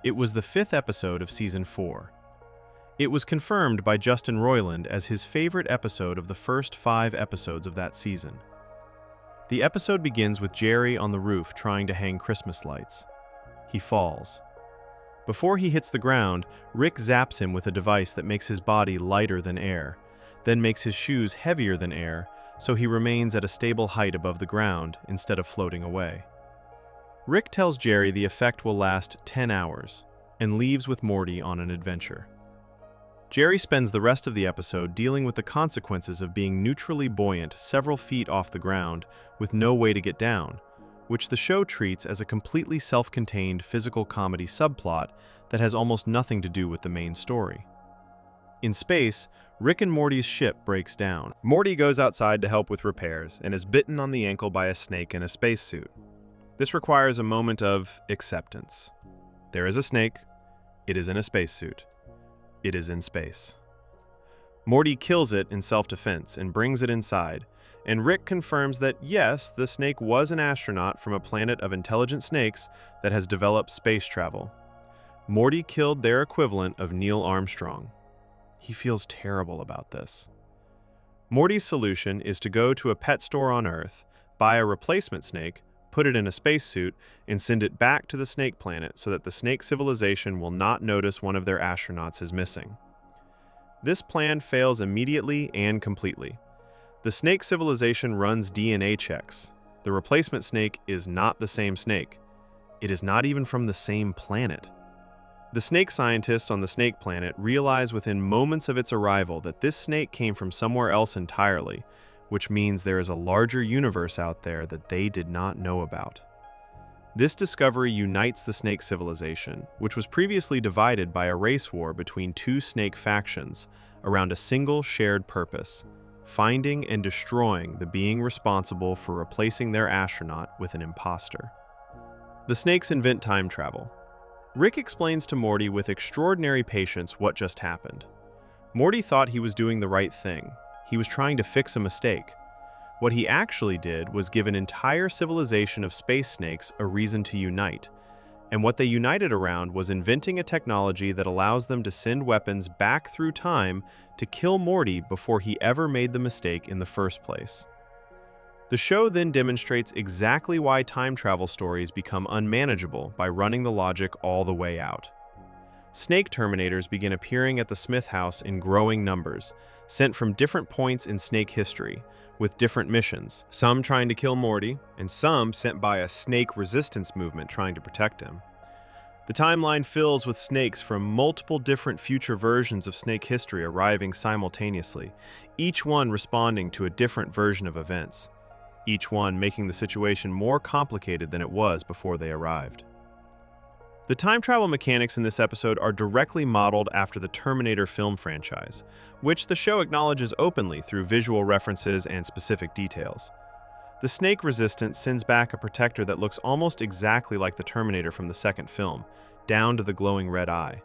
It was the 5th episode of Season 4. It was confirmed by Justin Roiland as his favorite episode of the first 5 episodes of that season. The episode begins with Jerry on the roof trying to hang Christmas lights. He falls. Before he hits the ground, Rick zaps him with a device that makes his body lighter than air, then makes his shoes heavier than air, so he remains at a stable height above the ground instead of floating away. Rick tells Jerry the effect will last 10 hours, and leaves with Morty on an adventure. Jerry spends the rest of the episode dealing with the consequences of being neutrally buoyant several feet off the ground with no way to get down, which the show treats as a completely self-contained physical comedy subplot that has almost nothing to do with the main story. In space, Rick and Morty's ship breaks down. Morty goes outside to help with repairs and is bitten on the ankle by a snake in a spacesuit. This requires a moment of acceptance. There is a snake. It is in a spacesuit. It is in space. Morty kills it in self-defense and brings it inside, and Rick confirms that yes, the snake was an astronaut from a planet of intelligent snakes that has developed space travel. Morty killed their equivalent of Neil Armstrong. He feels terrible about this. Morty's solution is to go to a pet store on Earth, buy a replacement snake, put it in a spacesuit, and send it back to the snake planet so that the snake civilization will not notice one of their astronauts is missing. This plan fails immediately and completely. The snake civilization runs DNA checks. The replacement snake is not the same snake. It is not even from the same planet. The snake scientists on the snake planet realize within moments of its arrival that this snake came from somewhere else entirely, which means there is a larger universe out there that they did not know about. This discovery unites the snake civilization, which was previously divided by a race war between 2 snake factions, around a single shared purpose: finding and destroying the being responsible for replacing their astronaut with an imposter. The snakes invent time travel. Rick explains to Morty with extraordinary patience what just happened. Morty thought he was doing the right thing. He was trying to fix a mistake. What he actually did was give an entire civilization of space snakes a reason to unite, and what they united around was inventing a technology that allows them to send weapons back through time to kill Morty before he ever made the mistake in the first place. The show then demonstrates exactly why time travel stories become unmanageable by running the logic all the way out. Snake Terminators begin appearing at the Smith house in growing numbers, sent from different points in snake history, with different missions, some trying to kill Morty, and some sent by a snake resistance movement trying to protect him. The timeline fills with snakes from multiple different future versions of snake history arriving simultaneously, each one responding to a different version of events, each one making the situation more complicated than it was before they arrived. The time travel mechanics in this episode are directly modeled after the Terminator film franchise, which the show acknowledges openly through visual references and specific details. The snake resistance sends back a protector that looks almost exactly like the Terminator from the second film, down to the glowing red eye.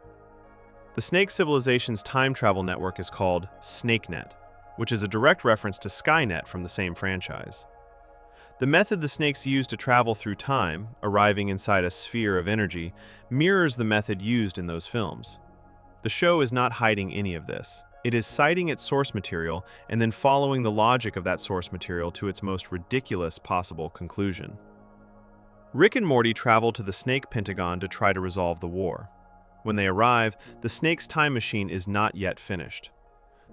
The snake civilization's time travel network is called SnakeNet, which is a direct reference to Skynet from the same franchise. The method the snakes use to travel through time, arriving inside a sphere of energy, mirrors the method used in those films. The show is not hiding any of this. It is citing its source material and then following the logic of that source material to its most ridiculous possible conclusion. Rick and Morty travel to the Snake Pentagon to try to resolve the war. When they arrive, the snake's time machine is not yet finished.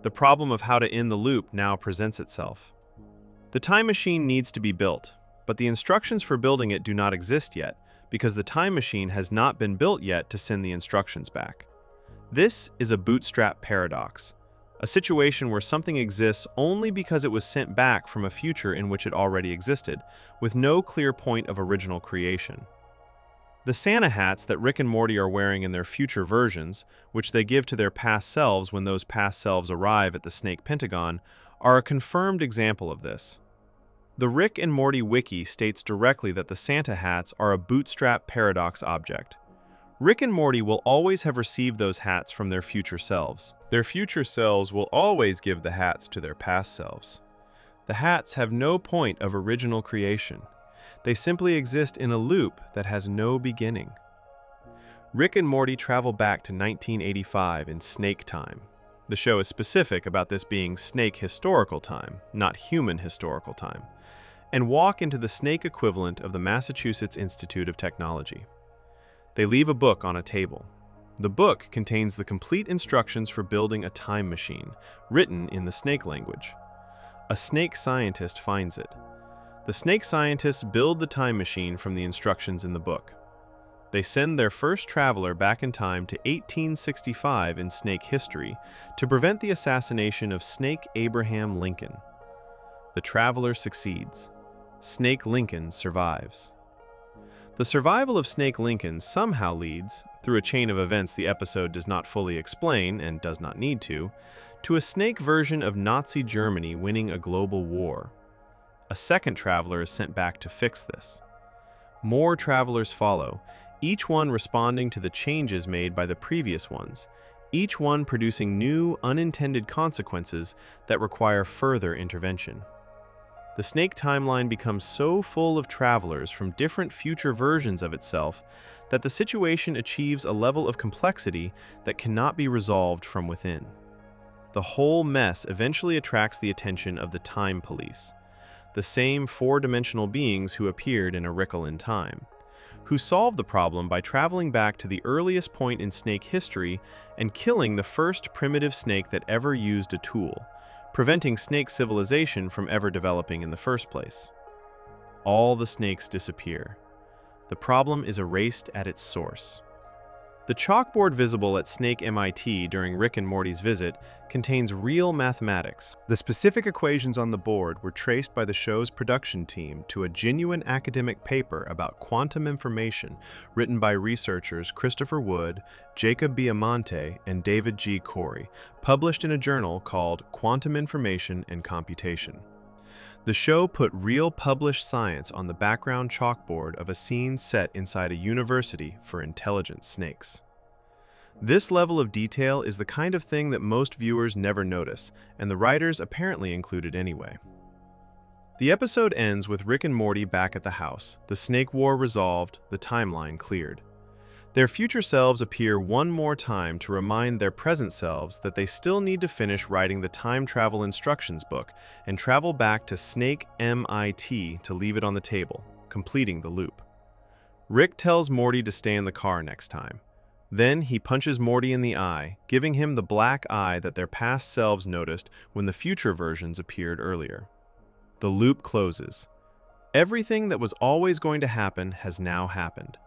The problem of how to end the loop now presents itself. The time machine needs to be built, but the instructions for building it do not exist yet, because the time machine has not been built yet to send the instructions back. This is a bootstrap paradox, a situation where something exists only because it was sent back from a future in which it already existed, with no clear point of original creation. The Santa hats that Rick and Morty are wearing in their future versions, which they give to their past selves when those past selves arrive at the Snake Pentagon, are a confirmed example of this. The Rick and Morty wiki states directly that the Santa hats are a bootstrap paradox object. Rick and Morty will always have received those hats from their future selves. Their future selves will always give the hats to their past selves. The hats have no point of original creation. They simply exist in a loop that has no beginning. Rick and Morty travel back to 1985 in Snake Time. The show is specific about this being Snake historical time, not human historical time, and walk into the snake equivalent of the Massachusetts Institute of Technology. They leave a book on a table. The book contains the complete instructions for building a time machine, written in the snake language. A snake scientist finds it. The snake scientists build the time machine from the instructions in the book. They send their first traveler back in time to 1865 in snake history to prevent the assassination of Snake Abraham Lincoln. The traveler succeeds. Snake Lincoln survives. The survival of Snake Lincoln somehow leads, through a chain of events the episode does not fully explain and does not need to a snake version of Nazi Germany winning a global war. A second traveler is sent back to fix this. More travelers follow, each one responding to the changes made by the previous ones, each one producing new, unintended consequences that require further intervention. The snake timeline becomes so full of travelers from different future versions of itself that the situation achieves a level of complexity that cannot be resolved from within. The whole mess eventually attracts the attention of the Time Police, the same four-dimensional beings who appeared in A Wrinkle in Time, who solved the problem by traveling back to the earliest point in snake history and killing the first primitive snake that ever used a tool, preventing snake civilization from ever developing in the first place. All the snakes disappear. The problem is erased at its source. The chalkboard visible at Snake MIT during Rick and Morty's visit contains real mathematics. The specific equations on the board were traced by the show's production team to a genuine academic paper about quantum information written by researchers Christopher Wood, Jacob Biamonte, and David G. Corey, published in a journal called Quantum Information and Computation. The show put real published science on the background chalkboard of a scene set inside a university for intelligent snakes. This level of detail is the kind of thing that most viewers never notice, and the writers apparently included anyway. The episode ends with Rick and Morty back at the house, the snake war resolved, the timeline cleared. Their future selves appear one more time to remind their present selves that they still need to finish writing the time travel instructions book and travel back to Snake MIT to leave it on the table, completing the loop. Rick tells Morty to stay in the car next time. Then he punches Morty in the eye, giving him the black eye that their past selves noticed when the future versions appeared earlier. The loop closes. Everything that was always going to happen has now happened.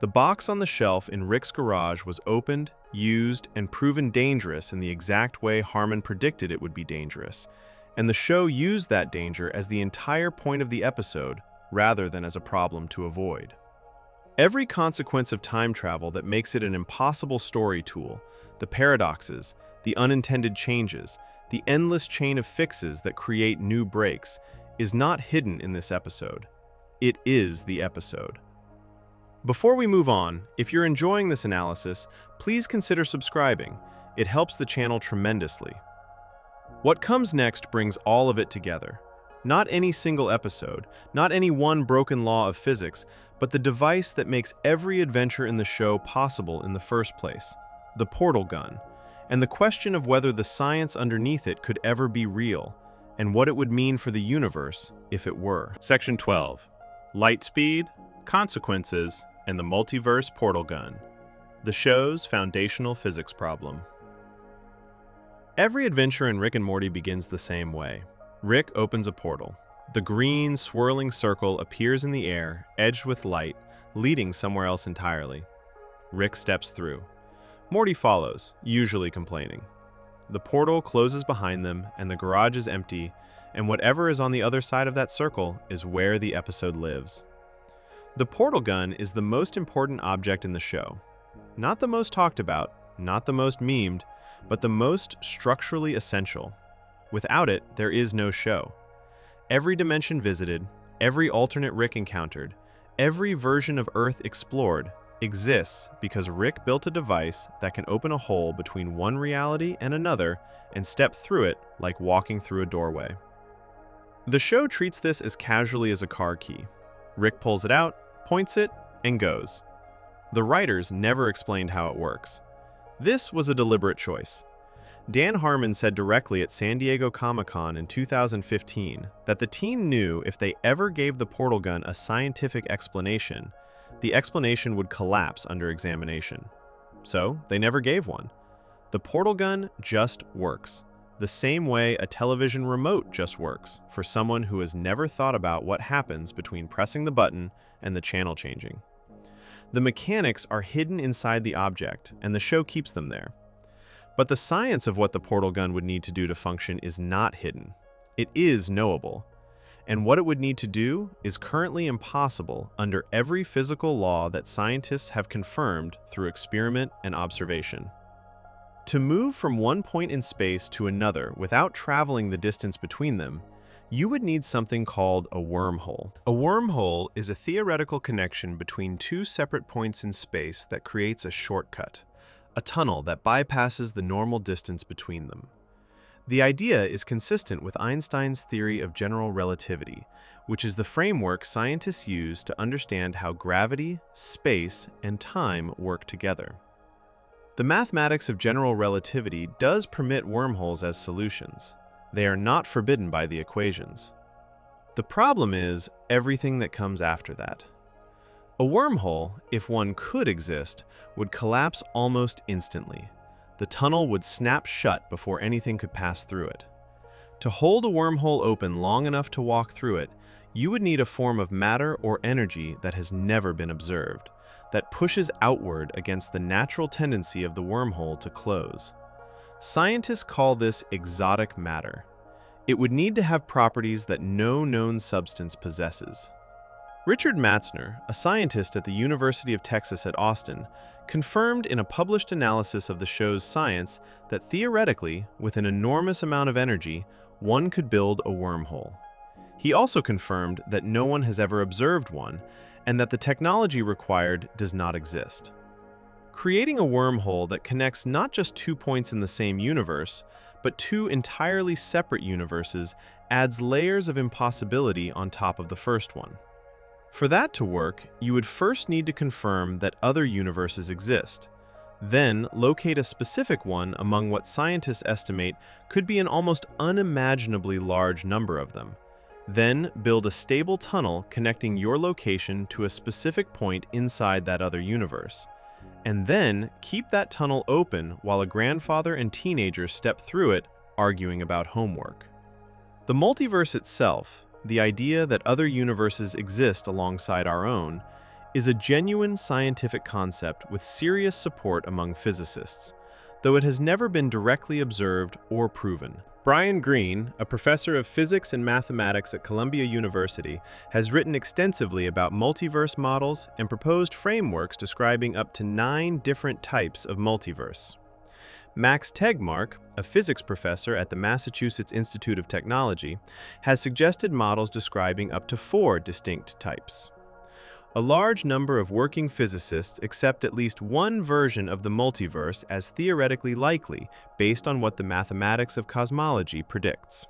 The box on the shelf in Rick's garage was opened, used, and proven dangerous in the exact way Harmon predicted it would be dangerous, and the show used that danger as the entire point of the episode, rather than as a problem to avoid. Every consequence of time travel that makes it an impossible story tool, the paradoxes, the unintended changes, the endless chain of fixes that create new breaks, is not hidden in this episode. It is the episode. Before we move on, if you're enjoying this analysis, please consider subscribing. It helps the channel tremendously. What comes next brings all of it together. Not any single episode, not any one broken law of physics, but the device that makes every adventure in the show possible in the first place, the portal gun, and the question of whether the science underneath it could ever be real, and what it would mean for the universe if it were. Section 12. Light speed, consequences, and the multiverse portal gun. the show's foundational physics problem. Every adventure in Rick and Morty begins the same way. Rick opens a portal. The green, swirling circle appears in the air, edged with light, leading somewhere else entirely. Rick steps through. Morty follows, usually complaining. The portal closes behind them, and the garage is empty, and whatever is on the other side of that circle is where the episode lives. The portal gun is the most important object in the show. Not the most talked about, not the most memed, but the most structurally essential. Without it, there is no show. Every dimension visited, every alternate Rick encountered, every version of Earth explored exists because Rick built a device that can open a hole between one reality and another and step through it like walking through a doorway. The show treats this as casually as a car key. Rick pulls it out, points it, and goes. The writers never explained how it works. This was a deliberate choice. Dan Harmon said directly at San Diego Comic-Con in 2015 that the team knew if they ever gave the portal gun a scientific explanation, the explanation would collapse under examination. So, they never gave one. The portal gun just works, the same way a television remote just works for someone who has never thought about what happens between pressing the button and the channel changing. The mechanics are hidden inside the object, and the show keeps them there. But the science of what the portal gun would need to do to function is not hidden. It is knowable. And what it would need to do is currently impossible under every physical law that scientists have confirmed through experiment and observation. To move from one point in space to another without traveling the distance between them, you would need something called a wormhole. A wormhole is a theoretical connection between two separate points in space that creates a shortcut, a tunnel that bypasses the normal distance between them. The idea is consistent with Einstein's theory of general relativity, which is the framework scientists use to understand how gravity, space, and time work together. The mathematics of general relativity does permit wormholes as solutions. They are not forbidden by the equations. The problem is everything that comes after that. A wormhole, if one could exist, would collapse almost instantly. The tunnel would snap shut before anything could pass through it. To hold a wormhole open long enough to walk through it, you would need a form of matter or energy that has never been observed, that pushes outward against the natural tendency of the wormhole to close. Scientists call this exotic matter. It would need to have properties that no known substance possesses. Richard Matzner, a scientist at the University of Texas at Austin, confirmed in a published analysis of the show's science that theoretically, with an enormous amount of energy, one could build a wormhole. He also confirmed that no one has ever observed one, and that the technology required does not exist. Creating a wormhole that connects not just 2 points in the same universe, but 2 entirely separate universes adds layers of impossibility on top of the first one. For that to work, you would first need to confirm that other universes exist, then locate a specific one among what scientists estimate could be an almost unimaginably large number of them. Then build a stable tunnel connecting your location to a specific point inside that other universe. And then keep that tunnel open while a grandfather and teenager step through it, arguing about homework. The multiverse itself, the idea that other universes exist alongside our own, is a genuine scientific concept with serious support among physicists, though it has never been directly observed or proven. Brian Greene, a professor of physics and mathematics at Columbia University, has written extensively about multiverse models and proposed frameworks describing up to 9 different types of multiverse. Max Tegmark, a physics professor at the Massachusetts Institute of Technology, has suggested models describing up to 4 distinct types. A large number of working physicists accept at least one version of the multiverse as theoretically likely based on what the mathematics of cosmology predicts.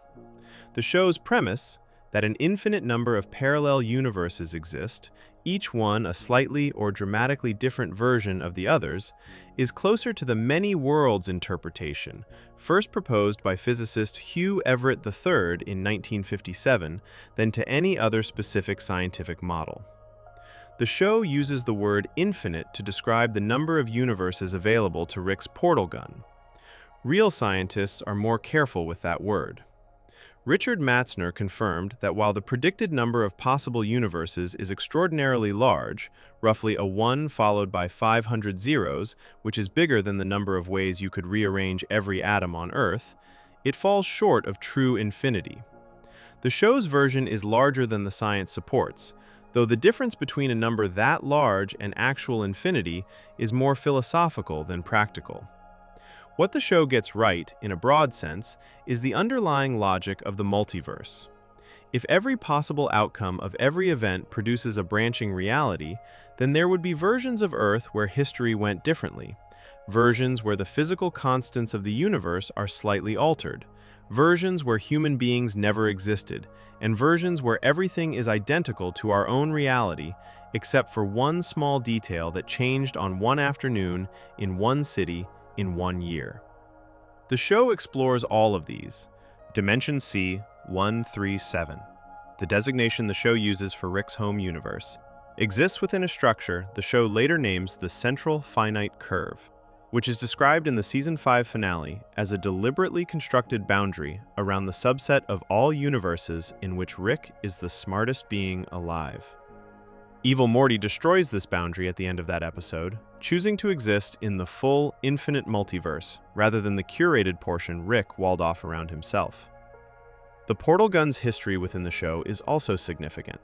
The show's premise, that an infinite number of parallel universes exist, each one a slightly or dramatically different version of the others, is closer to the many worlds interpretation, first proposed by physicist Hugh Everett III in 1957, than to any other specific scientific model. The show uses the word infinite to describe the number of universes available to Rick's portal gun. Real scientists are more careful with that word. Richard Matzner confirmed that while the predicted number of possible universes is extraordinarily large, roughly a 1 followed by 500 zeros, which is bigger than the number of ways you could rearrange every atom on Earth, it falls short of true infinity. The show's version is larger than the science supports, though the difference between a number that large and actual infinity is more philosophical than practical. What the show gets right, in a broad sense, is the underlying logic of the multiverse. If every possible outcome of every event produces a branching reality, then there would be versions of Earth where history went differently, versions where the physical constants of the universe are slightly altered, versions where human beings never existed, and versions where everything is identical to our own reality, except for one small detail that changed on one afternoon in one city in 1 year. The show explores all of these. Dimension C-137, the designation the show uses for Rick's home universe, exists within a structure the show later names the Central Finite Curve, which is described in the Season 5 finale as a deliberately constructed boundary around the subset of all universes in which Rick is the smartest being alive. Evil Morty destroys this boundary at the end of that episode, choosing to exist in the full, infinite multiverse rather than the curated portion Rick walled off around himself. The portal gun's history within the show is also significant.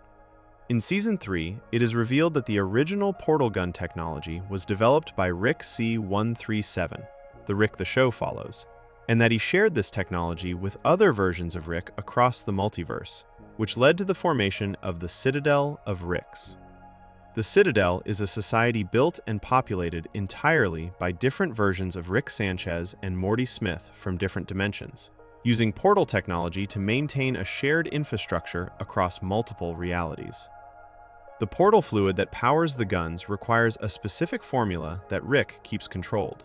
In Season 3, it is revealed that the original portal gun technology was developed by Rick C-137, the Rick the show follows, and that he shared this technology with other versions of Rick across the multiverse, which led to the formation of the Citadel of Ricks. The Citadel is a society built and populated entirely by different versions of Rick Sanchez and Morty Smith from different dimensions, using portal technology to maintain a shared infrastructure across multiple realities. The portal fluid that powers the guns requires a specific formula that Rick keeps controlled.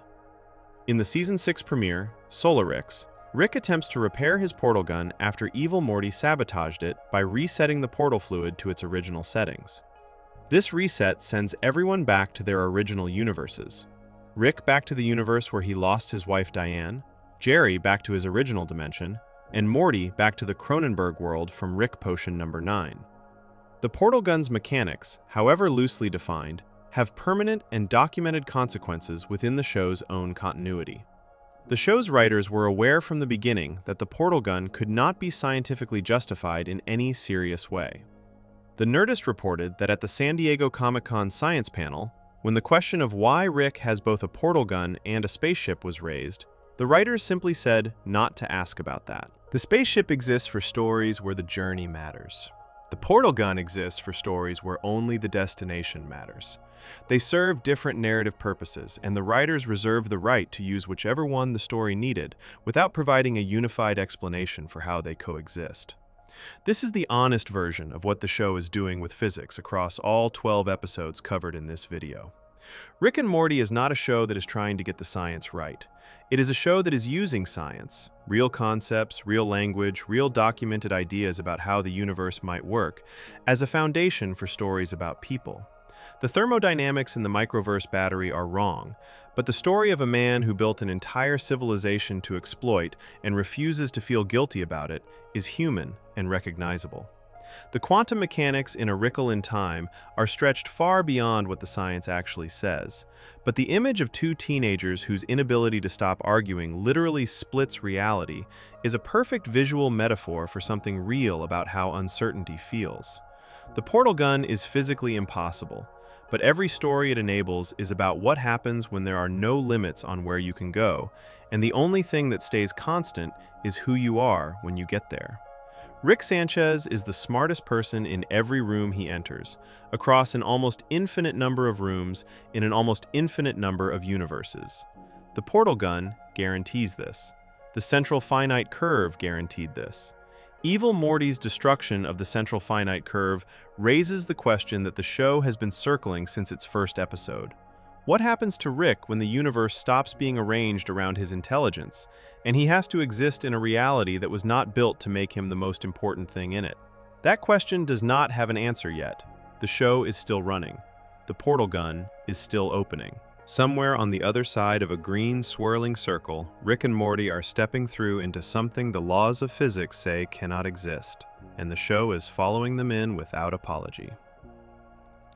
In the Season 6 premiere, Solar Ricks, Rick attempts to repair his portal gun after Evil Morty sabotaged it by resetting the portal fluid to its original settings. This reset sends everyone back to their original universes. Rick back to the universe where he lost his wife Diane, Jerry back to his original dimension, and Morty back to the Cronenberg world from Rick Potion number 9. The portal gun's mechanics, however loosely defined, have permanent and documented consequences within the show's own continuity. The show's writers were aware from the beginning that the portal gun could not be scientifically justified in any serious way. The Nerdist reported that at the San Diego Comic-Con science panel, when the question of why Rick has both a portal gun and a spaceship was raised, the writers simply said not to ask about that. The spaceship exists for stories where the journey matters. The portal gun exists for stories where only the destination matters. They serve different narrative purposes, and the writers reserved the right to use whichever one the story needed without providing a unified explanation for how they coexist. This is the honest version of what the show is doing with physics across all 12 episodes covered in this video. Rick and Morty is not a show that is trying to get the science right. It is a show that is using science, real concepts, real language, real documented ideas about how the universe might work, as a foundation for stories about people. The thermodynamics in the microverse battery are wrong, but the story of a man who built an entire civilization to exploit and refuses to feel guilty about it is human and recognizable. The quantum mechanics in A Wrinkle in Time are stretched far beyond what the science actually says, but the image of two teenagers whose inability to stop arguing literally splits reality is a perfect visual metaphor for something real about how uncertainty feels. The portal gun is physically impossible, but every story it enables is about what happens when there are no limits on where you can go, and the only thing that stays constant is who you are when you get there. Rick Sanchez is the smartest person in every room he enters, across an almost infinite number of rooms in an almost infinite number of universes. The portal gun guarantees this. The Central Finite Curve guaranteed this. Evil Morty's destruction of the Central Finite Curve raises the question that the show has been circling since its first episode. What happens to Rick when the universe stops being arranged around his intelligence, and he has to exist in a reality that was not built to make him the most important thing in it? That question does not have an answer yet, The show is still running. The portal gun is still opening. Somewhere on the other side of a green, swirling circle, Rick and Morty are stepping through into something the laws of physics say cannot exist, and the show is following them in without apology.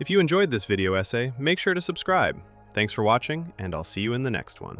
If you enjoyed this video essay, make sure to subscribe. Thanks for watching, and I'll see you in the next one.